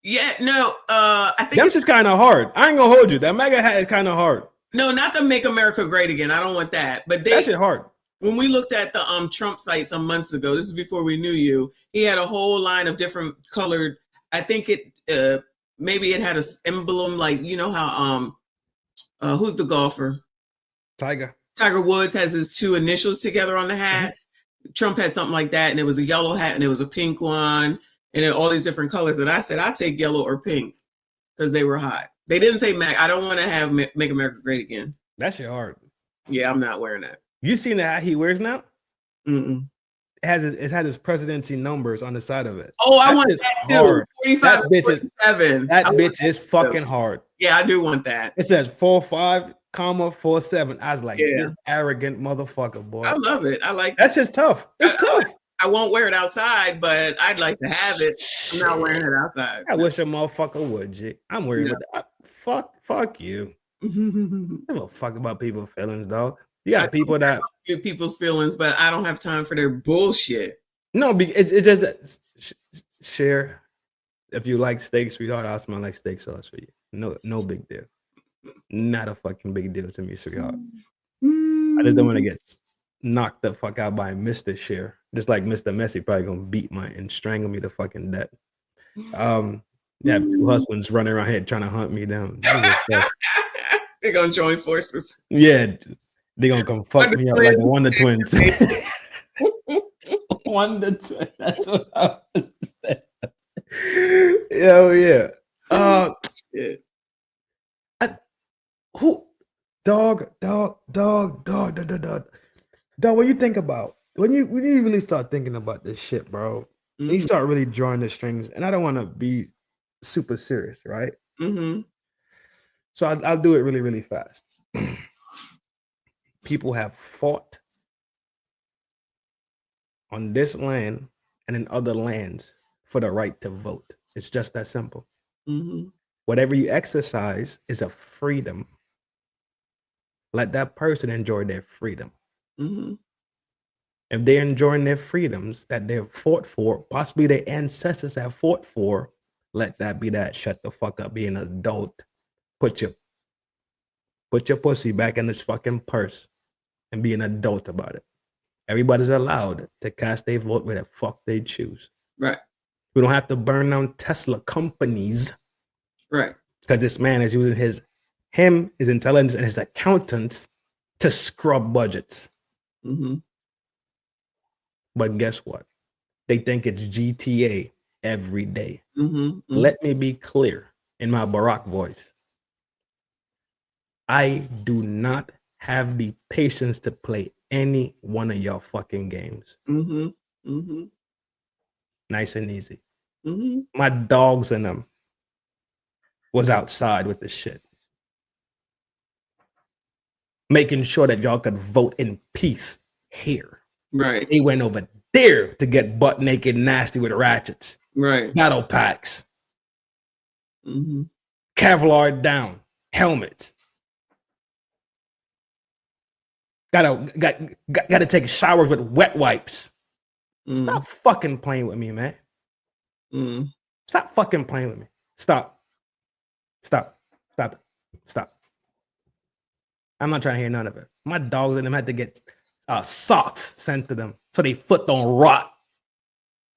Yeah, no. I think that's just kind of hard. I ain't gonna hold you. That MAGA hat is kind of hard. No, not to make America great again. I don't want that. But that shit hard. When we looked at the Trump site some months ago, this is before we knew you. He had a whole line of different colored. I think it maybe it had an emblem like you know how who's the golfer? Tiger Woods has his two initials together on the hat. Mm-hmm. Trump had something like that, and it was a yellow hat and it was a pink one, and then all these different colors. And I said, I'll take yellow or pink because they were hot. They didn't say Mac. I don't want to have Make America Great Again. That shit hard. Yeah, I'm not wearing that. You seen the hat he wears now? Mm-mm. It has his presidency numbers on the side of it. Oh, I want that too. Hard. 45, 47. That bitch is fucking hard. Yeah, I do want that. It says 45,47. I was like, this arrogant motherfucker, boy. I love it. I like that's just tough. It's tough. I won't wear it outside, but I'd like to have it. I'm not wearing it outside. I wish a motherfucker would, G. I'm worried about that. Fuck you. I don't give a fuck about people's feelings, dog. You got people that get people's feelings, but I don't have time for their bullshit. No, it just share. If you like steak, sweetheart, I'll smell like steak sauce for you. No big deal. Not a fucking big deal to me, sweetheart. I just don't want to get knocked the fuck out by Mr. Cher. Just like Mr. Messi probably gonna beat and strangle me to fucking death. Yeah, two husbands running around here trying to hunt me down. They're gonna join forces. Yeah, they gonna come fuck me up like the Wonder Twins. Wonder Twins. That's what I was saying. Yeah. Dog. When you think about when you really start thinking about this shit, bro, you start really drawing the strings, and I don't want to be super serious, right? Mm-hmm. So I'll do it really, really fast. People have fought on this land and in other lands for the right to vote. It's just that simple. Mm-hmm. Whatever you exercise is a freedom. Let that person enjoy their freedom. Mm-hmm. If they're enjoying their freedoms that they've fought for, possibly their ancestors have fought for, let that be that. Shut the fuck up, be an adult. Put your pussy back in this fucking purse and be an adult about it. Everybody's allowed to cast their vote where the fuck they choose. Right. We don't have to burn down Tesla companies. Right. Because this man is using his intelligence and his accountants to scrub budgets. Mm-hmm. But guess what? They think it's GTA every day. Mm-hmm. Mm-hmm. Let me be clear in my Barack voice. I do not have the patience to play any one of your fucking games. Mm-hmm. Mm-hmm. Nice and easy. Mm-hmm. My dogs and them was outside with the shit. Making sure that y'all could vote in peace here. Right. They went over there to get butt naked nasty with ratchets. Right. Battle packs. Mm-hmm. Kevlar down. Helmets. Gotta take showers with wet wipes. Mm-hmm. Stop fucking playing with me, man. Mm-hmm. Stop fucking playing with me. Stop. Stop. Stop it. Stop. I'm not trying to hear none of it. My dogs and them had to get socks sent to them so they foot don't rot.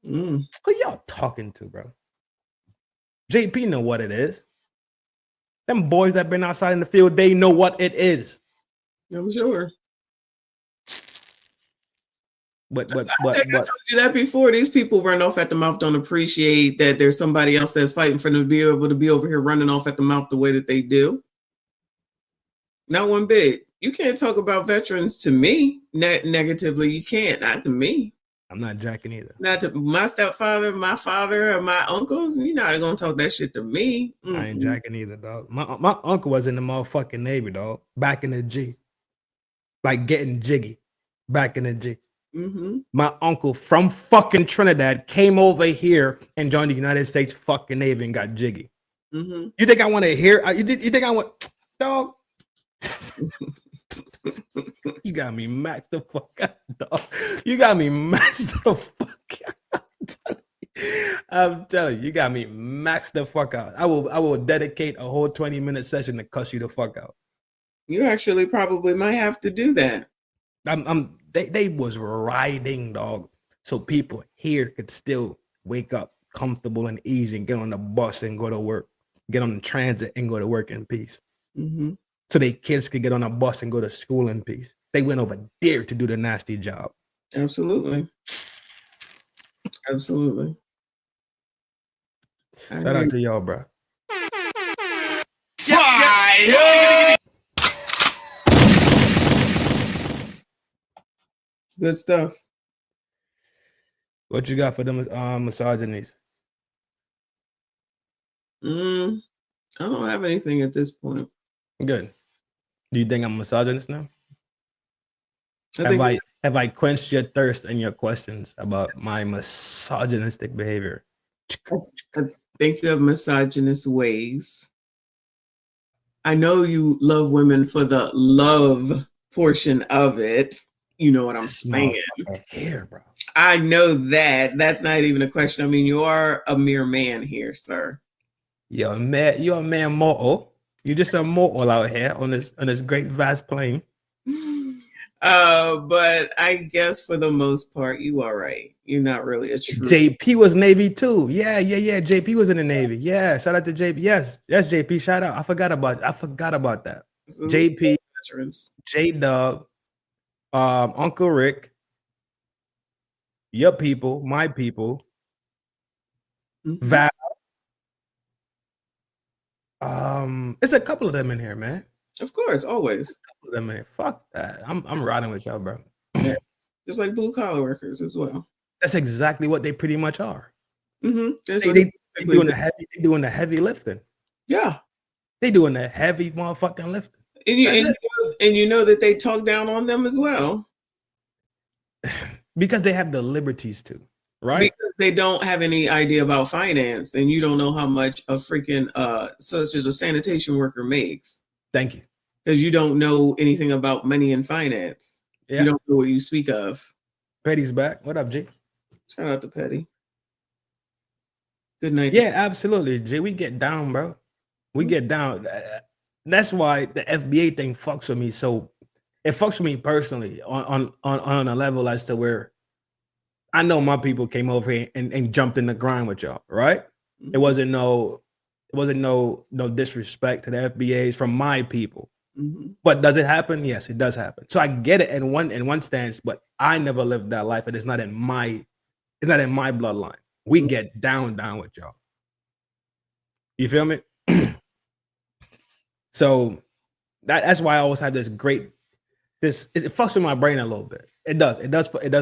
Mm-hmm. Who y'all talking to, bro? JP know what it is. Them boys that been outside in the field, they know what it is. I'm sure. But I told you that before. These people run off at the mouth don't appreciate that there's somebody else that's fighting for them to be able to be over here running off at the mouth the way that they do. Not one bit. You can't talk about veterans to me negatively. You can't. Not to me. I'm not jacking either. Not to my stepfather, my father, or my uncles. You're not gonna talk that shit to me. Mm-hmm. I ain't jacking either, dog. My uncle was in the motherfucking Navy, dog. Back in the G. Like getting jiggy. Back in the G. Mm-hmm. My uncle from fucking Trinidad came over here and joined the United States fucking Navy and got jiggy. Mm-hmm. You think I want to hear? You think I want, dog? You got me maxed the fuck out, dog. You got me maxed the fuck out. I'm telling you, you got me maxed the fuck out. I will dedicate a whole 20-minute session to cuss you the fuck out. You actually probably might have to do that. They was riding, dog, so people here could still wake up comfortable and easy and get on the bus and go to work, get on the transit and go to work in peace. Mm-hmm. So they kids could get on a bus and go to school in peace. They went over there to do the nasty job. Absolutely. Absolutely. Shout out to y'all, bro. Good stuff. What you got for them misogynies? I don't have anything at this point. Good. Do you think I'm misogynist now? I Have I quenched your thirst and your questions about my misogynistic behavior? think you have misogynist ways. I know you love women for the love portion of it. You know what I'm saying? Here, bro. I know that. That's not even a question. I mean, you are a mere man here, sir. You're a man mortal. You're just a mortal out here on this great vast plane. But I guess for the most part, you are right. You're not really a true. JP was Navy too. Yeah. JP was in the Navy. Yeah. Shout out to JP. Yes, JP. Shout out. I forgot about that. JP, Veterans. J-Dub, Uncle Rick, your people, my people, Mm-hmm. Val. It's a couple of them in here, man. Of course, always. A couple of them in here. Fuck that. I'm riding with y'all, bro. Yeah. Just like blue collar workers as well. That's exactly what they pretty much are. Mm-hmm. They doing the heavy lifting. Yeah. They doing the heavy motherfucking lifting. And you know that they talk down on them as well. Because they have the liberties to, right? Because they don't have any idea about finance, and you don't know how much a freaking such as a sanitation worker makes. Thank you. Because you don't know anything about money and finance. Yeah. You don't know what you speak of. Petty's back. What up, G? Shout out to Petty. Good night. Yeah, absolutely, G. We get down, bro. We get down. That's why the FBA thing fucks with me. So it fucks with me personally on a level as to where I know my people came over here and jumped in the grind with y'all, right? Mm-hmm. It wasn't no disrespect to the FBAs from my people. But does it happen? Yes, it does happen. So I get it in one stance, but I never lived that life, and it's not in my bloodline. We get down with y'all. You feel me? So that's why I always have this great. It fucks with my brain a little bit. It does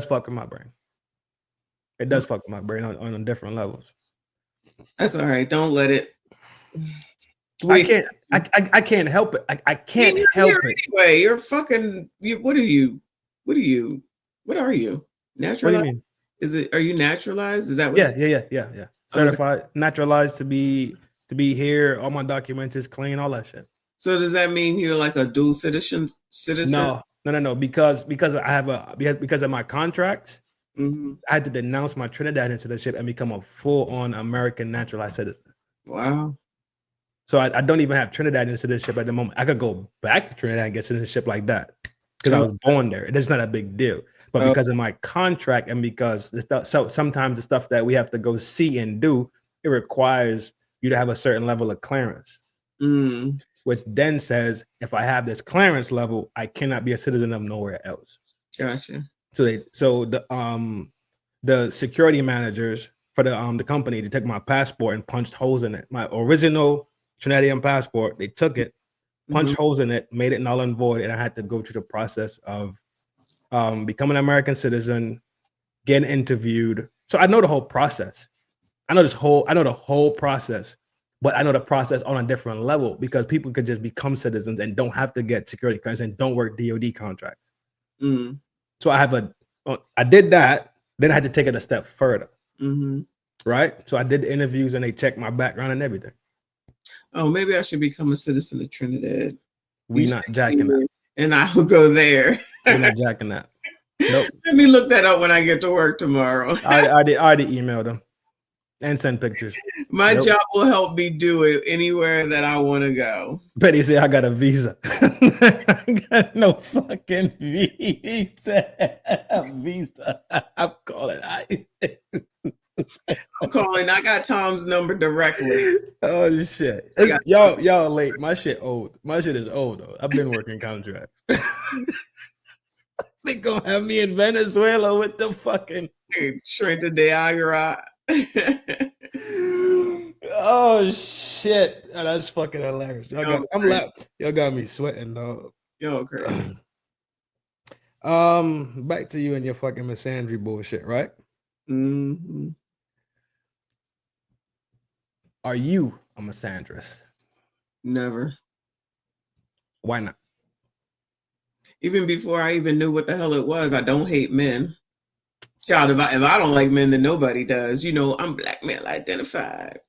fuck with my brain. It does fuck with my brain on different levels. That's all right. Don't let it. I can't help it. I can't help it. Anyway, you're fucking. What are you? What are you? Naturalized? What do you mean? Are you naturalized? Is that what? Yeah. Certified, naturalized to be here. All my documents is clean. All that shit. So does that mean you're like a dual citizen? No. Because of my contracts, I had to denounce my Trinidadian citizenship and become a full-on American naturalized citizen. Wow. So I don't even have Trinidadian citizenship at the moment. I could go back to Trinidad and get citizenship like that because I was born there. It's not a big deal. But because of my contract and because sometimes the stuff that we have to go see and do, it requires you to have a certain level of clearance. Which then says if I have this clearance level, I cannot be a citizen of nowhere else. Gotcha. So the security managers for the company, they took my passport and punched holes in it. My original Trinidadian passport, they took it, punched holes in it, made it null and void, and I had to go through the process of becoming an American citizen, getting interviewed. So I know the whole process. I know the whole process. But I know the process on a different level because people could just become citizens and don't have to get security clearance and don't work DOD contracts. So I did that. Then I had to take it a step further. Right? So I did the interviews and they checked my background and everything. Oh, maybe I should become a citizen of Trinidad. We not jacking that. And I will go there. We're not jacking that. Nope. Let me look that up when I get to work tomorrow. I already emailed them. And send pictures. My job will help me do it anywhere that I want to go. Betty said, I got a visa. I got no fucking visa. I'm calling. I got Tom's number directly. Oh, shit. Y'all late. My shit old. My shit is old, though. I've been working contract. They gonna have me in Venezuela with the fucking Trenta de Aguirre. Oh shit! Oh, that's fucking hilarious. Y'all got me sweating, dog. Yo, crazy. Back to you and your fucking misandry bullshit, right? Are you a misandrist? Never. Why not? Even before I even knew what the hell it was, I don't hate men. Child, if I don't like men, then nobody does. You know, I'm black male identified.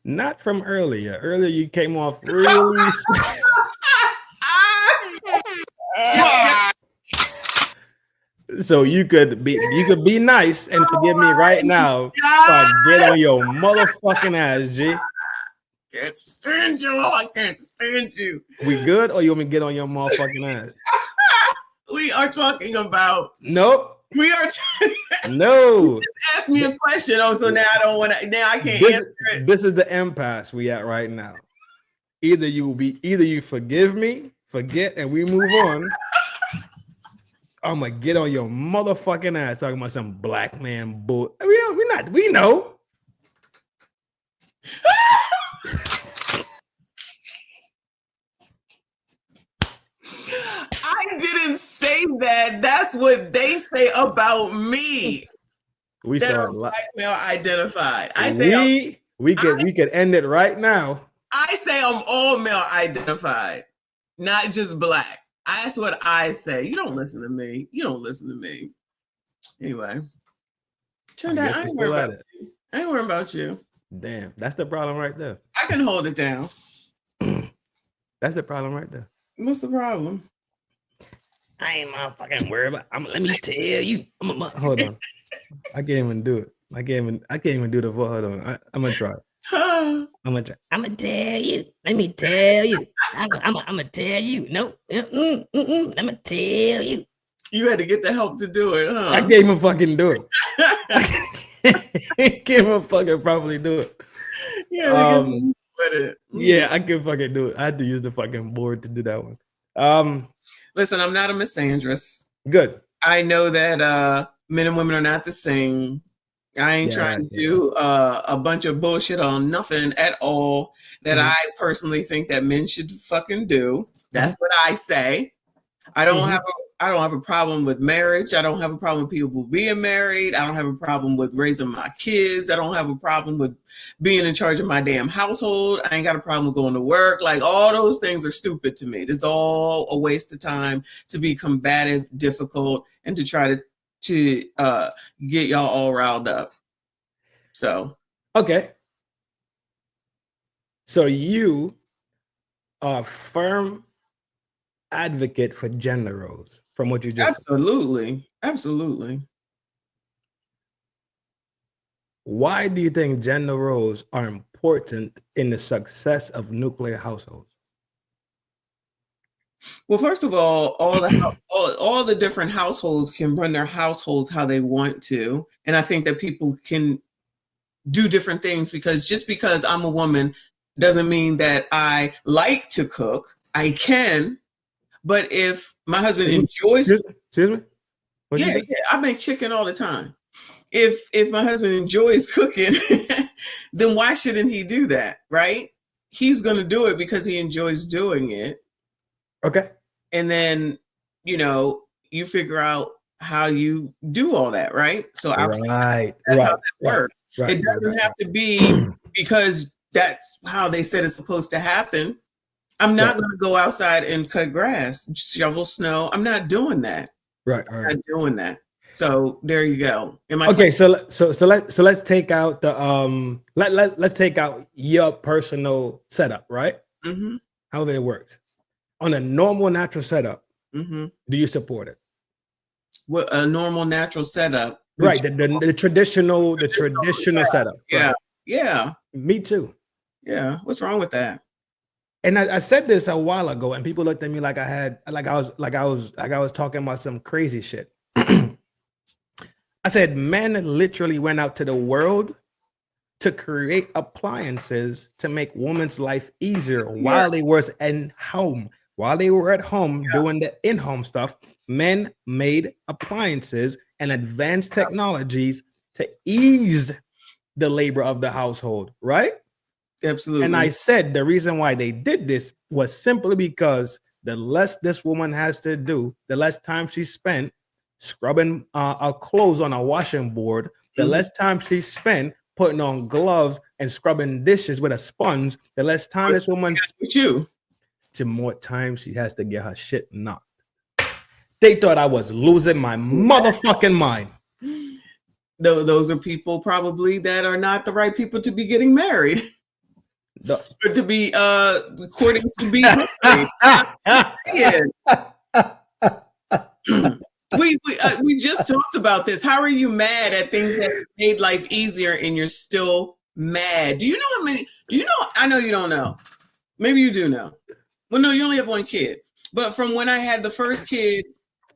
Not from earlier. Earlier you came off really. So you could be nice and forgive me right now. So I get on your motherfucking ass, G. Can't stand you. I can't stand you. We good, or you want me to get on your motherfucking ass? We are talking about. Nope. We are. No. Just ask me a question. Oh, so now I don't want to. Now I can't answer it. This is the impasse we at right now. Either you forgive me, forget, and we move on. I'm gonna get on your motherfucking ass talking about some black man bull. We know. I didn't say that. That's what they say about me. We that saw are black male identified. I say we could end it right now. I say I'm all male identified, not just black. That's what I say. You don't listen to me. Anyway, turned out I ain't worried about you. Damn, that's the problem right there. I can hold it down. That's the problem right there. What's the problem? I ain't motherfucking worried about. Let me tell you. Hold on. I can't even do it. I can't even do the voice. Hold on. I'm gonna try. I'm gonna tell you. Let me tell you. I'm gonna tell you. No. I'm gonna tell you. You had to get the help to do it, huh? I can't even fucking do it. I can't even fucking properly do it. Yeah, put it. Yeah, I can fucking do it. I had to use the fucking board to do that one. Listen, I'm not a misandrist. Good. I know that men and women are not the same. I ain't trying to do a bunch of bullshit on nothing at all that I personally think that men should fucking do. That's what I say. I don't have a problem with marriage. I don't have a problem with people being married. I don't have a problem with raising my kids. I don't have a problem with being in charge of my damn household. I ain't got a problem with going to work. Like, all those things are stupid to me. It's all a waste of time to be combative, difficult, and to try to get y'all all riled up. So okay. So you are firm advocate for gender roles from what you just absolutely. Why do you think gender roles are important in the success of nuclear households? Well, first of all the different households can run their households how they want to, and I think that people can do different things, because just because I'm a woman doesn't mean that I like to cook. I can. But if my husband enjoys, excuse me? Yeah, I make chicken all the time. If my husband enjoys cooking, then why shouldn't he do that, right? He's going to do it because he enjoys doing it. Okay. And then, you figure out how you do all that, right? So that's how that works. It doesn't have to be because that's how they said it's supposed to happen. I'm not going to go outside and cut grass, shovel snow. I'm not doing that. Right. I'm not doing that. So there you go. Okay. So let's take out the let's take out your personal setup, right? Mm-hmm. How it works on a normal natural setup. Mm-hmm. Do you support it? What a normal natural setup? Right. The traditional setup. Yeah. Right. Yeah. Me too. Yeah. What's wrong with that? And I said this a while ago, and people looked at me like I was talking about some crazy shit. I said men literally went out to the world to create appliances to make women's life easier while they were at home. While they were at home doing the in-home stuff, men made appliances and advanced technologies to ease the labor of the household, right? Absolutely. And I said the reason why they did this was simply because the less this woman has to do, the less time she spent scrubbing clothes on a washing board, the less time she spent putting on gloves and scrubbing dishes with a sponge, the less time this woman spent, the more time she has to get her shit knocked. They thought I was losing my motherfucking mind. Those are people probably that are not the right people to be getting married. Or to be courting to be married. We just talked about this. How are you mad at things that made life easier and you're still mad? Do you know how many? Do you know? I know you don't know. Maybe you do know. Well, no, you only have one kid. But from when I had the first kid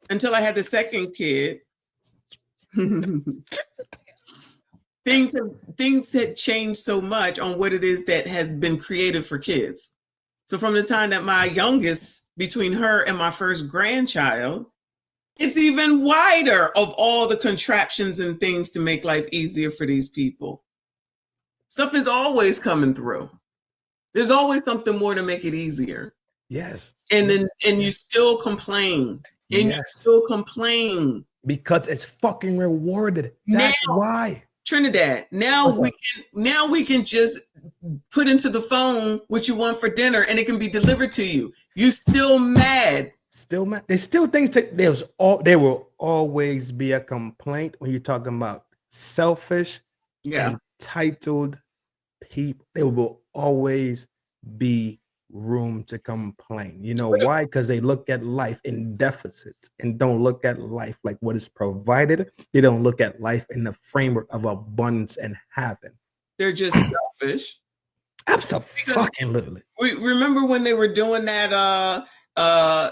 until I had the second kid, things had changed so much on what it is that has been created for kids. So from the time that my youngest, between her and my first grandchild, it's even wider of all the contraptions and things to make life easier for these people. Stuff is always coming through. There's always something more to make it easier. Yes. And you still complain. And you still complain. Because it's fucking rewarded. That's why. Trinidad, now we can just put into the phone what you want for dinner and it can be delivered to you. You still mad. Still mad. There's still things there will always be a complaint when you're talking about selfish, entitled people. There will always be room to complain. You know why? Because they look at life in deficits and don't look at life like what is provided. They don't look at life in the framework of abundance and having. They're just selfish. Absolutely. We remember when they were doing that.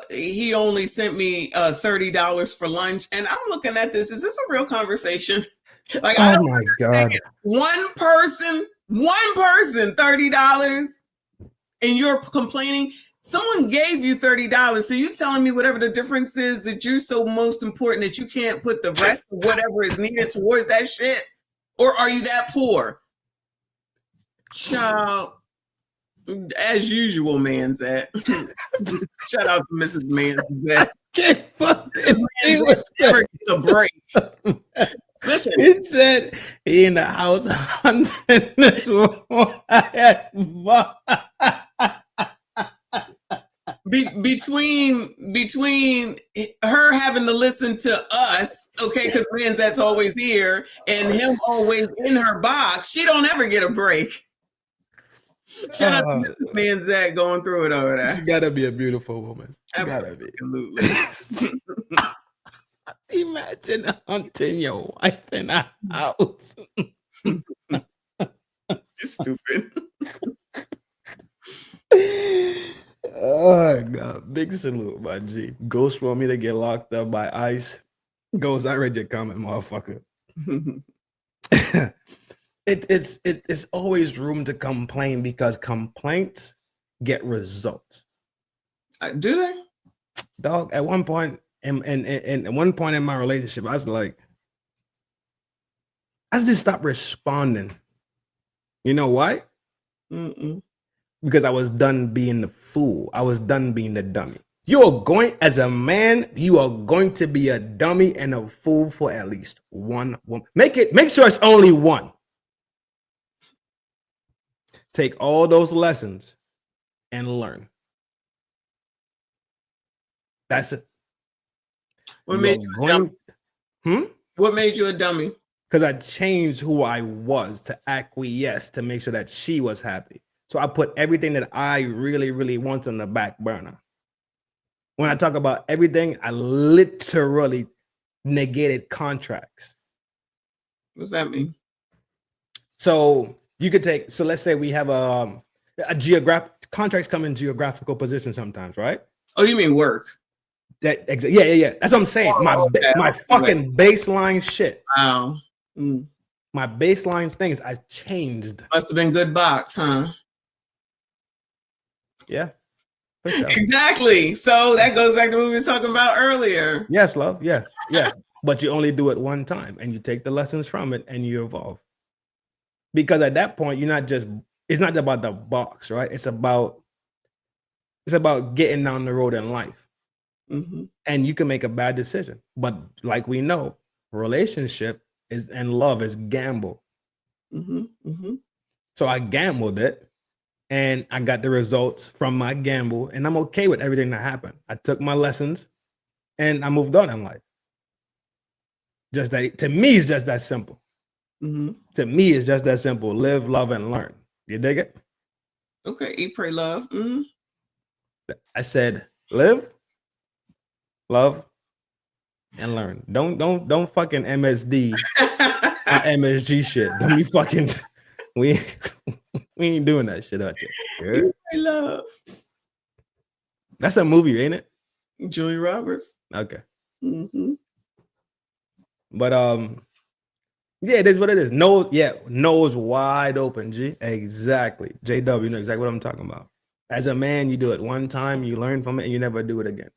He only sent me $30 for lunch, and I'm looking at this. Is this a real conversation? Like, oh my God! One person, $30. and you're complaining. Someone gave you $30, so you telling me whatever the difference is that you're so most important that you can't put the rest of whatever is needed towards that shit? Or are you that poor? Child, as usual, Manzat. Shout out to Mrs. Manzat. Can't fucking do Manzat it. never gets a break. Listen, It said he in the house hunting this woman. between her having to listen to us, okay, because Manzat's always here, and him always in her box, she don't ever get a break. Shout out to Mrs. Manzat going through it over there. She gotta be a beautiful woman. She gotta be. Absolutely. Imagine hunting your wife in a house. It's stupid. Oh God, big salute, my G. Ghost want me to get locked up by ICE. Ghost, I read your comment, motherfucker. It's always room to complain because complaints get results. Do they? Dog, at one point, and one point in my relationship, I was like, I just stopped responding. You know why? Because I was done being the fool. I was done being the dummy. You are going, as a man, you are going to be a dummy and a fool for at least one woman. Make sure it's only one. Take all those lessons and learn. That's it. What made you a dummy? What made you a dummy? Because I changed who I was to acquiesce to make sure that she was happy. So I put everything that I really, really want on the back burner. When I talk about everything, I literally negated contracts. What's that mean? So you could take, so let's say we have a geographic, contracts come in geographical position sometimes, right? Oh, you mean work? Yeah. That's what I'm saying. My fucking baseline shit. Wow. My baseline things I changed. Must have been good box, huh? Yeah. For sure. Exactly. So that goes back to what we were talking about earlier. Yes, love. Yeah. But you only do it one time and you take the lessons from it and you evolve. Because at that point, it's not about the box, right? It's about getting down the road in life. And you can make a bad decision. But like we know, relationship and love is gamble. So I gambled it and I got the results from my gamble and I'm okay with everything that happened. I took my lessons and I moved on in life. Just that, to me, it's just that simple. To me, it's just that simple. Live, love, and learn. You dig it? Okay. Eat, pray, love. I said, live, love, and learn. Don't fucking MSD MSG shit. Don't be fucking. We ain't doing that shit out here. Eat, pray, love. That's a movie, ain't it? Julia Roberts. Okay. But yeah, it is what it is. Nose wide open. G, exactly. JW, you know exactly what I'm talking about. As a man, you do it one time, you learn from it, and you never do it again.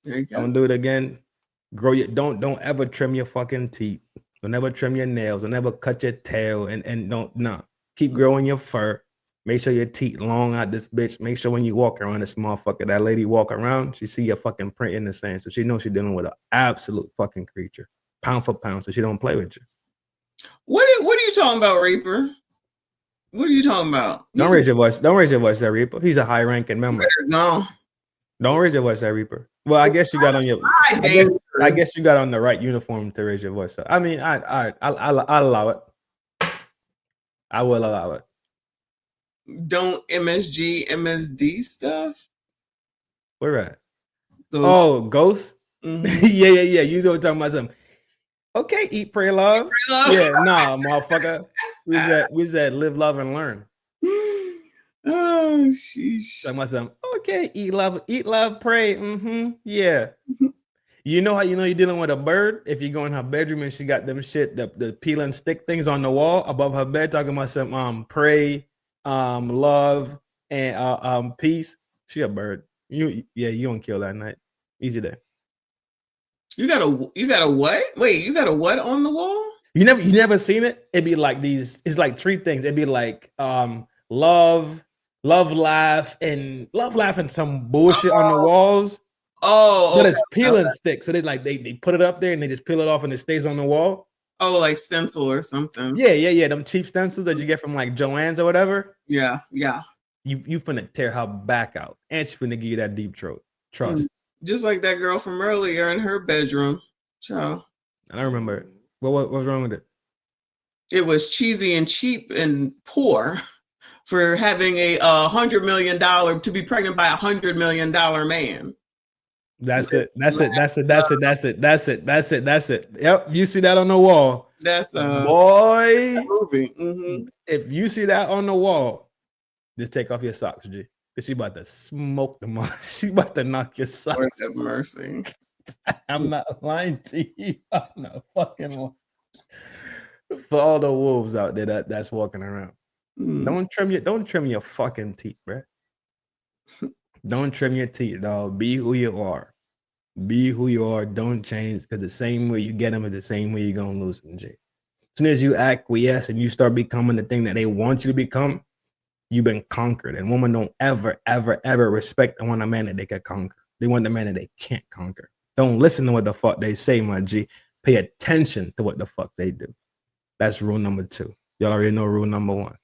There you go. Don't do it again. Don't ever trim your fucking teeth. Don't ever trim your nails. Don't ever cut your tail. And keep growing your fur. Make sure your teeth long out this bitch. Make sure when you walk around this motherfucker, that lady walk around, she see your fucking print in the sand. So she knows she's dealing with an absolute fucking creature. Pound for pound, so she don't play with you. What are you talking about, Reaper? What are you talking about? Don't raise your voice. Don't raise your voice at Reaper. He's a high-ranking member. No. Don't raise your voice at Reaper. Well, I guess you got on your. I guess you got on the right uniform to raise your voice. So, I mean, I'll allow it. I will allow it. Don't MSG, MSD stuff. Where at? Oh, Ghost. Yeah. You know what I'm talking about something. Okay, eat, pray, love. Yeah, nah, motherfucker. We said live, love, and learn. Oh, sheesh. Talking about something. Okay, eat, love, pray. Yeah. You know how you know you're dealing with a bird? If you go in her bedroom and she got them shit, the peel and stick things on the wall above her bed, talking about some pray, love, and peace. She a bird. You don't kill that night. Easy day. You got a what? Wait, you got a what on the wall? You never seen it? It'd be like these, it's like three things. It'd be like love, laugh, and some bullshit on the walls. Oh, But it's peeling stick. So they put it up there and they just peel it off and it stays on the wall. Oh, like stencil or something. Yeah. Them cheap stencils that you get from like Joann's or whatever. Yeah. You finna tear her back out. And she's finna give you that deep throat. Trust. Just like that girl from earlier in her bedroom. Ciao. I don't remember it. What's wrong with it? It was cheesy and cheap and poor for having a $100 million to be pregnant by $100 million man. That's it. Yep. You see that on the wall. That's a boy movie. Mm-hmm. If you see that on the wall, just take off your socks, G. Because she about to smoke them off. She about to knock your socks. Lord have mercy. I'm not lying to you. I'm not fucking lying. For all the wolves out there that's walking around. Don't trim your fucking teeth, bro. Don't trim your teeth, dog. Be who you are. Be who you are. Don't change, because the same way you get them is the same way you're gonna lose them, G. As soon as you acquiesce and you start becoming the thing that they want you to become, you've been conquered. And women don't ever respect and want a man that they can conquer. They want the man that they can't conquer. Don't listen to what the fuck they say, my G. Pay attention to what the fuck they do. That's rule number 2. Y'all already know rule number 1.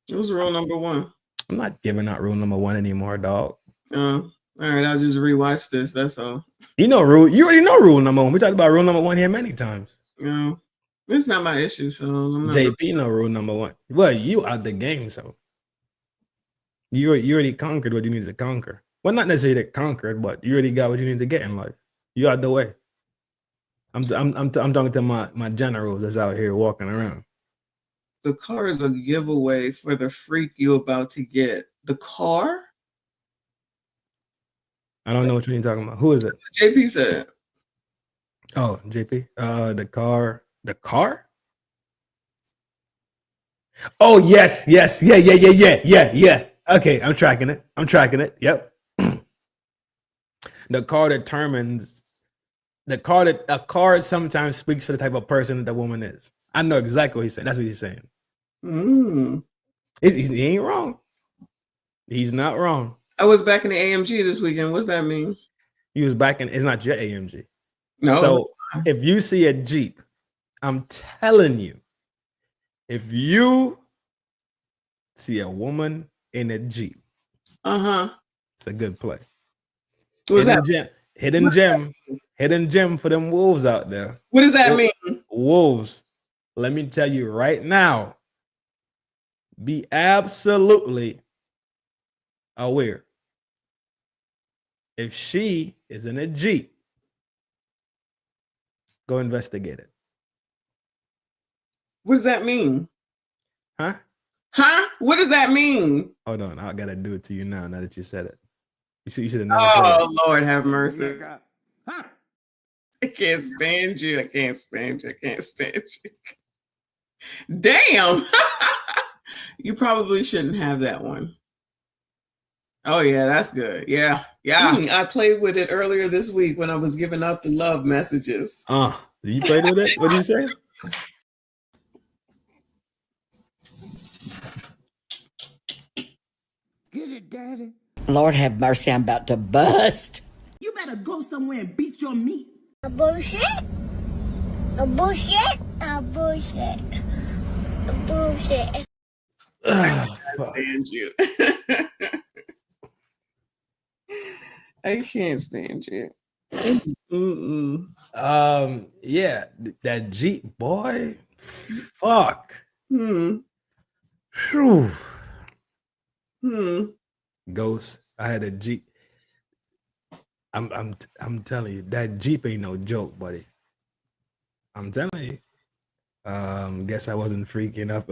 It was rule number 1. I'm not giving out rule number 1 anymore, dog. All right, I'll just rewatch this. That's all. You already know rule number 1. We talked about rule number 1 here many times. It's not my issue, so I'm not. JP know rule number 1. Well, you out the game, so you already conquered what you need to conquer. Well, not necessarily conquered, but you already got what you need to get in life. You out the way. I'm talking to my generals that's out here walking around. The car is a giveaway for the freak you about to get. The car? I don't know what you're talking about. Who is it? JP said. Oh, JP. The car. The car? Oh, yes. Yeah. Okay, I'm tracking it. Yep. The car determines. A car sometimes speaks for the type of person that the woman is. I know exactly what he's saying. That's what he's saying. He ain't wrong. He's not wrong. I was back in the AMG this weekend. What's that mean? He was back in. It's not your AMG. No. So if you see a Jeep, I'm telling you, if you see a woman in a Jeep, it's a good play. What's that? Hidden gem for them wolves out there. What does that mean? Wolves. Let me tell you right now. Be absolutely aware. If she is in a Jeep, go investigate it. What does that mean? Huh? What does that mean? Hold on, I gotta do it to you now that you said it. You should have never Oh, said it. Lord have mercy. I can't stand you. Damn. You probably shouldn't have that one. Oh, yeah, that's good. Yeah. I played with it earlier this week when I was giving out the love messages. You played with it? What did you say? Get it, Daddy. Lord have mercy, I'm about to bust. You better go somewhere and beat your meat. A bullshit. A bullshit. A bullshit. A bullshit. I can't stand you. I can't stand you. Yeah, that Jeep, boy. Fuck. Whew. Ghost. I had a Jeep. I'm telling you, that Jeep ain't no joke, buddy. I'm telling you. Guess I wasn't freaking up.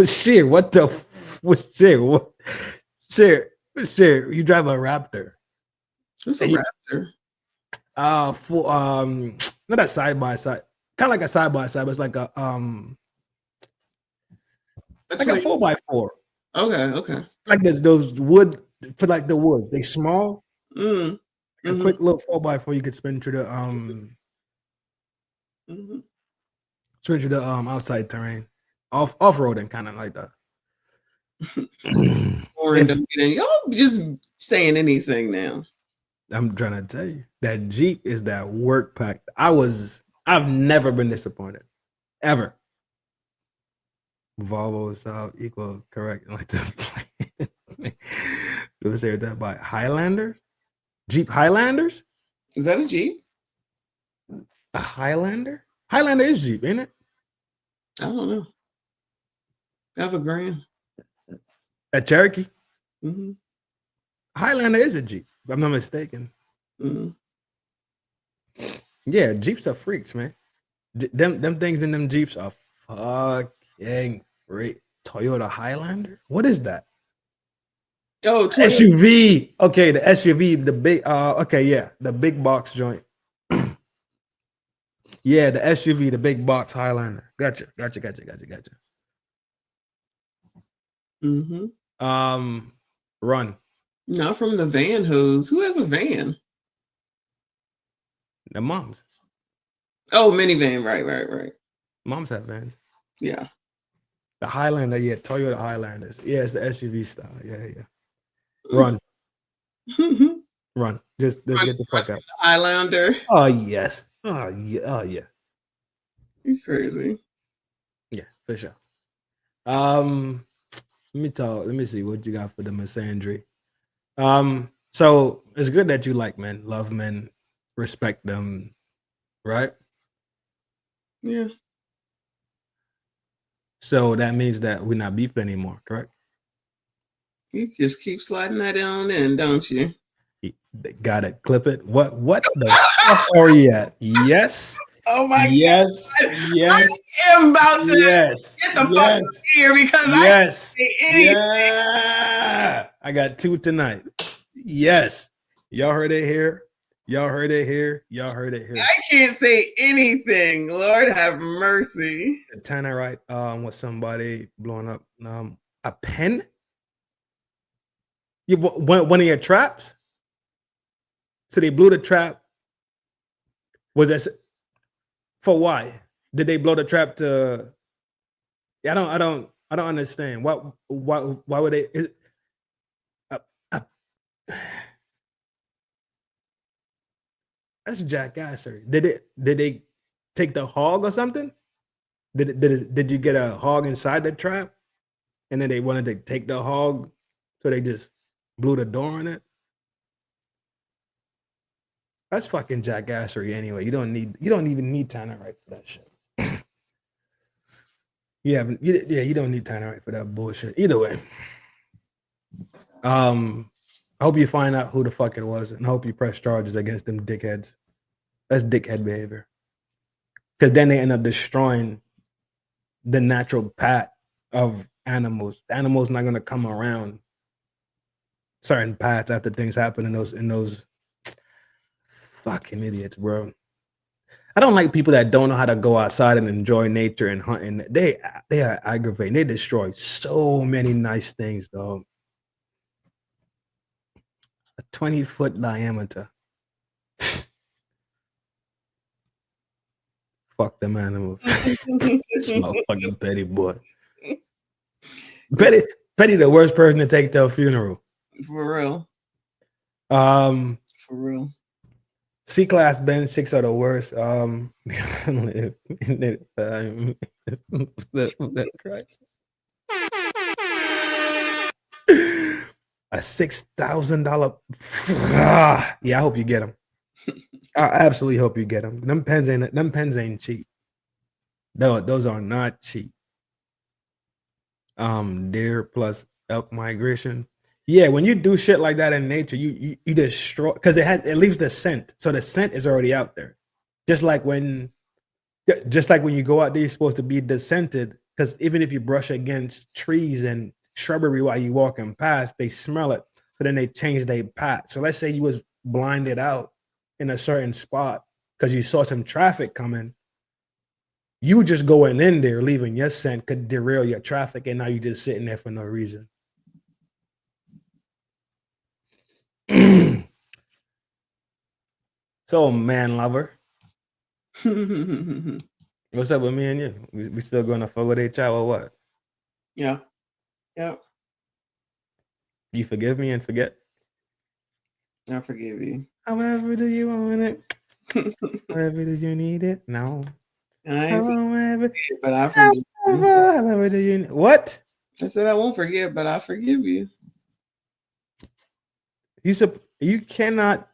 Shit, what the shit? What shit? You drive a Raptor. What's a Raptor? Not a side by side. Kind of like a side by side, but it's like a like a 4x4. Okay. Like those wood for like the woods. They small. Mm. A quick little 4x4 you could spin through the outside terrain, off-roading kind of like that. Boring. Don't get in. Y'all just saying anything now. I'm trying to tell you that Jeep is that work pack. I've never been disappointed, ever. Volvo South equal correct. Like the do we say that by Highlanders? Jeep Highlanders? Is that a Jeep? A Highlander? Highlander is Jeep, ain't it? I don't know. Evergrande. A Cherokee? Mm-hmm. Highlander is a Jeep, if I'm not mistaken. Mm-hmm. Yeah, Jeeps are freaks, man. Them things in them Jeeps are fucking great. Toyota Highlander? What is that? Oh, SUV. Okay, the SUV, the big okay, yeah, the big box joint. Yeah, the SUV, the big box Highlander. Gotcha. Mm-hmm. Run. Not from the van hose. Who has a van? The moms. Oh, minivan. Right. Moms have vans. Yeah. The Highlander, yeah, Toyota Highlanders. Yeah, it's the SUV style. Yeah. Run. Run. Just get the fuck out. Highlander. Oh yes. Oh yeah. You crazy. Yeah, for sure. Let me see what you got for the misandry. So it's good that you like men, love men, respect them, right? Yeah. So that means that we're not beefing anymore, correct? You just keep sliding that on in, don't you? Got it. Clip it. What the fuck are you at? Yes. Oh my yes, God. Yes. I am about to Yes. get the fuck out of here because I can't say anything. Yeah. I got 2 tonight. Yes. Y'all heard it here. I can't say anything. Lord have mercy. The Tannerite with somebody blowing up a pen. One of your traps. So they blew the trap. Was that for why? Did they blow the trap to? I don't understand. Why would they? That's jackassery. Did they take the hog or something? Did you get a hog inside the trap, and then they wanted to take the hog, so they just blew the door on it? That's fucking jackassery anyway. You don't even need Tannerite for that shit. You don't need Tannerite for that bullshit. Either way. I hope you find out who the fuck it was, and I hope you press charges against them dickheads. That's dickhead behavior. Because then they end up destroying the natural path of animals. The animals not gonna come around certain paths after things happen in those fucking idiots, bro. I don't like people that don't know how to go outside and enjoy nature and hunting. They are aggravating. They destroy so many nice things, though. A 20-foot diameter. Fuck them animals. This motherfucking Petty boy. Petty the worst person to take to a funeral. For real. For real. C-class Benz 6 are the worst. A $6,000. Yeah, I hope you get them. I absolutely hope you get them. Them pens ain't cheap. No, those are not cheap. Deer plus elk migration. Yeah, when you do shit like that in nature, you destroy, because it leaves the scent. So the scent is already out there. Just like when you go out there, you're supposed to be descented, because even if you brush against trees and shrubbery while you walking past, they smell it. So then they change their path. So let's say you was blinded out in a certain spot because you saw some traffic coming. You just going in there, leaving your scent could derail your traffic, and now you just sitting there for no reason. So, man lover, what's up with me and you? We still going to fuck with each other or what? Yeah. You forgive me and forget? I forgive you. However do you want it? However do you need it? No. I ain't saying However, forget, but I forgive you. however do you what? I said I won't forget, but I forgive you. You can't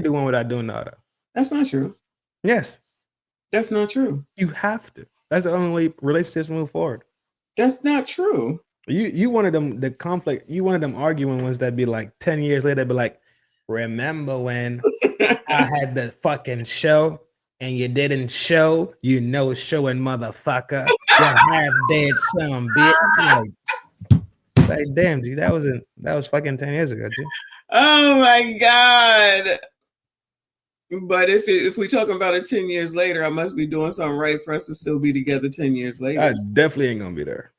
do one without doing the other. That's not true. Yes, That's not true. you have to. That's the only way relationships move forward. That's not true. You wanted them the conflict. You wanted them arguing ones that be like 10 years later, be like, remember when I had the fucking show and you didn't show? You know, showing motherfucker. You half dead son, bitch. Like, damn, G, that was fucking 10 years ago, G. Oh my God. But if we talking about it 10 years later, I must be doing something right for us to still be together 10 years later. I definitely ain't gonna be there.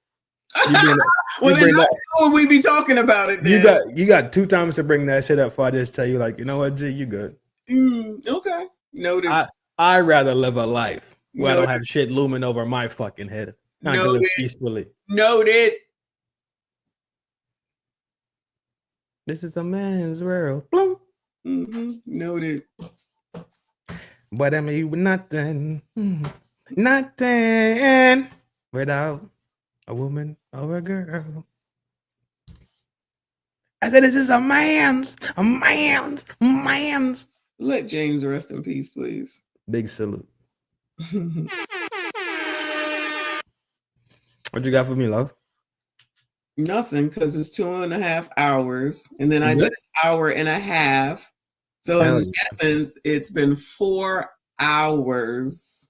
Well, then would we be talking about it then? You got 2 times to bring that shit up before I just tell you, like, you know what, G, you good. Okay. Noted. I'd rather live a life where I don't Noted. have shit looming over my fucking head. I can live peacefully. Noted. This is a man's world. Bloom. Noted. But I mean, nothing without a woman or a girl. I said, this is a man's. Let James rest in peace, please. Big salute. What you got for me, love? Nothing, because it's 2.5 hours, and then I did an hour and a half. So in essence, it's been 4 hours.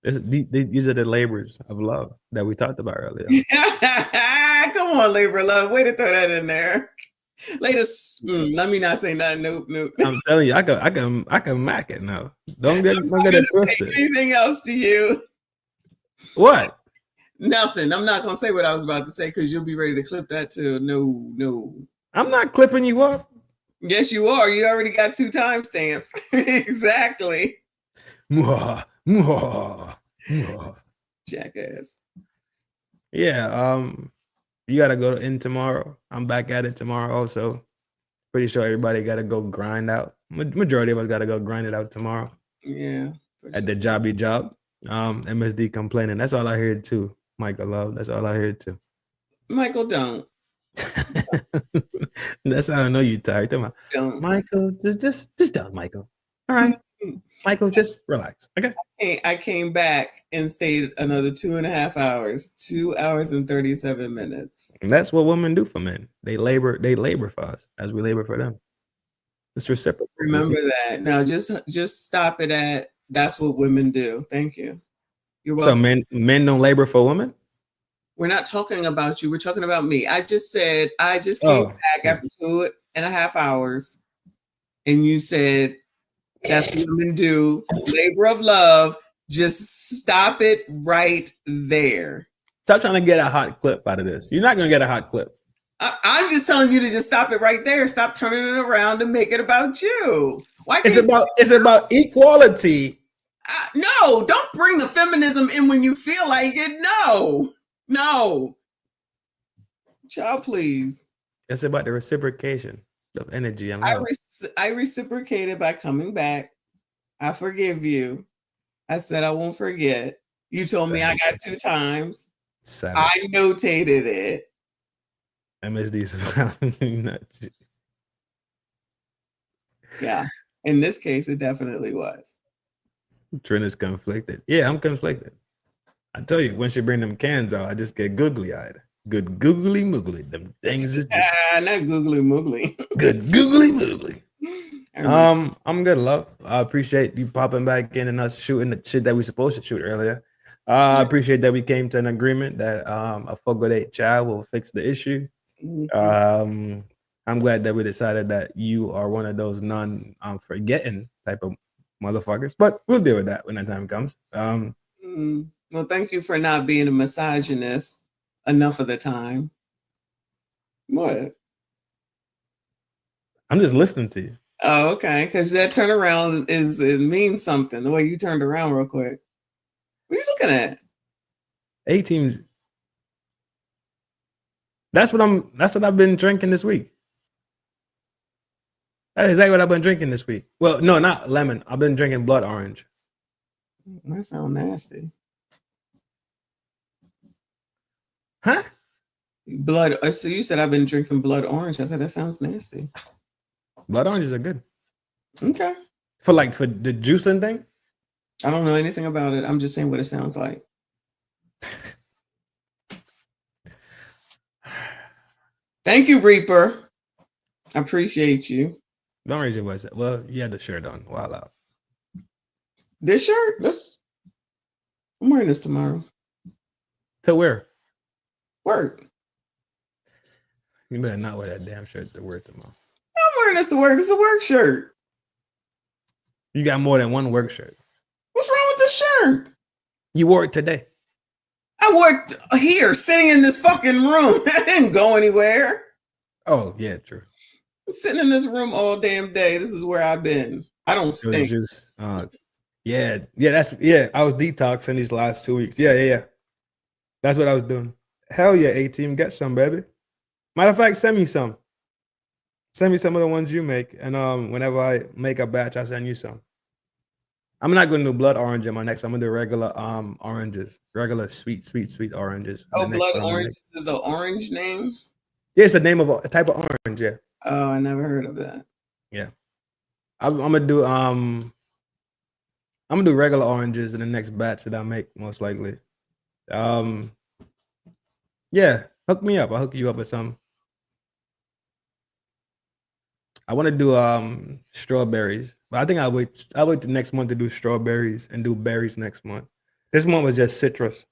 These are the labors of love that we talked about earlier. Come on, labor of love. Way to throw that in there. Latest. Let me not say nothing. Nope. I'm telling you, I can mac it now. Don't get it twisted. Anything else to you? What? Nothing. I'm not gonna say what I was about to say because you'll be ready to clip that too. No. I'm not clipping you up. Yes, you are. You already got 2 timestamps. Exactly. Jackass. Yeah. You gotta go in tomorrow. I'm back at it tomorrow also. Pretty sure everybody gotta go grind out. Majority of us gotta go grind it out tomorrow. Yeah. At the jobby job. MSD complaining. That's all I heard too. Michael love. That's all I heard too. Michael, don't. That's how I know you're tired. Don't. Michael, just don't, Michael. All right. Michael, just relax. Okay. I came back and stayed another 2.5 hours, 2 hours and 37 minutes. And that's what women do for men. They labor for us as we labor for them. It's reciprocal. Remember that. Now just stop it at that's what women do. Thank you. You're welcome. So men don't labor for women? We're not talking about you. We're talking about me. I just said I just came back after 2.5 hours, and you said that's what women do. Labor of love. Just stop it right there. Stop trying to get a hot clip out of this. You're not going to get a hot clip. I'm just telling you to just stop it right there. Stop turning it around and make it about you. Why? It's about equality. No, don't bring the feminism in when you feel like it. No. Child, please. It's about the reciprocation of energy and love. I reciprocated by coming back. I forgive you. I said I won't forget. You told me I got 2 times. I notated it. MSD. Yeah. In this case, it definitely was. Trin is conflicted. Yeah, I'm conflicted. I tell you, when she bring them cans out, I just get googly-eyed. Good googly moogly. Them things are just not googly moogly. Good googly moogly. I'm good, love. I appreciate you popping back in and us shooting the shit that we supposed to shoot earlier. I appreciate that we came to an agreement that a fuck with a child will fix the issue. I'm glad that we decided that you are one of those non-forgetting type of motherfuckers, but we'll deal with that when that time comes. Well, thank you for not being a misogynist enough of the time. What? I'm just listening to you. Oh, okay. Because that turnaround it means something. The way you turned around real quick. What are you looking at? A teams. That's what I've been drinking this week. That's exactly what I've been drinking this week. Well, no, not lemon. I've been drinking blood orange. That sounds nasty. Huh? Blood. So you said I've been drinking blood orange. I said that sounds nasty. Blood oranges are good. Okay. For the juicing thing? I don't know anything about it. I'm just saying what it sounds like. Thank you, Reaper. I appreciate you. Don't raise your voice. Well, you had the shirt on. Wild out. This shirt? I'm wearing this tomorrow. To where? Work. You better not wear that damn shirt to work tomorrow. I'm wearing this to work. This is a work shirt. You got more than one work shirt. What's wrong with this shirt? You wore it today. I wore it here, sitting in this fucking room. I didn't go anywhere. Oh, yeah, true. I'm sitting in this room all damn day. This is where I've been. I don't stink. Juice. Yeah. I was detoxing these last 2 weeks. Yeah. That's what I was doing. Hell yeah, A-Team, get some, baby. Matter of fact, send me some. Send me some of the ones you make, and whenever I make a batch, I'll send you some. I'm not going to do blood orange in my next. I'm going to do regular oranges, regular sweet oranges. Oh, blood orange is an orange name? Yeah, it's the name of a type of orange. Yeah. Oh, I never heard of that. Yeah, I'm gonna do regular oranges in the next batch that I make, most likely. Yeah, hook me up. I'll hook you up with some. I want to do strawberries, but I think I'll wait the next month to do strawberries and do berries next month. This month was just citrus,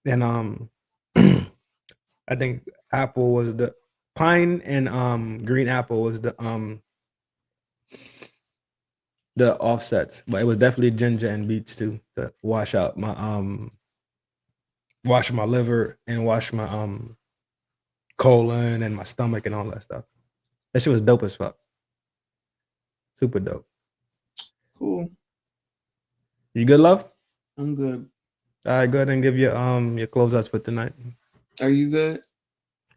and I think apple was the pine, and green apple was the offsets, but it was definitely ginger and beets too, to wash out my wash my liver and wash my colon and my stomach and all that stuff. That shit was dope as fuck. Super dope. Cool. You good, love? I'm good. All right, go ahead and give your closeouts for tonight. Are you good?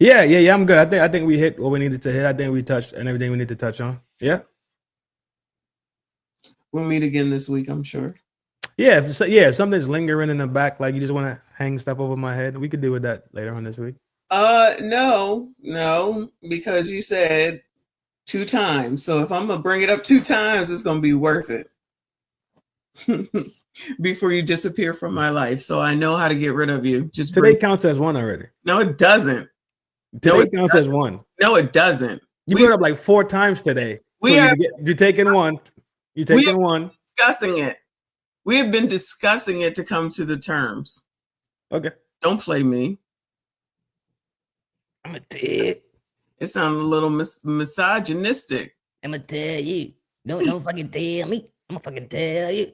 Yeah, I'm good. I think we hit what we needed to hit. I think we touched and everything we need to touch on. Yeah. We'll meet again this week, I'm sure. Yeah, if something's lingering in the back, like you just want to hang stuff over my head, we could deal with that later on this week. No, because you said 2 times. So if I'm gonna bring it up 2 times, it's gonna be worth it. Before you disappear from my life. So I know how to get rid of you. Just today counts as 1 already. No, it doesn't. Today counts as 1. No, it doesn't. You brought it up like 4 times today. You're taking 1. You're taking 1. Discussing it. We have been discussing it to come to the terms. Okay. Don't play me. I'm gonna tell you. It sounded a little misogynistic. I'm gonna tell you. Don't fucking tell me. I'm gonna fucking tell you.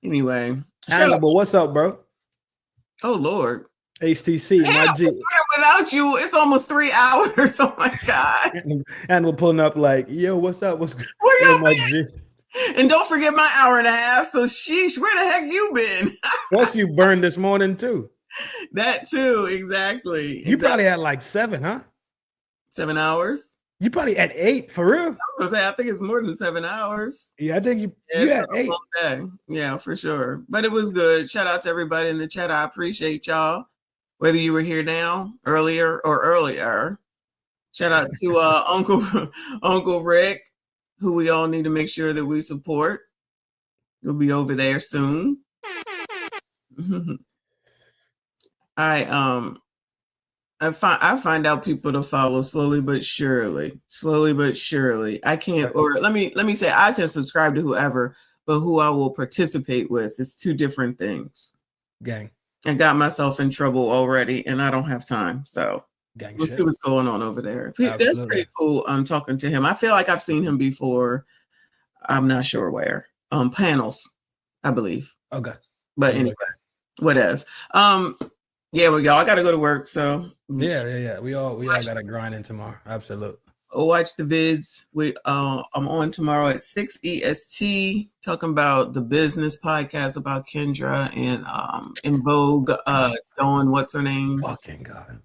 Anyway. But what's up, bro? Oh, Lord. HTC, my G. Without you, it's almost 3 hours. Oh, my God. And we're pulling up like, yo, what's up? What's good? Where you my been? G. And don't forget my hour and a half. So, sheesh, where the heck you been? Plus, you burned this morning, too. That, too. Exactly. You probably had like 7, huh? 7 hours? You probably had 8, for real? I was gonna say, I think it's more than 7 hours. Yeah, I think you had 8. Day. Yeah, for sure. But it was good. Shout out to everybody in the chat. I appreciate y'all. Whether you were here now, earlier, or earlier. Shout out to Uncle Rick, who we all need to make sure that we support. He'll be over there soon. I find out people to follow slowly but surely. I can't, or let me say, I can subscribe to whoever, but who I will participate with is 2 different things. Gang. I got myself in trouble already, and I don't have time. So let's see what's going on over there. Absolutely. That's pretty cool. I'm talking to him. I feel like I've seen him before. I'm not sure where. Panels. I believe. Okay. But Okay. anyway, whatever. Yeah, well, y'all gotta go to work, so Yeah. We all gotta grind in tomorrow. Absolutely. watch the vids. I'm on tomorrow at 6 EST talking about the business podcast about Kendra and In Vogue Dawn, what's her name? Fucking God.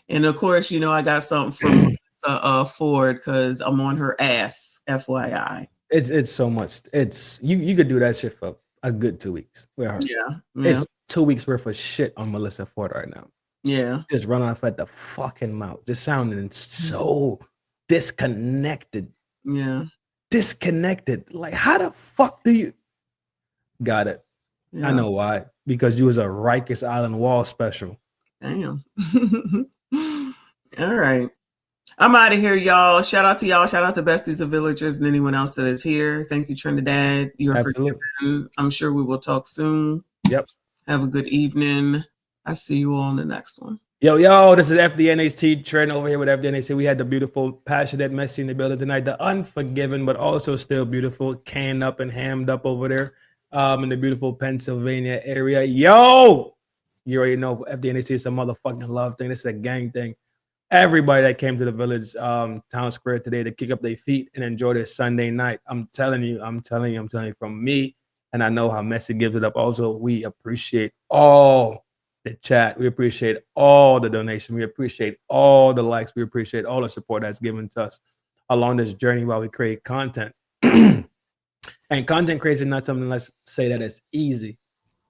And of course, you know, I got something from Ford because I'm on her ass, FYI. It's so much. It's you could do that shit for a good 2 weeks with her. Yeah. It's 2 weeks worth of shit on Melissa Ford right now. Yeah. Just run off at the fucking mouth. Just sounding so disconnected. Yeah. Disconnected. Like, how the fuck do you got it? Yeah. I know why. Because you was a Rikers Island Wall special. Damn. All right. I'm out of here, y'all. Shout out to y'all. Shout out to Besties and Villagers and anyone else that is here. Thank you, Trinidad. You're forgiven. I'm sure we will talk soon. Yep. Have a good evening. I see you all on the next one. Yo, this is FDNHT Trin over here with FDNHT. We had the beautiful, passionate, messy in the building tonight. The unforgiven, but also still beautiful, canned up and hammed up over there in the beautiful Pennsylvania area. Yo, you already know FDNHT is a motherfucking love thing. This is a gang thing. Everybody that came to the village town square today to kick up their feet and enjoy their Sunday night. I'm telling you from me, and I know how Messi gives it up. Also, we appreciate all the chat. We appreciate all the donation. We appreciate all the likes. We appreciate all the support that's given to us along this journey while we create content. And content creation is not something, let's say that it's easy,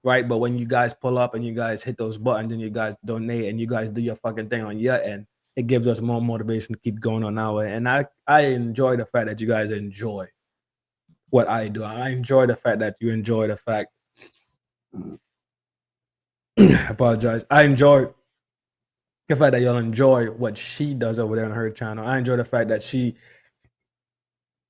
right? But when you guys pull up and you guys hit those buttons and you guys donate and you guys do your fucking thing on your end, it gives us more motivation to keep going on our end. And I enjoy the fact that you guys enjoy what I do. I enjoy the fact that you enjoy the fact. I apologize. I enjoy the fact that y'all enjoy what she does over there on her channel. I enjoy the fact that she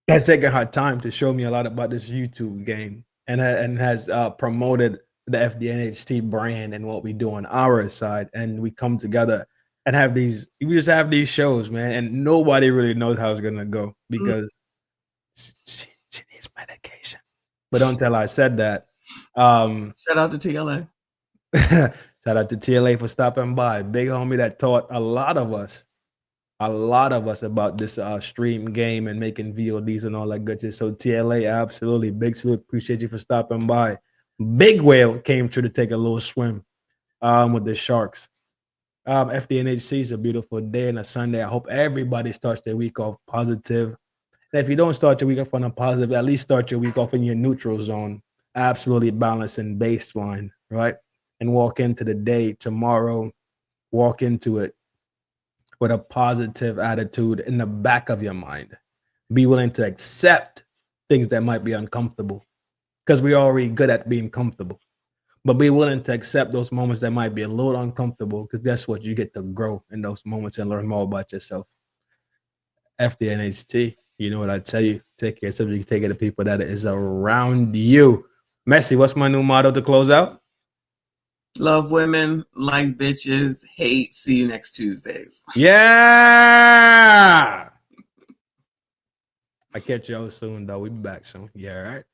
has taken her time to show me a lot about this YouTube game and has promoted the FDNHT brand and what we do on our side. And we come together and have we just have these shows, man. And nobody really knows how it's gonna go because she needs medication. But don't tell her I said that. Shout out to TLA. Shout out to TLA for stopping by. Big homie that taught a lot of us about this stream game and making VODs and all that good shit. So TLA, absolutely. Big salute. Appreciate you for stopping by. Big Whale came through to take a little swim with the sharks. FDNHC is a beautiful day and a Sunday. I hope everybody starts their week off positive. And if you don't start your week off on a positive, at least start your week off in your neutral zone. Absolutely balanced and baseline, right? And walk into the day tomorrow, walk into it with a positive attitude in the back of your mind. Be willing to accept things that might be uncomfortable because we're already good at being comfortable. But be willing to accept those moments that might be a little uncomfortable because that's what you get to grow in those moments and learn more about yourself. FDNHT, you know what I tell you. Take care of something. You take care of the people that is around you. Messi, what's my new motto to close out? Love women, like bitches, hate. See you next Tuesdays. Yeah. I catch y'all soon, though. We be back soon. Yeah, all right.